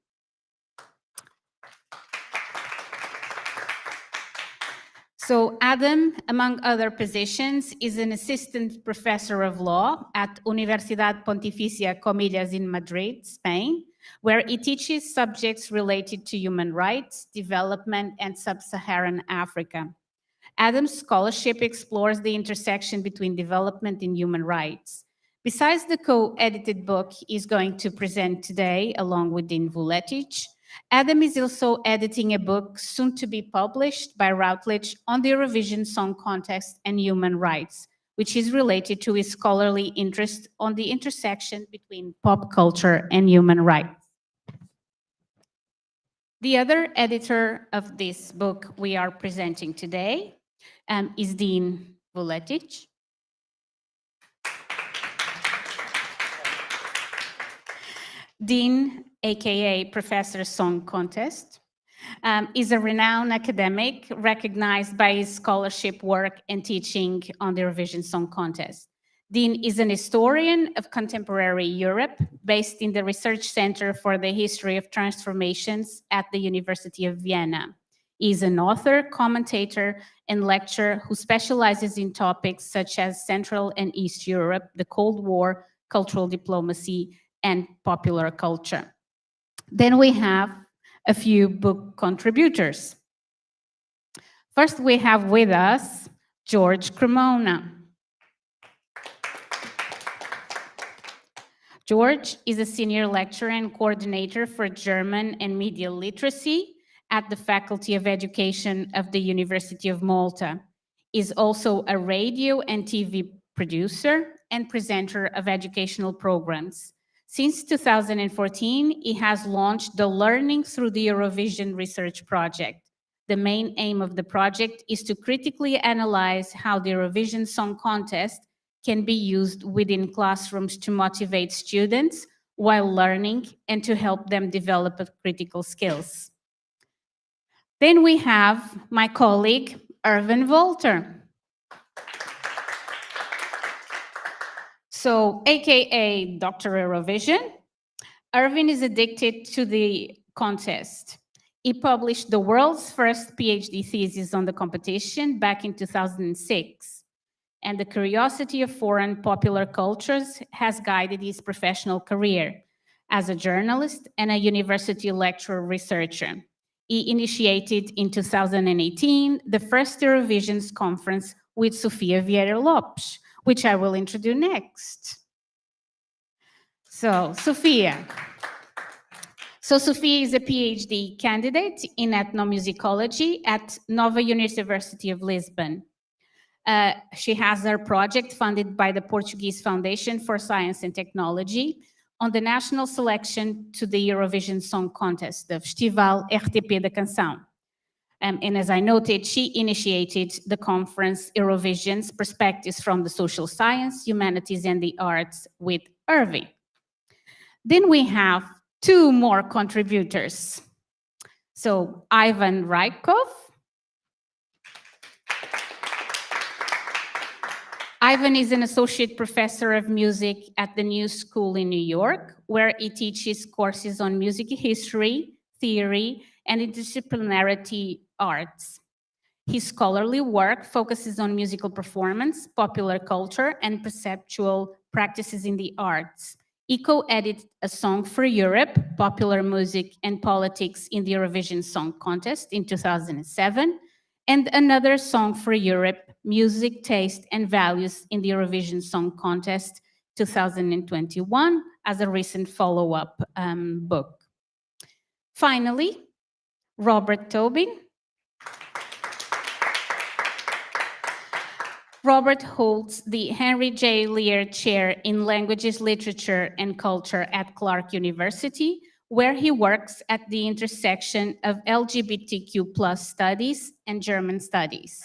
so Adam, among other positions, is an assistant professor of law at Universidad Pontificia Comillas in Madrid, Spain, where he teaches subjects related to human rights, development, and sub-Saharan Africa. Adam's scholarship explores the intersection between development and human rights. Besides the co-edited book he's going to present today, along with Dean Vuletic, Adam is also editing a book soon to be published by Routledge on the Eurovision Song Contest and human rights, which is related to his scholarly interest on the intersection between pop culture and human rights. The other editor of this book we are presenting today is Dean Vuletic. Dean, aka Professor Song Contest, is a renowned academic recognized by his scholarship work and teaching on the Eurovision Song Contest. Dean is an historian of contemporary Europe based in the Research Center for the History of Transformations at the University of Vienna. He is an author, commentator, and lecturer who specializes in topics such as Central and East Europe, the Cold War, cultural diplomacy, and popular culture. Then we have a few book contributors. First, we have with us George Cremona. George is a senior lecturer and coordinator for German and media literacy at the Faculty of Education of the University of Malta. He is also a radio and TV producer and presenter of educational programs. Since 2014, he has launched the Learning Through the Eurovision Research Project. The main aim of the project is to critically analyze how the Eurovision Song Contest can be used within classrooms to motivate students while learning and to help them develop critical skills. Then we have my colleague, Irvin Wolter. So, AKA Dr. Eurovision, Irvin is addicted to the contest. He published the world's first PhD thesis on the competition back in 2006. And the curiosity of foreign popular cultures has guided his professional career as a journalist and a university lecturer researcher. He initiated in 2018 the first Eurovision's conference with Sofia Vieira Lopes, which I will introduce next. So, Sofia. Sofia is a PhD candidate in ethnomusicology at Nova University of Lisbon. She has her project funded by the Portuguese Foundation for Science and Technology on the national selection to the Eurovision Song Contest, the Festival RTP da Canção. And as I noted, she initiated the conference Eurovision's Perspectives from the Social Science, Humanities and the Arts with Irving. Then we have two more contributors. So Ivan Rykov. Ivan is an associate professor of music at the New School in New York, where he teaches courses on music history, theory, and interdisciplinarity arts. His scholarly work focuses on musical performance, popular culture, and perceptual practices in the arts. He co-edited A Song for Europe, Popular Music and Politics in the Eurovision Song Contest in 2007, and Another Song for Europe, Music, Taste and Values in the Eurovision Song Contest 2021 as a recent follow-up book. Finally, Robert Tobin. Robert holds the Henry J. Lear Chair in Languages, Literature, and Culture at Clark University, where he works at the intersection of LGBTQ+ studies and German studies.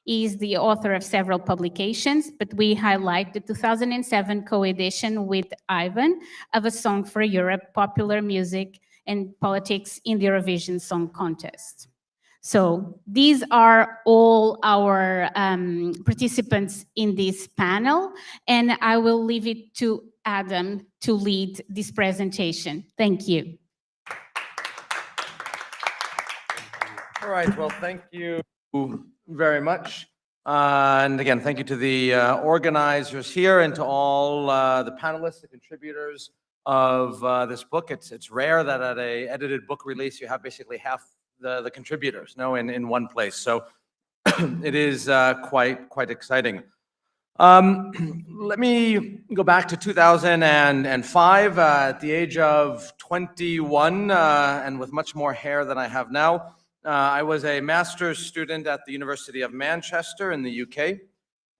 He is the author of several publications, but we highlight the 2007 co-edition with Ivan of A Song for Europe, Popular Music and Politics in the Eurovision Song Contest. So these are all our participants in this panel, and I will leave it to Adam to lead this presentation. Thank you. All right, well, thank you very much. And again, thank you to the organizers here and to all the panelists, the contributors of this book. It's rare that at a edited book release, you have basically half the contributors, in one place. So it is quite exciting. Let me go back to 2005. At the age of 21, and with much more hair than I have now, I was a master's student at the University of Manchester in the UK.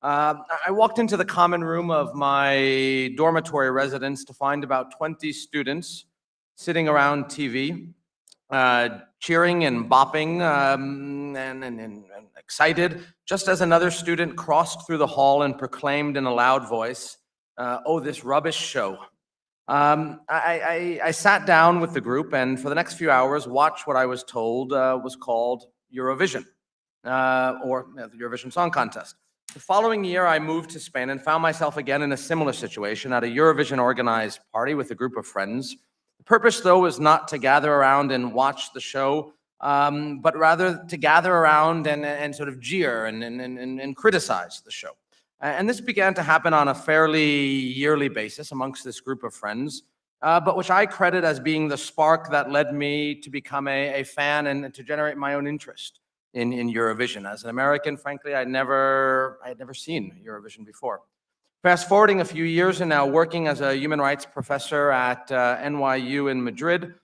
I walked into the common room of my dormitory residence to find about 20 students sitting around TV, cheering and bopping and excited, just as another student crossed through the hall and proclaimed in a loud voice, "Oh, this rubbish show." I sat down with the group and for the next few hours watched what I was told was called Eurovision, or the Eurovision Song Contest. The following year, I moved to Spain and found myself again in a similar situation at a Eurovision organized party with a group of friends. The purpose, though, was not to gather around and watch the show, but rather to gather around and sort of jeer and criticize the show. And this began to happen on a fairly yearly basis amongst this group of friends, but which I credit as being the spark that led me to become a fan and to generate my own interest in Eurovision. As an American, frankly, I had never seen Eurovision before. Fast forwarding a few years and now working as a human rights professor at NYU in Madrid,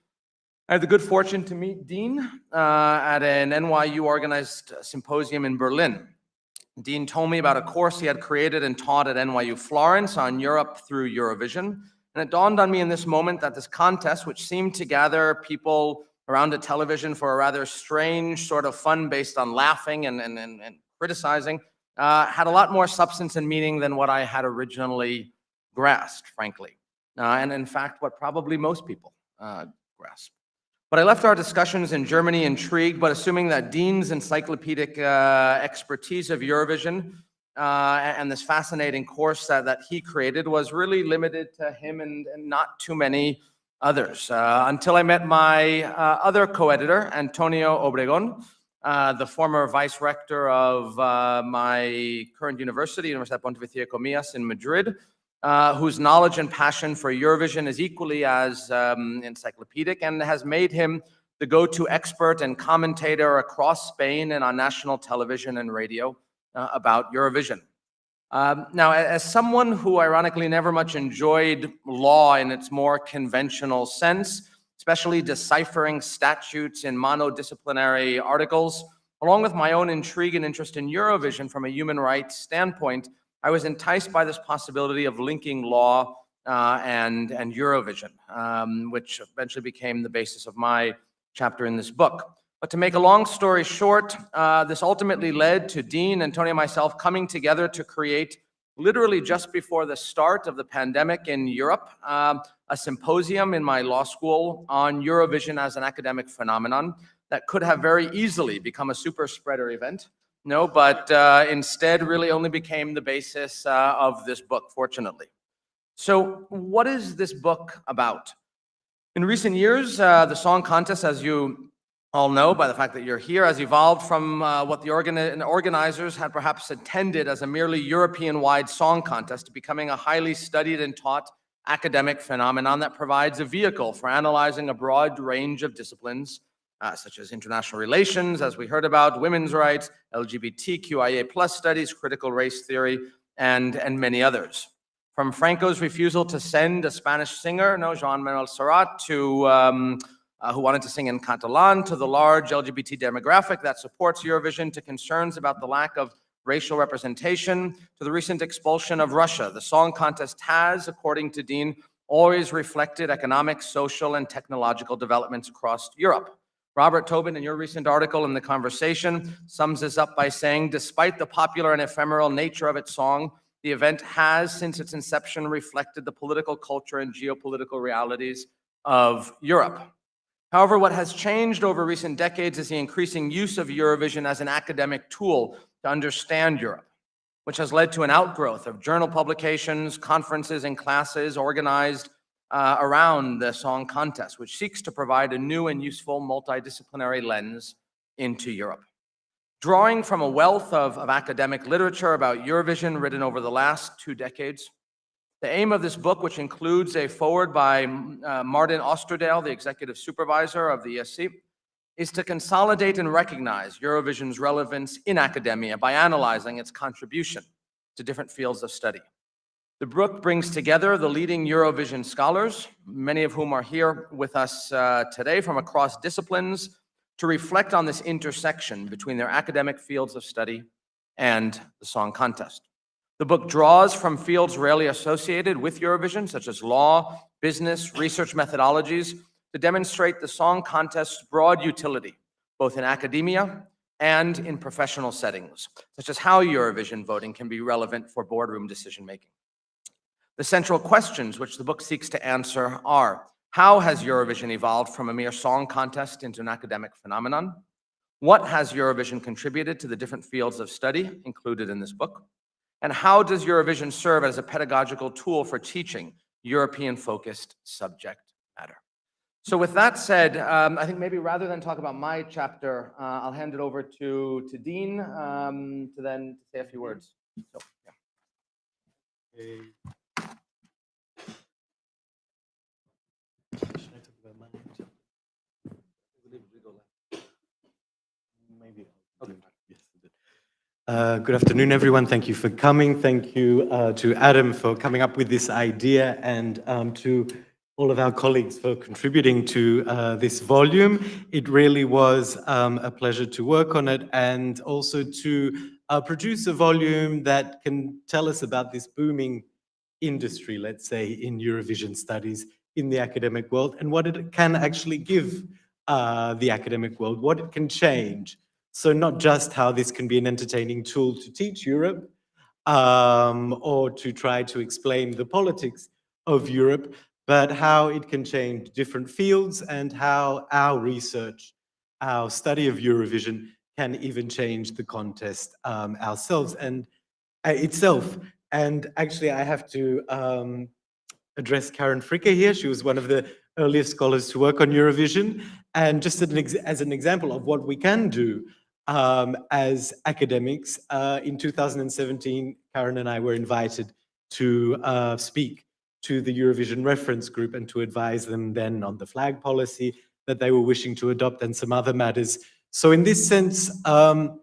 I had the good fortune to meet Dean at an NYU organized symposium in Berlin. Dean told me about a course he had created and taught at NYU Florence on Europe through Eurovision. And it dawned on me in this moment that this contest, which seemed to gather people around a television for a rather strange sort of fun based on laughing and criticizing, had a lot more substance and meaning than what I had originally grasped, frankly. And in fact, what probably most people grasp. But I left our discussions in Germany intrigued, but assuming that Dean's encyclopedic expertise of Eurovision and this fascinating course that he created was really limited to him and not too many others. Until I met my other co-editor, Antonio Obregon, the former vice rector of my current university, Universidad Pontificia Comillas in Madrid, whose knowledge and passion for Eurovision is equally as encyclopedic and has made him the go-to expert and commentator across Spain and on national television and radio about Eurovision. Now, as someone who ironically never much enjoyed law in its more conventional sense, especially deciphering statutes in monodisciplinary articles, along with my own intrigue and interest in Eurovision from a human rights standpoint, I was enticed by this possibility of linking law and Eurovision, which eventually became the basis of my chapter in this book. But to make a long story short, this ultimately led to Dean, Antonio, and myself coming together to create, literally just before the start of the pandemic in Europe, a symposium in my law school on Eurovision as an academic phenomenon that could have very easily become a super spreader event. No, but instead really only became the basis of this book, fortunately. So what is this book about? In recent years, the Song Contest, as you all know by the fact that you're here, has evolved from what the organizers had perhaps intended as a merely European-wide song contest to becoming a highly studied and taught academic phenomenon that provides a vehicle for analyzing a broad range of disciplines, such as international relations, as we heard about, women's rights, LGBTQIA+ studies, critical race theory, and many others. From Franco's refusal to send a Spanish singer, Jean Manuel Serrat, to who wanted to sing in Catalan, to the large LGBT demographic that supports Eurovision, to concerns about the lack of racial representation, to the recent expulsion of Russia. The song contest has, according to Dean, always reflected economic, social, and technological developments across Europe. Robert Tobin, in your recent article in The Conversation, sums this up by saying, despite the popular and ephemeral nature of its song, the event has, since its inception, reflected the political culture and geopolitical realities of Europe. However, what has changed over recent decades is the increasing use of Eurovision as an academic tool to understand Europe, which has led to an outgrowth of journal publications, conferences, and classes organized around the song contest, which seeks to provide a new and useful multidisciplinary lens into Europe. Drawing from a wealth of academic literature about Eurovision written over the last 2 decades, the aim of this book, which includes a foreword by Martin Osterdale, the executive supervisor of the ESC, is to consolidate and recognize Eurovision's relevance in academia by analyzing its contribution to different fields of study. The book brings together the leading Eurovision scholars, many of whom are here with us today from across disciplines, to reflect on this intersection between their academic fields of study and the song contest. The book draws from fields rarely associated with Eurovision, such as law, business, research methodologies, to demonstrate the song contest's broad utility, both in academia and in professional settings, such as how Eurovision voting can be relevant for boardroom decision-making. The central questions which the book seeks to answer are, how has Eurovision evolved from a mere song contest into an academic phenomenon? What has Eurovision contributed to the different fields of study included in this book? And how does Eurovision serve as a pedagogical tool for teaching European-focused subject matter? So with that said, I think maybe rather than talk about my chapter, I'll hand it over to Dean to then say a few words. So, yeah. Good afternoon, everyone. Thank you for coming. Thank you to Adam for coming up with this idea, and to all of our colleagues for contributing to this volume. It really was a pleasure to work on it, and also to produce a volume that can tell us about this booming industry, let's say, in Eurovision studies in the academic world, and what it can actually give the academic world, what it can change. So not just how this can be an entertaining tool to teach Europe, or to try to explain the politics of Europe, but how it can change different fields, and how our research, our study of Eurovision can even change the contest ourselves and itself. And actually, I have to address Karen Fricke here. She was one of the earliest scholars to work on Eurovision. And just as an example of what we can do as academics, in 2017, Karen and I were invited to speak to the Eurovision Reference Group and to advise them then on the flag policy that they were wishing to adopt and some other matters. So in this sense, the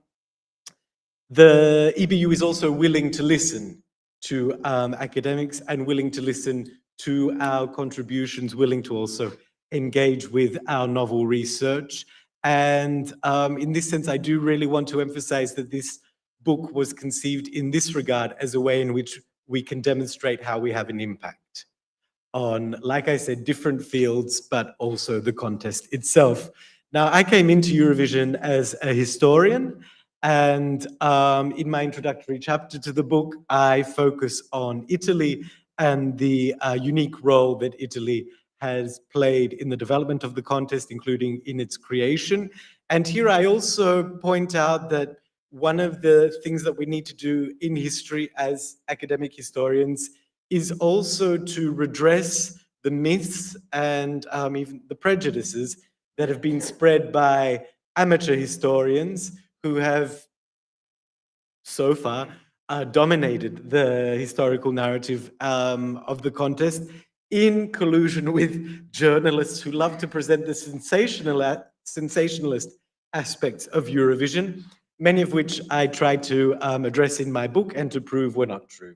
EBU is also willing to listen to academics and willing to listen to our contributions, willing to also engage with our novel research. And in this sense, I do really want to emphasize that this book was conceived in this regard as a way in which we can demonstrate how we have an impact on, like I said, different fields, but also the contest itself. Now, I came into Eurovision as a historian, and in my introductory chapter to the book, I focus on Italy and the unique role that Italy has played in the development of the contest, including in its creation. And here I also point out that one of the things that we need to do in history as academic historians is also to redress the myths and even the prejudices that have been spread by amateur historians who have so far dominated the historical narrative of the contest, in collusion with journalists who love to present the sensationalist aspects of Eurovision, many of which I try to address in my book and to prove were not true.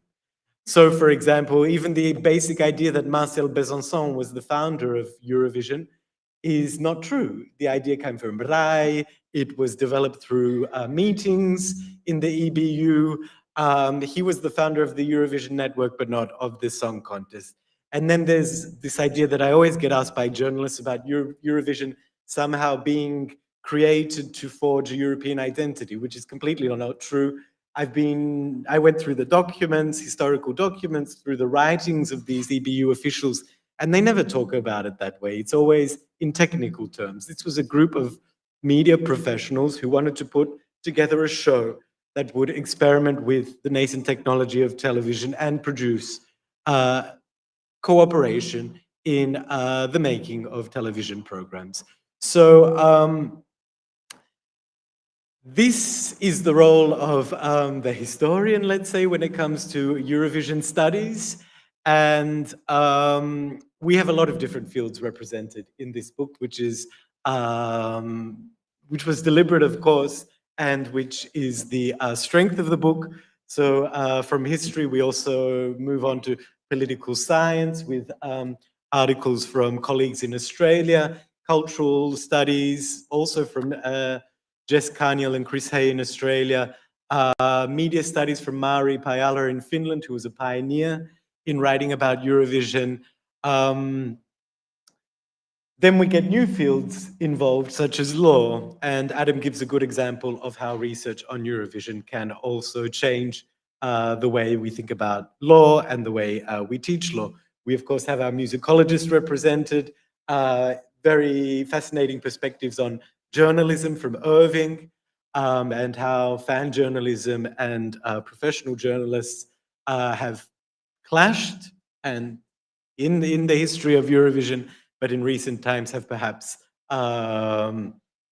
So, for example, even the basic idea that Marcel Besançon was the founder of Eurovision is not true. The idea came from Rai. It was developed through meetings in the EBU. He was the founder of the Eurovision network, but not of the song contest. And then there's this idea that I always get asked by journalists about Eurovision somehow being created to forge a European identity, which is completely not true. I went through the documents, historical documents, through the writings of these EBU officials, and they never talk about it that way. It's always in technical terms. This was a group of media professionals who wanted to put together a show that would experiment with the nascent technology of television and produce cooperation in the making of television programs. So this is the role of the historian, let's say, when it comes to Eurovision studies. And we have a lot of different fields represented in this book, which was deliberate, of course, and which is the strength of the book. So from history, we also move on to political science with articles from colleagues in Australia, cultural studies, also from Jess Carniel and Chris Hay in Australia, media studies from Mari Pajala in Finland, who was a pioneer in writing about Eurovision. Then we get new fields involved, such as law, and Adam gives a good example of how research on Eurovision can also change the way we think about law and the way we teach law. We, of course, have our musicologists represented, very fascinating perspectives on journalism from Irving, and how fan journalism and professional journalists have clashed and in the history of Eurovision, but in recent times have perhaps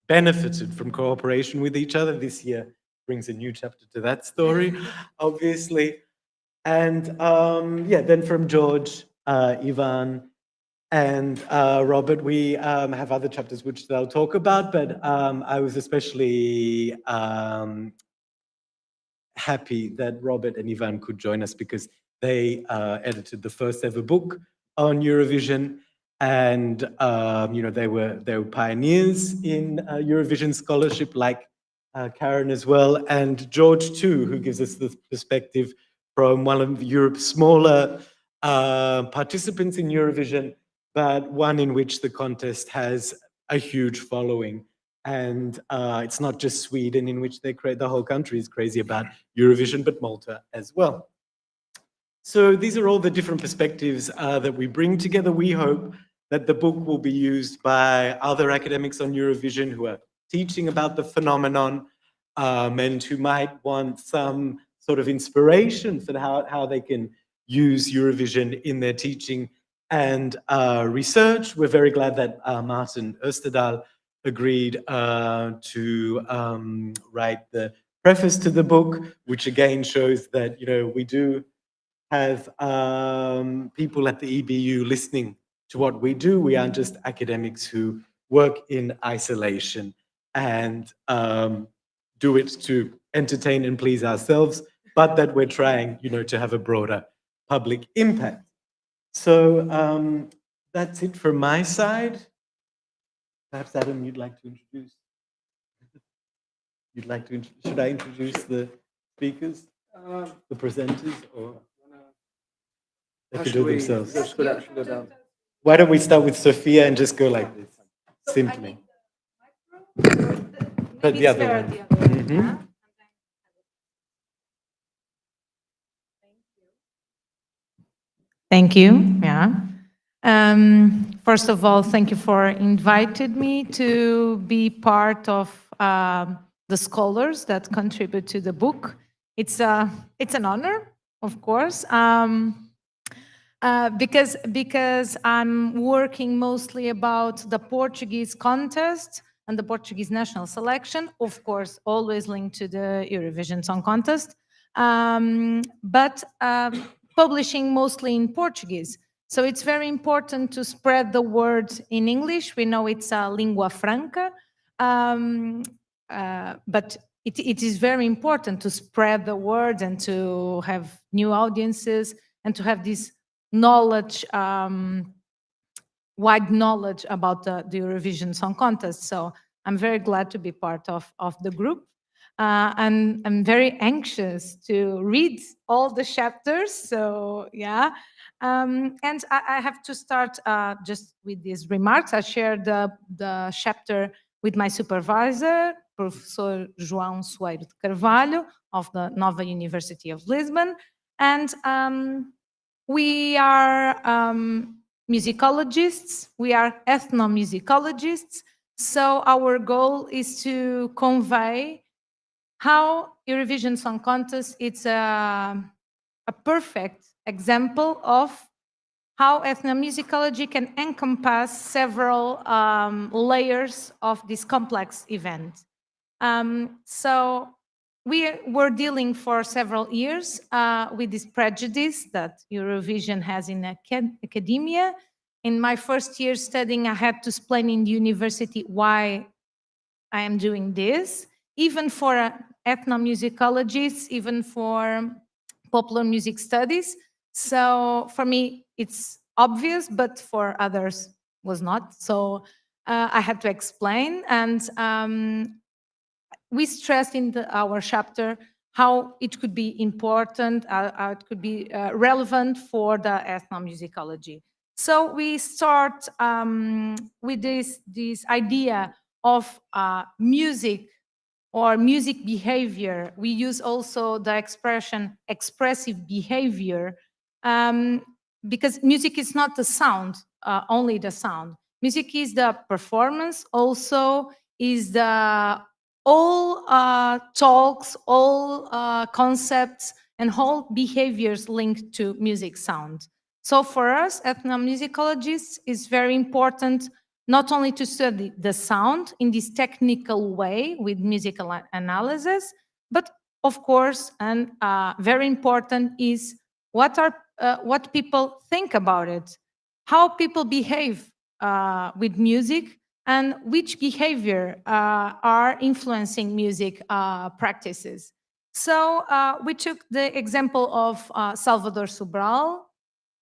benefited from cooperation with each other. This year brings a new chapter to that story, obviously. And yeah, then from George, Ivan, and Robert, we have other chapters which they'll talk about, but I was especially happy that Robert and Ivan could join us because they edited the first ever book on Eurovision, and you know, they were pioneers in Eurovision scholarship, like Karen as well, and George too, who gives us the perspective from one of Europe's smaller participants in Eurovision, but one in which the contest has a huge following. And it's not just Sweden, in which they create, the whole country is crazy about Eurovision, but Malta as well. So these are all the different perspectives that we bring together. We hope that the book will be used by other academics on Eurovision who are teaching about the phenomenon, and who might want some sort of inspiration for how they can use Eurovision in their teaching and research. We're very glad that Martin Österdahl agreed to write the preface to the book, which again shows that, you know, we do have people at the EBU listening to what we do. We aren't just academics who work in isolation and do it to entertain and please ourselves, but that we're trying, you know, to have a broader public impact. So that's it from my side. Perhaps Adam, you'd like to introduce? Should I introduce the speakers, the presenters, or they could do it themselves? Go down. Why don't we start with Sophia and just go like this, simply? But the other one. Mm-hmm. Thank you. Yeah. First of all, thank you for inviting me to be part of the scholars that contribute to the book. It's an honor, of course, because I'm working mostly about the Portuguese contest and the Portuguese national selection, of course, always linked to the Eurovision Song Contest, but publishing mostly in Portuguese. So it's very important to spread the word in English. We know it's a lingua franca, but it is very important to spread the word and to have new audiences and to have this knowledge wide knowledge about the Eurovision Song Contest. So I'm very glad to be part of the group. And I'm very anxious to read all the chapters. So yeah. And I have to start just with these remarks. I shared the chapter with my supervisor, Professor João Soeiro de Carvalho of the Nova University of Lisbon. And we are musicologists, we are ethnomusicologists. So our goal is to convey how Eurovision Song Contest is a perfect example of how ethnomusicology can encompass several layers of this complex event. So we were dealing for several years with this prejudice that Eurovision has in academia. In my first year studying, I had to explain in the university why I am doing this, even for ethnomusicologists, even for popular music studies. So for me, it's obvious, but for others was not. So I had to explain, and we stressed in our chapter how it could be important, how it could be relevant for the ethnomusicology. So we start with this idea of music or music behavior. We use also the expression expressive behavior because music is not the sound, only the sound. Music is the performance, also is the all talks, all concepts, and whole behaviors linked to music sound. So for us, ethnomusicologists, it's very important not only to study the sound in this technical way with musical analysis, but of course, and very important is what people think about it, how people behave with music, and which behavior are influencing music practices. So we took the example of Salvador Sobral,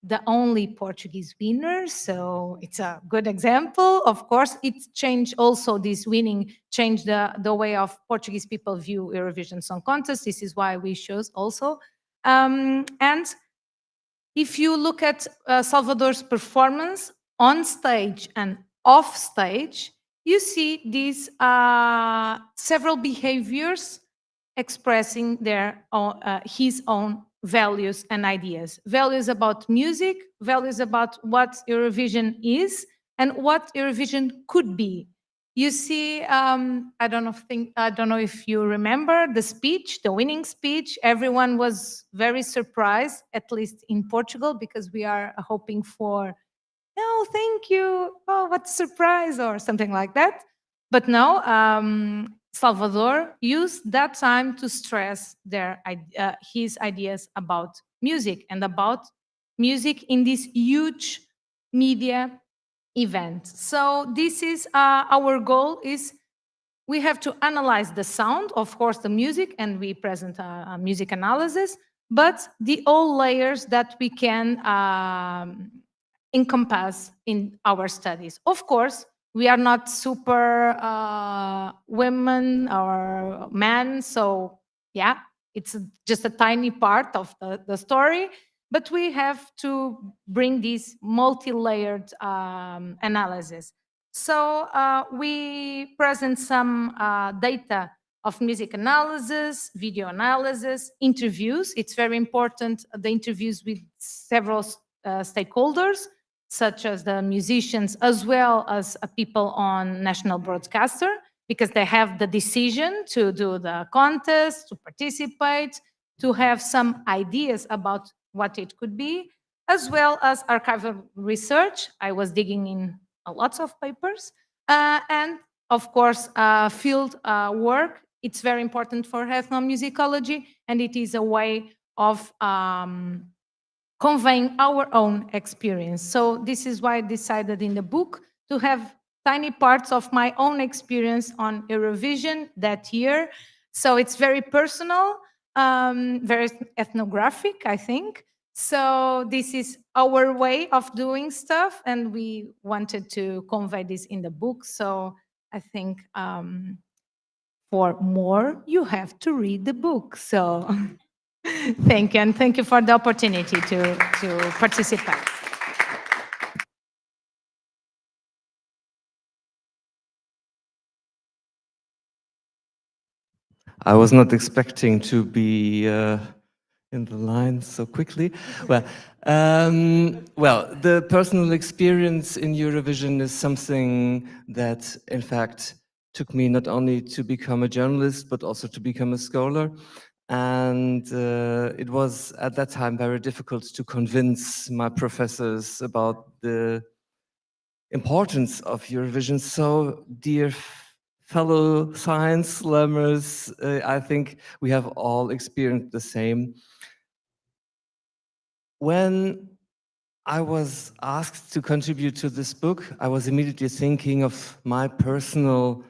the only Portuguese winner. So it's a good example. Of course, it changed also, this winning changed the way of Portuguese people view Eurovision Song Contest. This is why we chose also. And if you look at Salvador's performance on stage and off stage, you see these several behaviors expressing his own values and ideas. Values about music, values about what Eurovision is, and what Eurovision could be. You see, I don't know if you remember the speech, the winning speech. Everyone was very surprised, at least in Portugal, because we are hoping for, oh, thank you, oh, what a surprise, or something like that. But no, Salvador used that time to stress his ideas about music and about music in this huge media event. So this is our goal is we have to analyze the sound, of course, the music, and we present a music analysis, but the all layers that we can encompass in our studies. Of course, we are not super women or men, so yeah, it's just a tiny part of the story, but we have to bring this multi-layered analysis. So we present some data of music analysis, video analysis, interviews. It's very important, the interviews with several stakeholders, such as the musicians, as well as people on national broadcaster, because they have the decision to do the contest, to participate, to have some ideas about what it could be, as well as archival research. I was digging in lots of papers, and of course, field work. It's very important for ethnomusicology, and it is a way of conveying our own experience. So this is why I decided in the book to have tiny parts of my own experience on Eurovision that year. So it's very personal, very ethnographic, I think. So this is our way of doing stuff, and we wanted to convey this in the book. So I think for more, you have to read the book. So thank you, and thank you for the opportunity to participate. I was not expecting to be in the line so quickly. Well, the personal experience in Eurovision is something that, in fact, took me not only to become a journalist, but also to become a scholar. And it was at that time very difficult to convince my professors about the importance of Eurovision. So, dear fellow science slammers, I think we have all experienced the same. When I was asked to contribute to this book, I was immediately thinking of my personal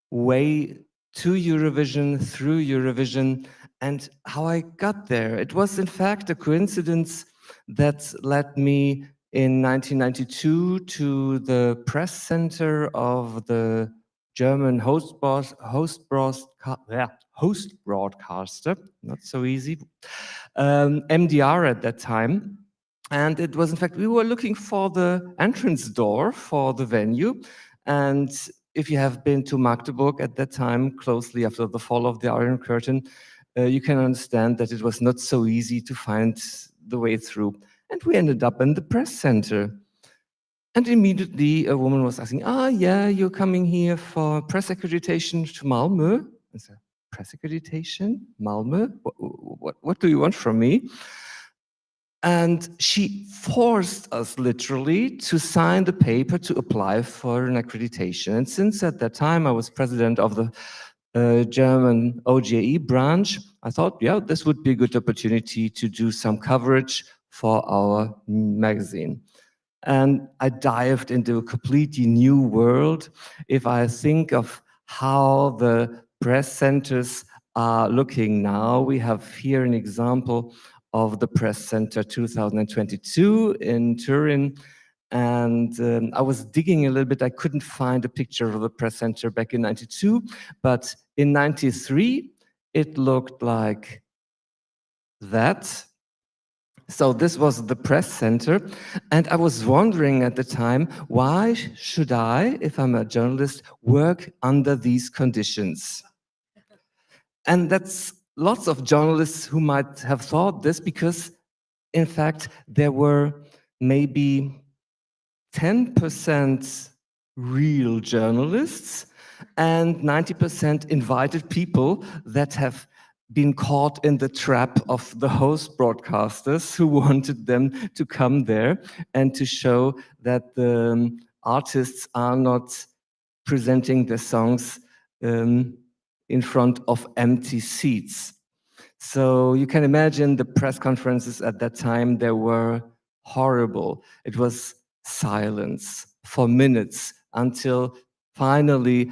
way to Eurovision, through Eurovision, and how I got there. It was, in fact, a coincidence that led me in 1992 to the press center of the German host broadcaster, not so easy, MDR at that time. And it was, in fact, we were looking for the entrance door for the venue. And if you have been to Magdeburg at that time, closely after the fall of the Iron Curtain, you can understand that it was not so easy to find the way through. And we ended up in the press center. And immediately a woman was asking, yeah, you're coming here for press accreditation to Malmö? I said, press accreditation? Malmö? What do you want from me? And she forced us literally to sign the paper to apply for an accreditation. And since at that time I was president of the German OGE branch, I thought, yeah, this would be a good opportunity to do some coverage for our magazine. And I dived into a completely new world. If I think of how the press centers are looking now, we have here an example of the Press Center 2022 in Turin. And I was digging a little bit. I couldn't find a picture of the Press Center back in 92, but in 93, it looked like that. So this was the press center, and I was wondering at the time, why should I, if I'm a journalist, work under these conditions? And that's lots of journalists who might have thought this, because in fact, there were maybe 10% real journalists and 90% invited people that have been caught in the trap of the host broadcasters who wanted them to come there and to show that the artists are not presenting their songs in front of empty seats. So you can imagine the press conferences at that time, they were horrible. It was silence for minutes until finally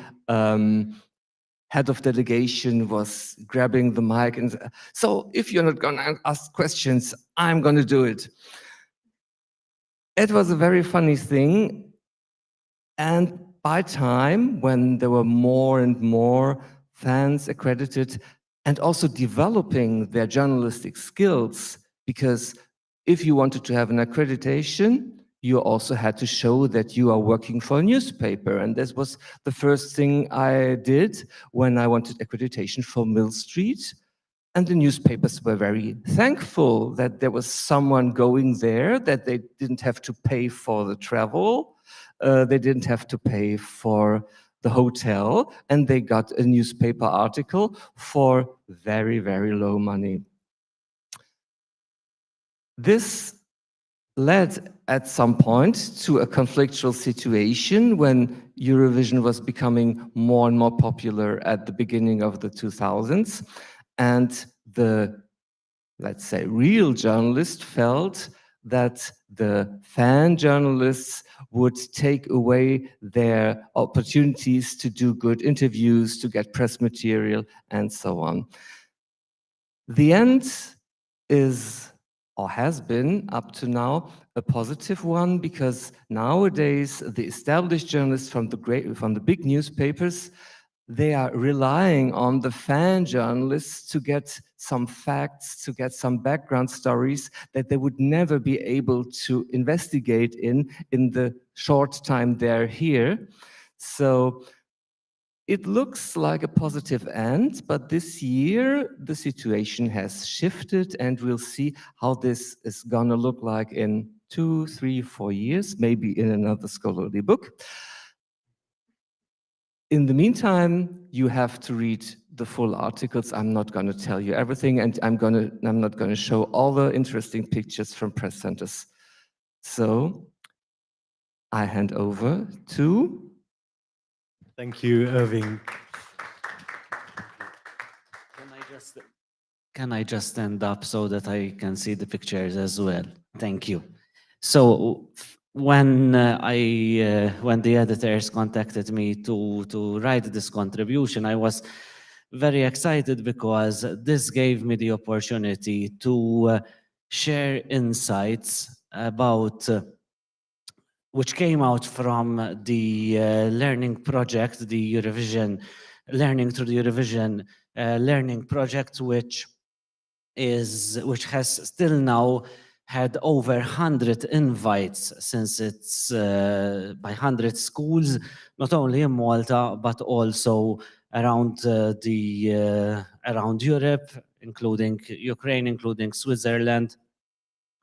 head of delegation was grabbing the mic and said, so if you're not going to ask questions, I'm going to do it. It was a very funny thing. And by time, when there were more and more fans accredited and also developing their journalistic skills, because if you wanted to have an accreditation, you also had to show that you are working for a newspaper. And this was the first thing I did when I wanted accreditation for Mill Street. And the newspapers were very thankful that there was someone going there, that they didn't have to pay for the travel, they didn't have to pay for the hotel, and they got a newspaper article for very, very low money. This led at some point to a conflictual situation when Eurovision was becoming more and more popular at the beginning of the 2000s. And the, let's say, real journalist felt that the fan journalists would take away their opportunities to do good interviews, to get press material, and so on. The end is or has been up to now, a positive one, because nowadays the established journalists from the big newspapers, they are relying on the fan journalists to get some facts, to get some background stories that they would never be able to investigate in the short time they're here. So it looks like a positive end, but this year the situation has shifted, and we'll see how this is gonna look like in 2, 3, 4 years, maybe in another scholarly book. In the meantime, you have to read the full articles. I'm not going to tell you everything, and I'm not going to show all the interesting pictures from press centers. So I hand over to... Thank you, Irving. Can I just stand up so that I can see the pictures as well? Thank you. So when the editors contacted me to write this contribution, I was very excited because this gave me the opportunity to share insights about which came out from the learning project, the Eurovision Learning through the Eurovision Learning Project, which has still now had over 100 invites since it's by 100 schools, not only in Malta, but also around around Europe, including Ukraine, including Switzerland,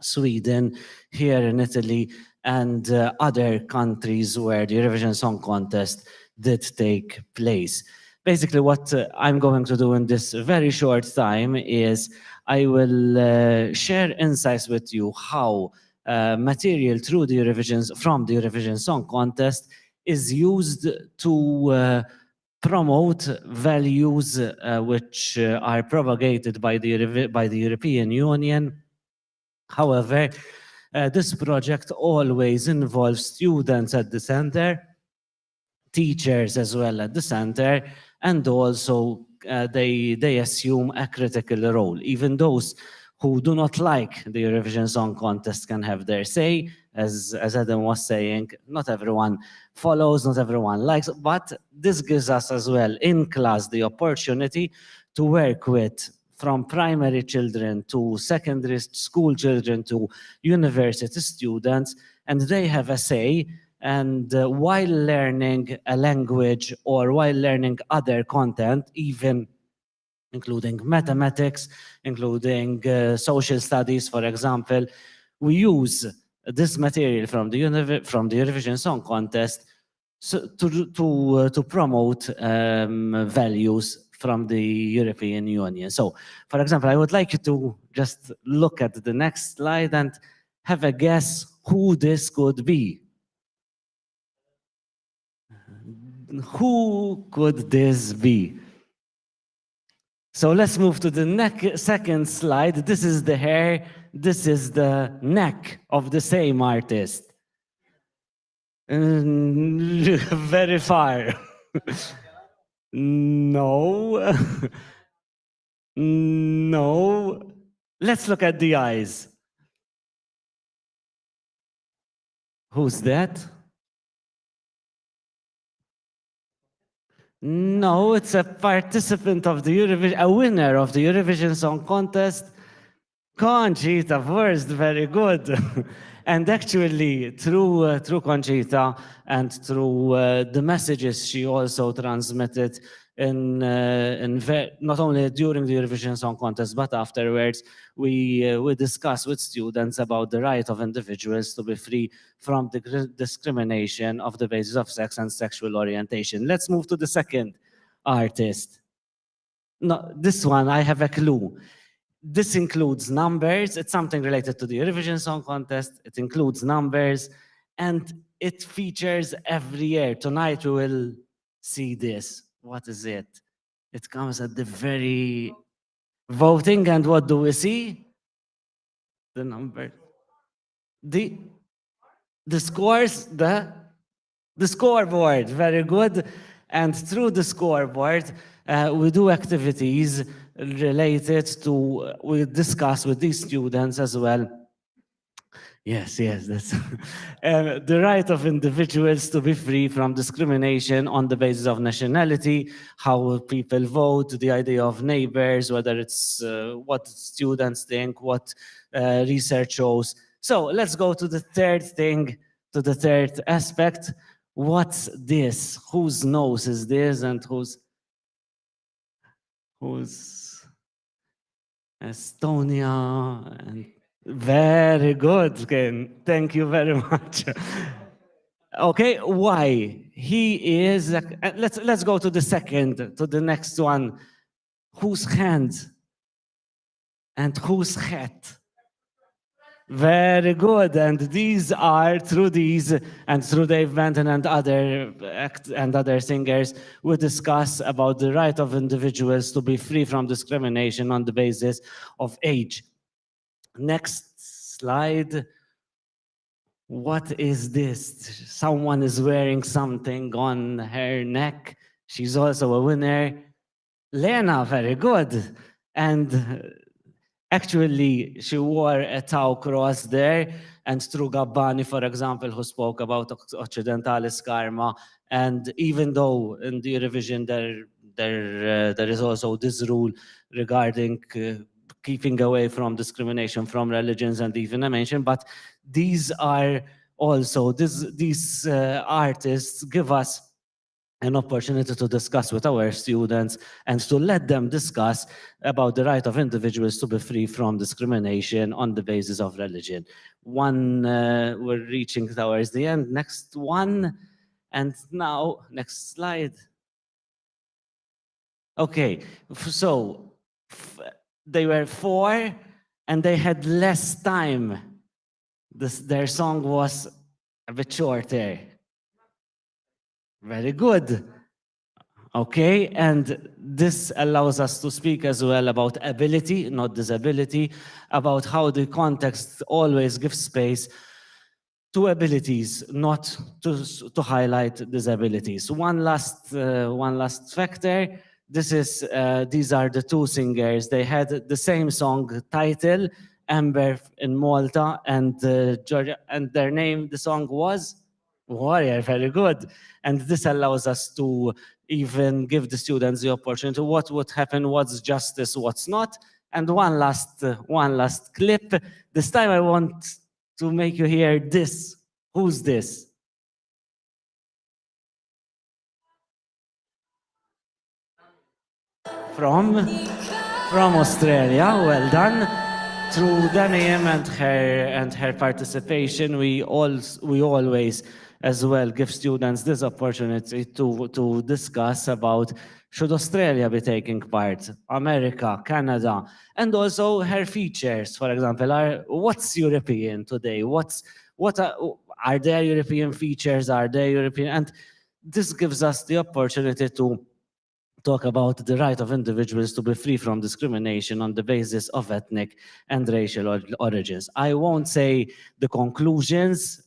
Sweden, here in Italy, and other countries where the Eurovision Song Contest did take place. Basically, what I'm going to do in this very short time is I will share insights with you how material from the Eurovision Song Contest is used to promote values which are propagated by the European Union. However, this project always involves students at the center, teachers as well at the center, and also they assume a critical role. Even those who do not like the Eurovision Song Contest can have their say. As Adam was saying, not everyone follows, not everyone likes, but this gives us as well in class the opportunity to work with from primary children to secondary school children to university students, and they have a say. And while learning a language or while learning other content, even including mathematics, including social studies, for example, we use this material from the Eurovision Song Contest to promote values from the European Union. So, for example, I would like you to just look at the next slide and have a guess who this could be. Who could this be? So let's move to the second slide. This is the hair, this is the neck of the same artist. Very far. No. No. Let's look at the eyes. Who's that? No, it's a participant of the Eurovision, a winner of the Eurovision Song Contest. Conchita Wurst, very good. And actually, through Conchita and through the messages she also transmitted not only during the Eurovision Song Contest, but afterwards, we discuss with students about the right of individuals to be free from the discrimination of the basis of sex and sexual orientation. Let's move to the second artist. No, this one, I have a clue. This includes numbers. It's something related to the Eurovision Song Contest. It includes numbers, and it features every year. Tonight we will see this. What is it? It comes at the very voting, and what do we see? The number. The scores, the scoreboard. Very good. And through the scoreboard, we do activities related to, we discuss with these students as well. Yes, that's the right of individuals to be free from discrimination on the basis of nationality, how people vote, the idea of neighbors, whether it's what students think, what research shows. So let's go to the third thing, to the third aspect. What's this? Whose nose is this and whose Estonia? And very good, Ken. Thank you very much. Okay, why? He is, let's go to the second, to the next one. Whose hand and whose hat? Very good, and these are through these and through Dave Benton and other singers, we discuss about the right of individuals to be free from discrimination on the basis of age. Next slide. What is this? Someone is wearing something on her neck. She's also a winner. Lena, very good. And actually, she wore a Tau cross there, and through Gabbani, for example, who spoke about Occidentalis karma. And even though in the Eurovision there is also this rule regarding keeping away from discrimination from religions and even I mentioned, but these are also, these artists give us an opportunity to discuss with our students and to let them discuss about the right of individuals to be free from discrimination on the basis of religion. We're reaching towards the end. Next one. And now, next slide. Okay, so they were 4 and they had less time. Their song was a bit shorter. Very good. Okay, and this allows us to speak as well about ability, not disability, about how the context always gives space to abilities, not to highlight disabilities. One last factor. These are the two singers. They had the same song title, Amber in Malta and Georgia, and their name, the song was Warrior. Very good. And this allows us to even give the students the opportunity what would happen, what's justice, what's not. And one last clip. This time I want to make you hear this. Who's this? From Australia. Well done. Through the name and her participation, we always as well give students this opportunity to discuss about should Australia be taking part, America, Canada, and also her features. For example, what's European today? Are there European features? Are there European? And this gives us the opportunity to talk about the right of individuals to be free from discrimination on the basis of ethnic and racial origins. I won't say the conclusions,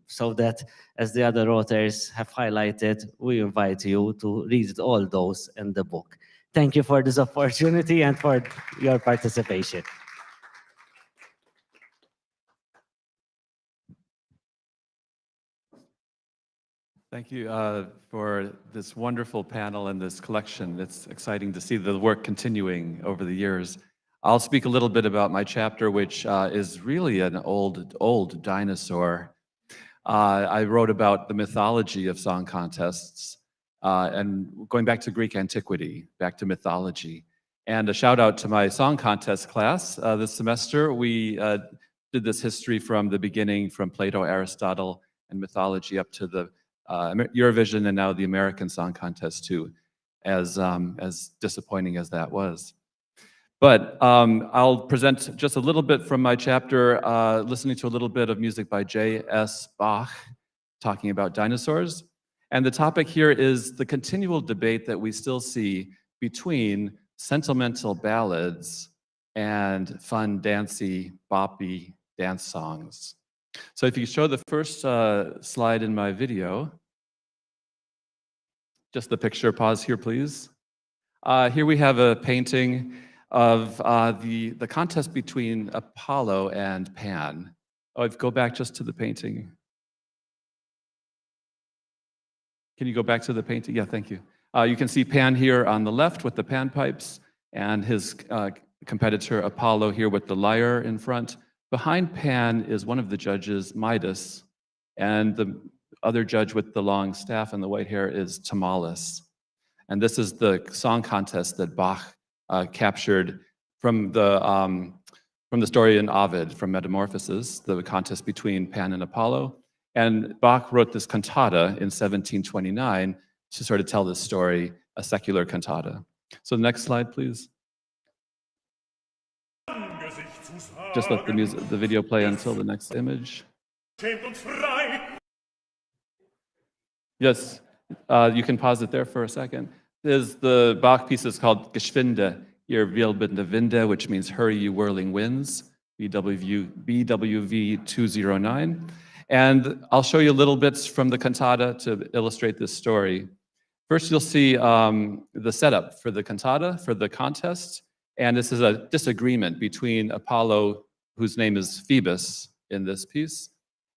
so that, as the other authors have highlighted, we invite you to read all those in the book. Thank you for this opportunity and for your participation. Thank you for this wonderful panel and this collection. It's exciting to see the work continuing over the years. I'll speak a little bit about my chapter, which is really an old dinosaur. I wrote about the mythology of song contests and going back to Greek antiquity, back to mythology. And a shout out to my song contest class this semester. We did this history from the beginning, from Plato, Aristotle, and mythology up to the Eurovision and now the American Song Contest too, as disappointing as that was. But I'll present just a little bit from my chapter, listening to a little bit of music by J.S. Bach, talking about dinosaurs. And the topic here is the continual debate that we still see between sentimental ballads and fun, dancey, boppy dance songs. So if you show the first slide in my video. Just the picture pause here, please. Here we have a painting of the contest between Apollo and Pan. Oh, go back just to the painting. Can you go back to the painting? Yeah, thank you. You can see Pan here on the left with the panpipes, and his competitor Apollo here with the lyre in front. Behind Pan is one of the judges, Midas, and the other judge with the long staff and the white hair is Tomatis. And this is the song contest that Bach captured from the story in Ovid, from Metamorphoses, the contest between Pan and Apollo. And Bach wrote this cantata in 1729 to sort of tell this story, a secular cantata. So next slide, please. Just let the video play until the next image. Yes, you can pause it there for a second. The Bach piece is called Geschwinde, ihr wirbelnde Winde, which means hurry, you whirling winds, BWV 209. And I'll show you little bits from the cantata to illustrate this story. First, you'll see the setup for the cantata, for the contest. And this is a disagreement between Apollo, whose name is Phoebus in this piece,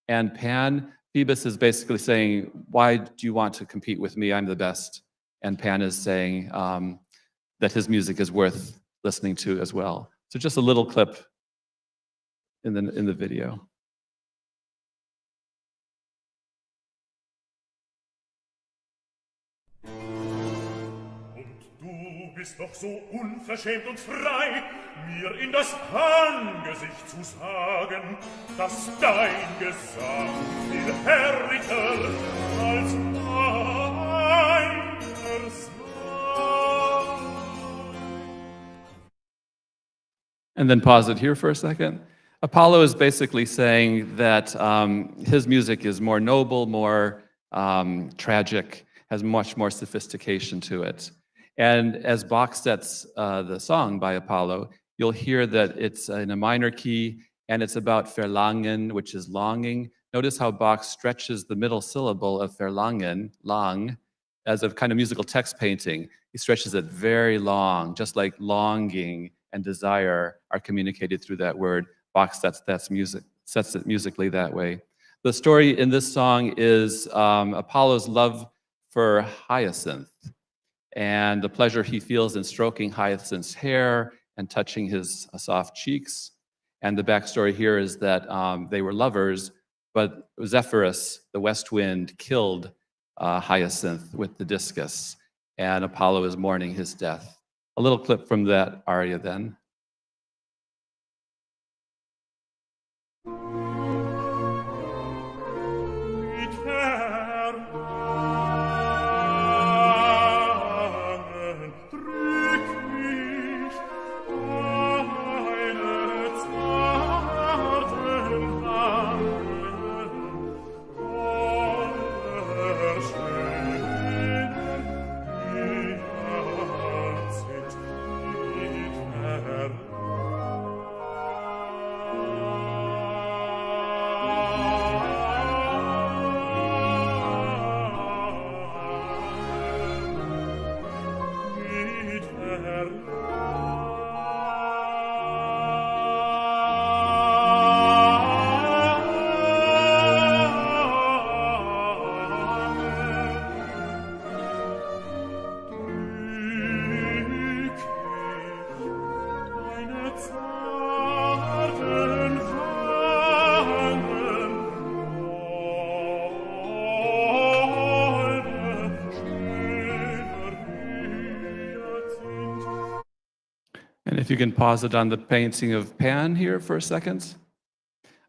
and Pan. Phoebus is basically saying, why do you want to compete with me? I'm the best. And Pan is saying that his music is worth listening to as well. So just a little clip in the video. Bist doch so unverschämt und frei, mir in das Angesicht zu sagen, dass dein Gesang viel herrlicher als meiner sei. And then pause it here for a second. Apollo is basically saying that his music is more noble, more tragic, has much more sophistication to it. And as Bach sets the song by Apollo, you'll hear that it's in a minor key, and it's about verlangen, which is longing. Notice how Bach stretches the middle syllable of verlangen, lang, as a kind of musical text painting. He stretches it very long, just like longing and desire are communicated through that word. Bach sets it musically that way. The story in this song is Apollo's love for Hyacinth, and the pleasure he feels in stroking Hyacinth's hair and touching his soft cheeks. And the backstory here is that they were lovers, but Zephyrus, the west wind, killed Hyacinth with the discus, and Apollo is mourning his death. A little clip from that aria then. If you can pause it on the painting of Pan here for a second.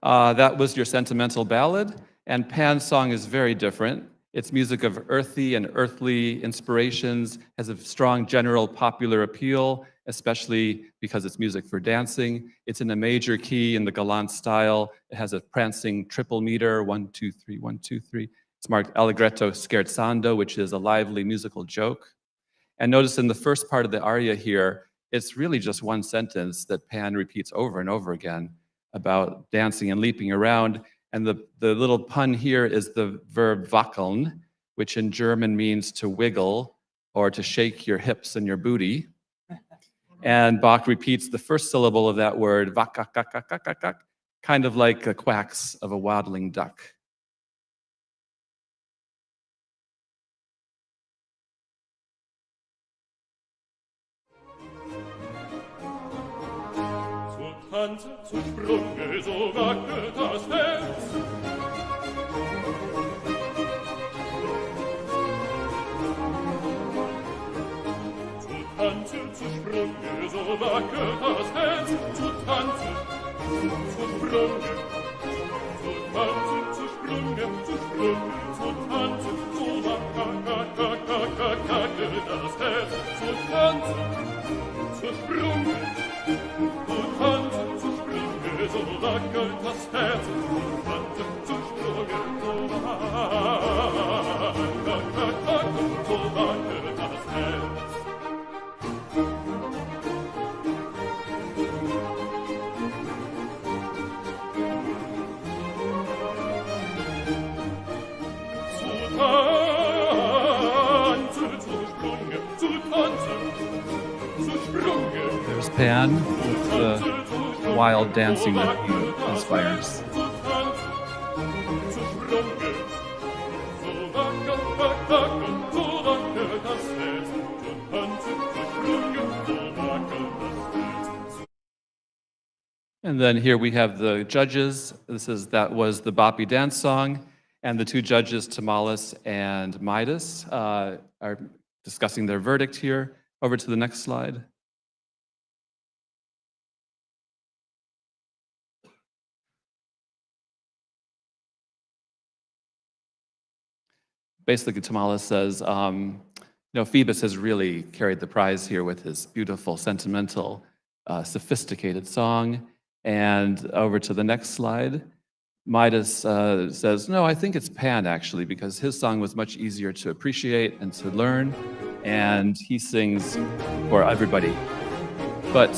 That was your sentimental ballad, and Pan's song is very different. It's music of earthy and earthly inspirations, has a strong general popular appeal, especially because it's music for dancing. It's in a major key in the galant style. It has a prancing triple meter, 1, 2, 3, 1, 2, 3. It's marked allegretto scherzando, which is a lively musical joke. And notice in the first part of the aria here, it's really just one sentence that Pan repeats over and over again about dancing and leaping around. And the little pun here is the verb wackeln, which in German means to wiggle or to shake your hips and your booty. And Bach repeats the first syllable of that word, vak, kak, kak, kak, kak, kak, kak, kind of like the quacks of a waddling duck. Tanze, zu Sprünge, so wackelt das Herz. Zu Tanze, zu Sprünge, so wackelt das Herz. Zu Tanze, zu Sprünge, zu Tanze, zu Sprünge, zu Sprünge, zu Tanze, so wackelt das Herz. Zu Tanze, zu Sprünge, zu Tanze, zu Sprünge, so wackelt das Herz. Zu Tanze, zu Sprünge, so wackelt das Herz. There's Pan with the wild dancing that he inspires. And then here we have the judges. That was the Boppy dance song. And the two judges, Tomatis and Midas, are discussing their verdict here. Over to the next slide. Basically, Tomatis says, Phoebus has really carried the prize here with his beautiful, sentimental, sophisticated song. And over to the next slide. Midas says, no, I think it's Pan, actually, because his song was much easier to appreciate and to learn, and he sings for everybody. But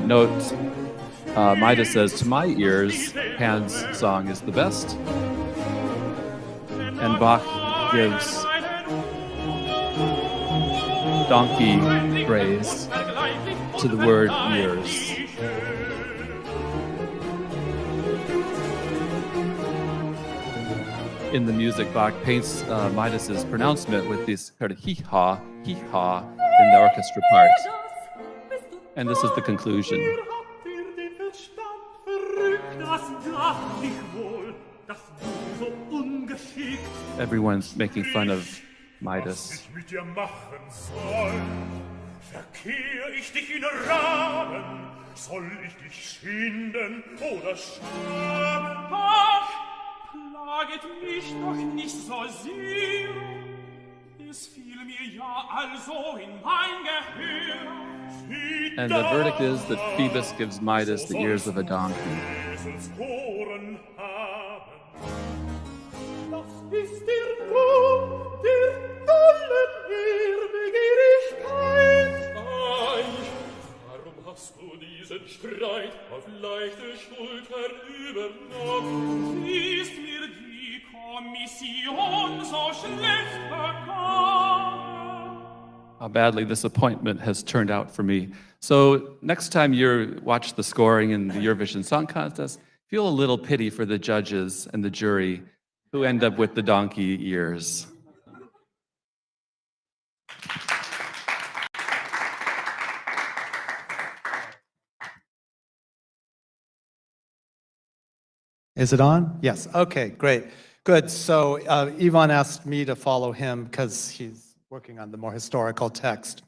note, Midas says, to my ears, Pan's song is the best, and Bach gives donkey praise to the word ears. In the music, Bach paints Midas's pronouncement with this kind of hee-haw in the orchestra part. And this is the conclusion. Everyone's making fun of Midas. Verkehr ich dich in Rahmen, soll ich dich schinden oder schamen? Ach, plaget mich doch nicht so sehr, es fiel mir ja also in mein Gehör. And the verdict is that Phoebus gives Midas the ears of a donkey. Das ist der Lohn der tollen Ehrbegehrigkeit. Warum hast du diesen Streit auf leichte Schulter übernommen? Ist mir die Kommission so schlecht bekommen? How badly this appointment has turned out for me. So next time you watch the scoring in the Eurovision Song Contest, feel a little pity for the judges and the jury who end up with the donkey ears. Is it on? Yes. Okay, great. Good. So Ivan asked me to follow him because he's working on the more historical text.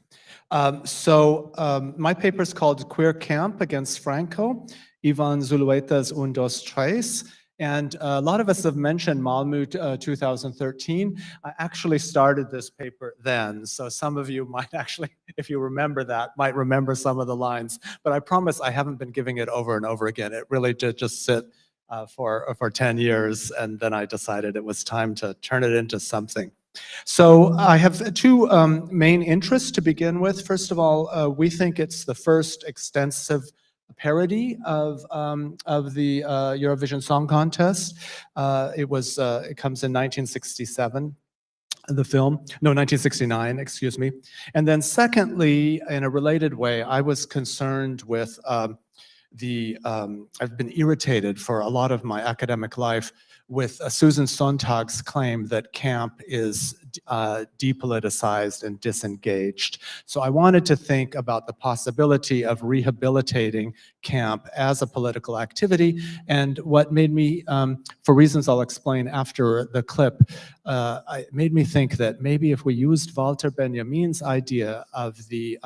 My paper is called Queer Camp Against Franco, Ivan Zulueta's Un, Dos, Tres. And a lot of us have mentioned Malmö 2013. I actually started this paper then. So some of you might actually, if you remember that, might remember some of the lines. But I promise I haven't been giving it over and over again. It really did just sit for 10 years. And then I decided it was time to turn it into something. So I have two main interests to begin with. First of all, we think it's the first extensive parody of the Eurovision Song Contest. It comes in 1967. The film, no, 1969, excuse me. And then secondly, in a related way, I was concerned with I've been irritated for a lot of my academic life with Susan Sontag's claim that camp is depoliticized and disengaged. So I wanted to think about the possibility of rehabilitating camp as a political activity, and what made me, for reasons I'll explain after the clip, it made me think that maybe if we used Walter Benjamin's idea of the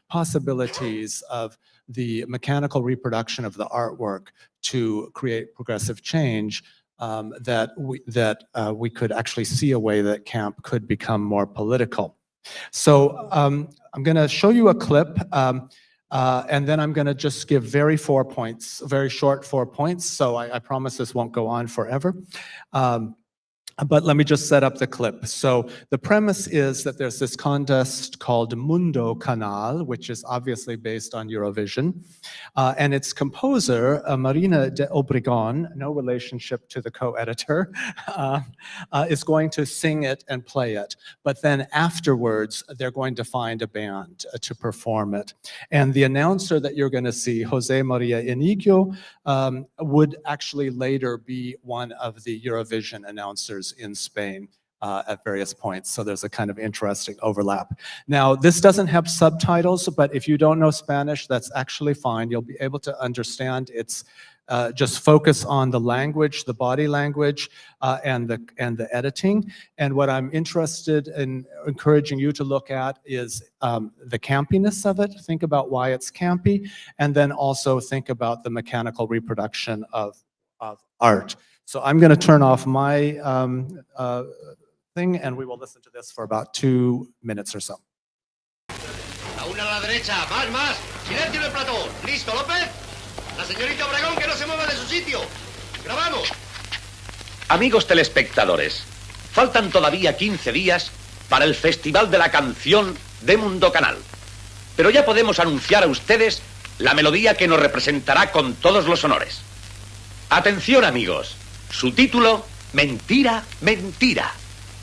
possibilities of the mechanical reproduction of the artwork to create progressive change, that we could actually see a way that camp could become more political. So I'm going to show you a clip, and then I'm going to just give very short 4 points. So I promise this won't go on forever. But let me just set up the clip. So the premise is that there's this contest called Mundo Canal, which is obviously based on Eurovision. And its composer, Marina de Obregon, no relationship to the co-editor, is going to sing it and play it. But then afterwards, they're going to find a band to perform it. And the announcer that you're going to see, Jose Maria Inigo, would actually later be one of the Eurovision announcers in Spain at various points. So there's a kind of interesting overlap. Now, this doesn't have subtitles, but if you don't know Spanish, that's actually fine. You'll be able to understand. It's just focus on the language, the body language, and the editing. And what I'm interested in encouraging you to look at is the campiness of it. Think about why it's campy, and then also think about the mechanical reproduction of art. So I'm going to turn off my thing, and we will listen to this for about 2 minutes or so. A una a la derecha, más. Silencio en el plató. ¿Listo, López? La señorita Obregón que no se mueva de su sitio. Grabamos. Amigos telespectadores, faltan todavía 15 días para el Festival de la Canción de Mundo Canal. Pero ya podemos anunciar a ustedes la melodía que nos representará con todos los honores. Atención, amigos. Su título, Mentira, Mentira.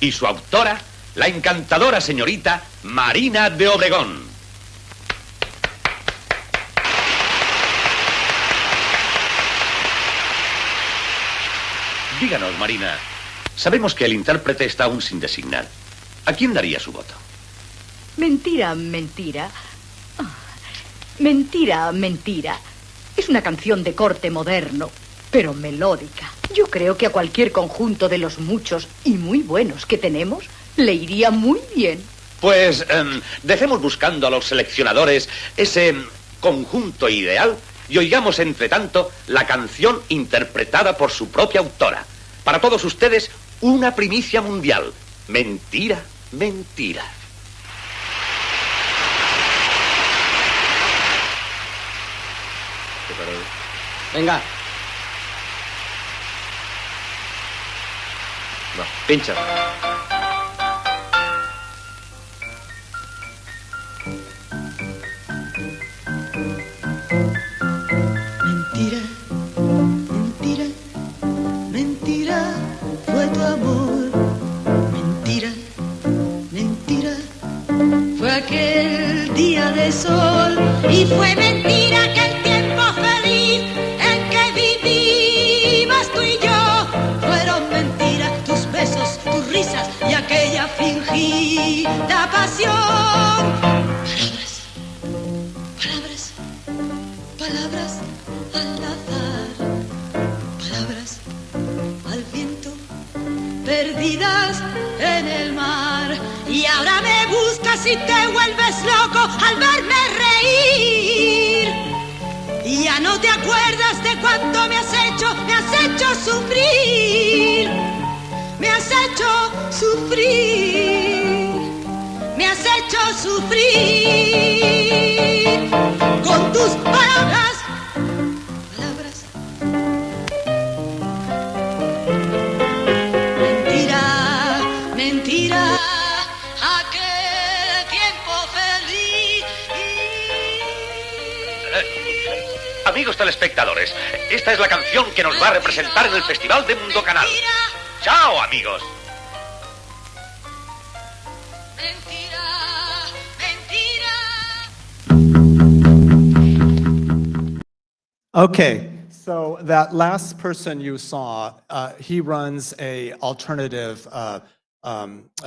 Y su autora, la encantadora señorita Marina de Obregón. Díganos, Marina, sabemos que el intérprete está aún sin designar. ¿A quién daría su voto? Mentira, mentira. Mentira, mentira. Es una canción de corte moderno, pero melódica. Yo creo que a cualquier conjunto de los muchos y muy buenos que tenemos le iría muy bien. Pues dejemos buscando a los seleccionadores ese conjunto ideal y oigamos entre tanto la canción interpretada por su propia autora. Para todos ustedes, una primicia mundial. Mentira, mentira. Venga. No, pincha. Mentira, mentira, mentira fue tu amor. Mentira, mentira fue aquel día de sol. Y fue mentira aquel tiempo feliz en que vivimos tú y yo. Fueron mentiras tus besos, tus risas y aquella fingida pasión. Palabras, palabras al azar, palabras al viento, perdidas en el mar. Y ahora me buscas y te vuelves loco al verme reír. Y ya no te acuerdas de cuánto me has hecho sufrir. Me has hecho sufrir. Me has hecho sufrir. Con tus palabras. Mentira, mentira, aquel tiempo feliz. Amigos telespectadores, esta es la canción que nos va a representar en el Festival de Mundo Canal. ¡Chao, amigos! Okay, so that last person you saw, he runs a alternative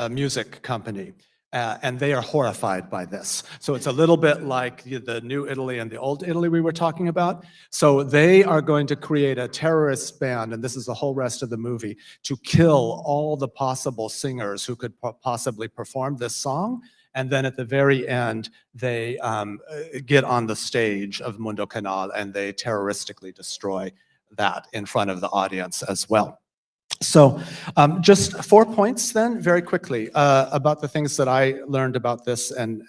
music company, and they are horrified by this. So it's a little bit like the New Italy and the Old Italy we were talking about. So they are going to create a terrorist band, and this is the whole rest of the movie, to kill all the possible singers who could possibly perform this song. And then at the very end, they get on the stage of Mundo Canal and they terroristically destroy that in front of the audience as well. So just 4 points then, very quickly, about the things that I learned about this and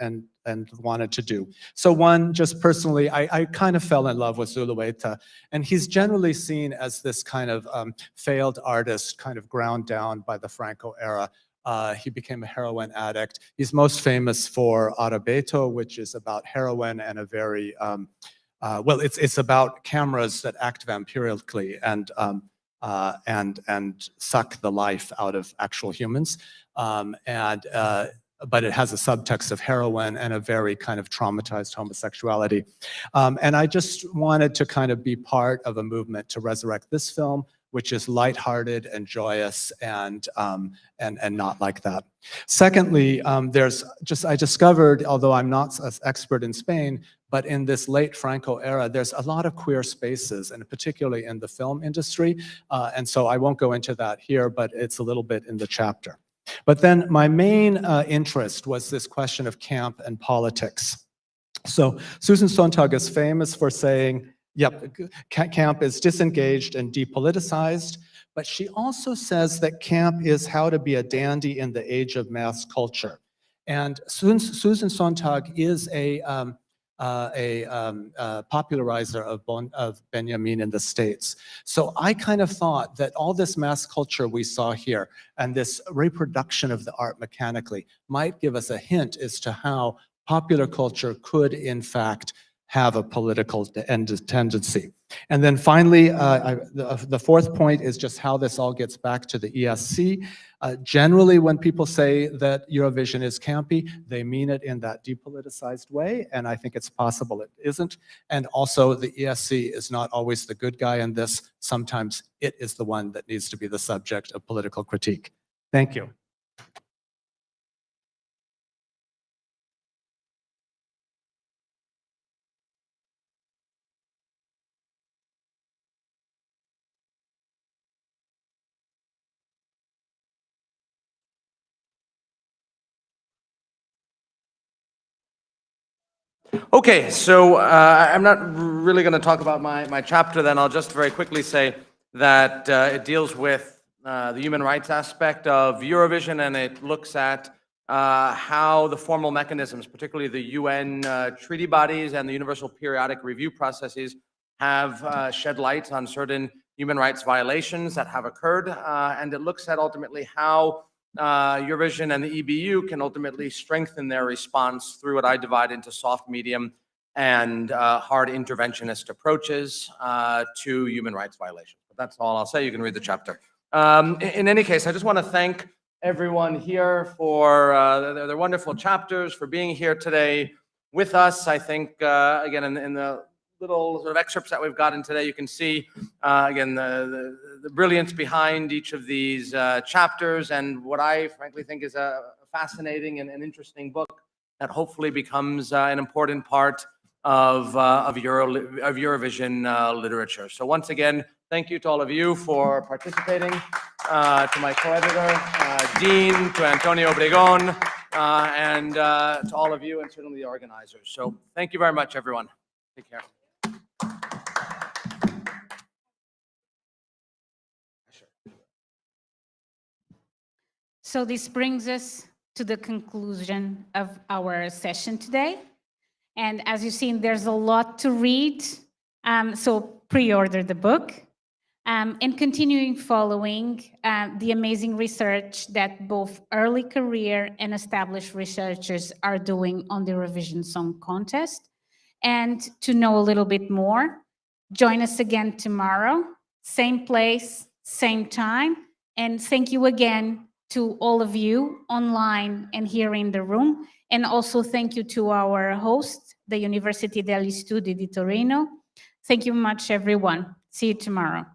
wanted to do. So one, just personally, I kind of fell in love with Zulueta, and he's generally seen as this kind of failed artist, kind of ground down by the Franco era. He became a heroin addict. He's most famous for Arabeto, which is about heroin and a very, well, it's about cameras that act vampirically and suck the life out of actual humans. But it has a subtext of heroin and a very kind of traumatized homosexuality. And I just wanted to kind of be part of a movement to resurrect this film, which is lighthearted and joyous and not like that. Secondly, I discovered, although I'm not an expert in Spain, but in this late Franco era, there's a lot of queer spaces, and particularly in the film industry. And so I won't go into that here, but it's a little bit in the chapter. But then my main interest was this question of camp and politics. So Susan Sontag is famous for saying, yep, camp is disengaged and depoliticized, but she also says that camp is how to be a dandy in the age of mass culture. And Susan Sontag is a popularizer of Benjamin in the States. So I kind of thought that all this mass culture we saw here and this reproduction of the art mechanically might give us a hint as to how popular culture could, in fact, have a political tendency. And then finally, the fourth point is just how this all gets back to the ESC. Generally, when people say that Eurovision is campy, they mean it in that depoliticized way, and I think it's possible it isn't. And also, the ESC is not always the good guy in this. Sometimes it is the one that needs to be the subject of political critique. Thank you. Okay, so I'm not really going to talk about my chapter then. I'll just very quickly say that it deals with the human rights aspect of Eurovision, and it looks at how the formal mechanisms, particularly the UN treaty bodies and the universal periodic review processes, have shed light on certain human rights violations that have occurred. And it looks at ultimately how Eurovision and the EBU can ultimately strengthen their response through what I divide into soft, medium, and hard interventionist approaches to human rights violations. But that's all I'll say. You can read the chapter. In any case, I just want to thank everyone here for their wonderful chapters, for being here today with us. I think, again, in the little sort of excerpts that we've gotten today, you can see, again, the brilliance behind each of these chapters, and what I frankly think is a fascinating and interesting book that hopefully becomes an important part of Eurovision literature. So once again, thank you to all of you for participating, to my co-editor, Dean, to Antonio Obregon, and to all of you, and certainly the organizers. So thank you very much, everyone. Take care. So this brings us to the conclusion of our session today. And as you've seen, there's a lot to read. So pre-order the book. And continuing following the amazing research that both early career and established researchers are doing on the Eurovision Song Contest. And to know a little bit more, Join us again tomorrow, same place, same time. And thank you again to all of you online and here in the room. And also thank you to our host, the Università degli Studi di Torino. Thank you much, everyone. See you tomorrow.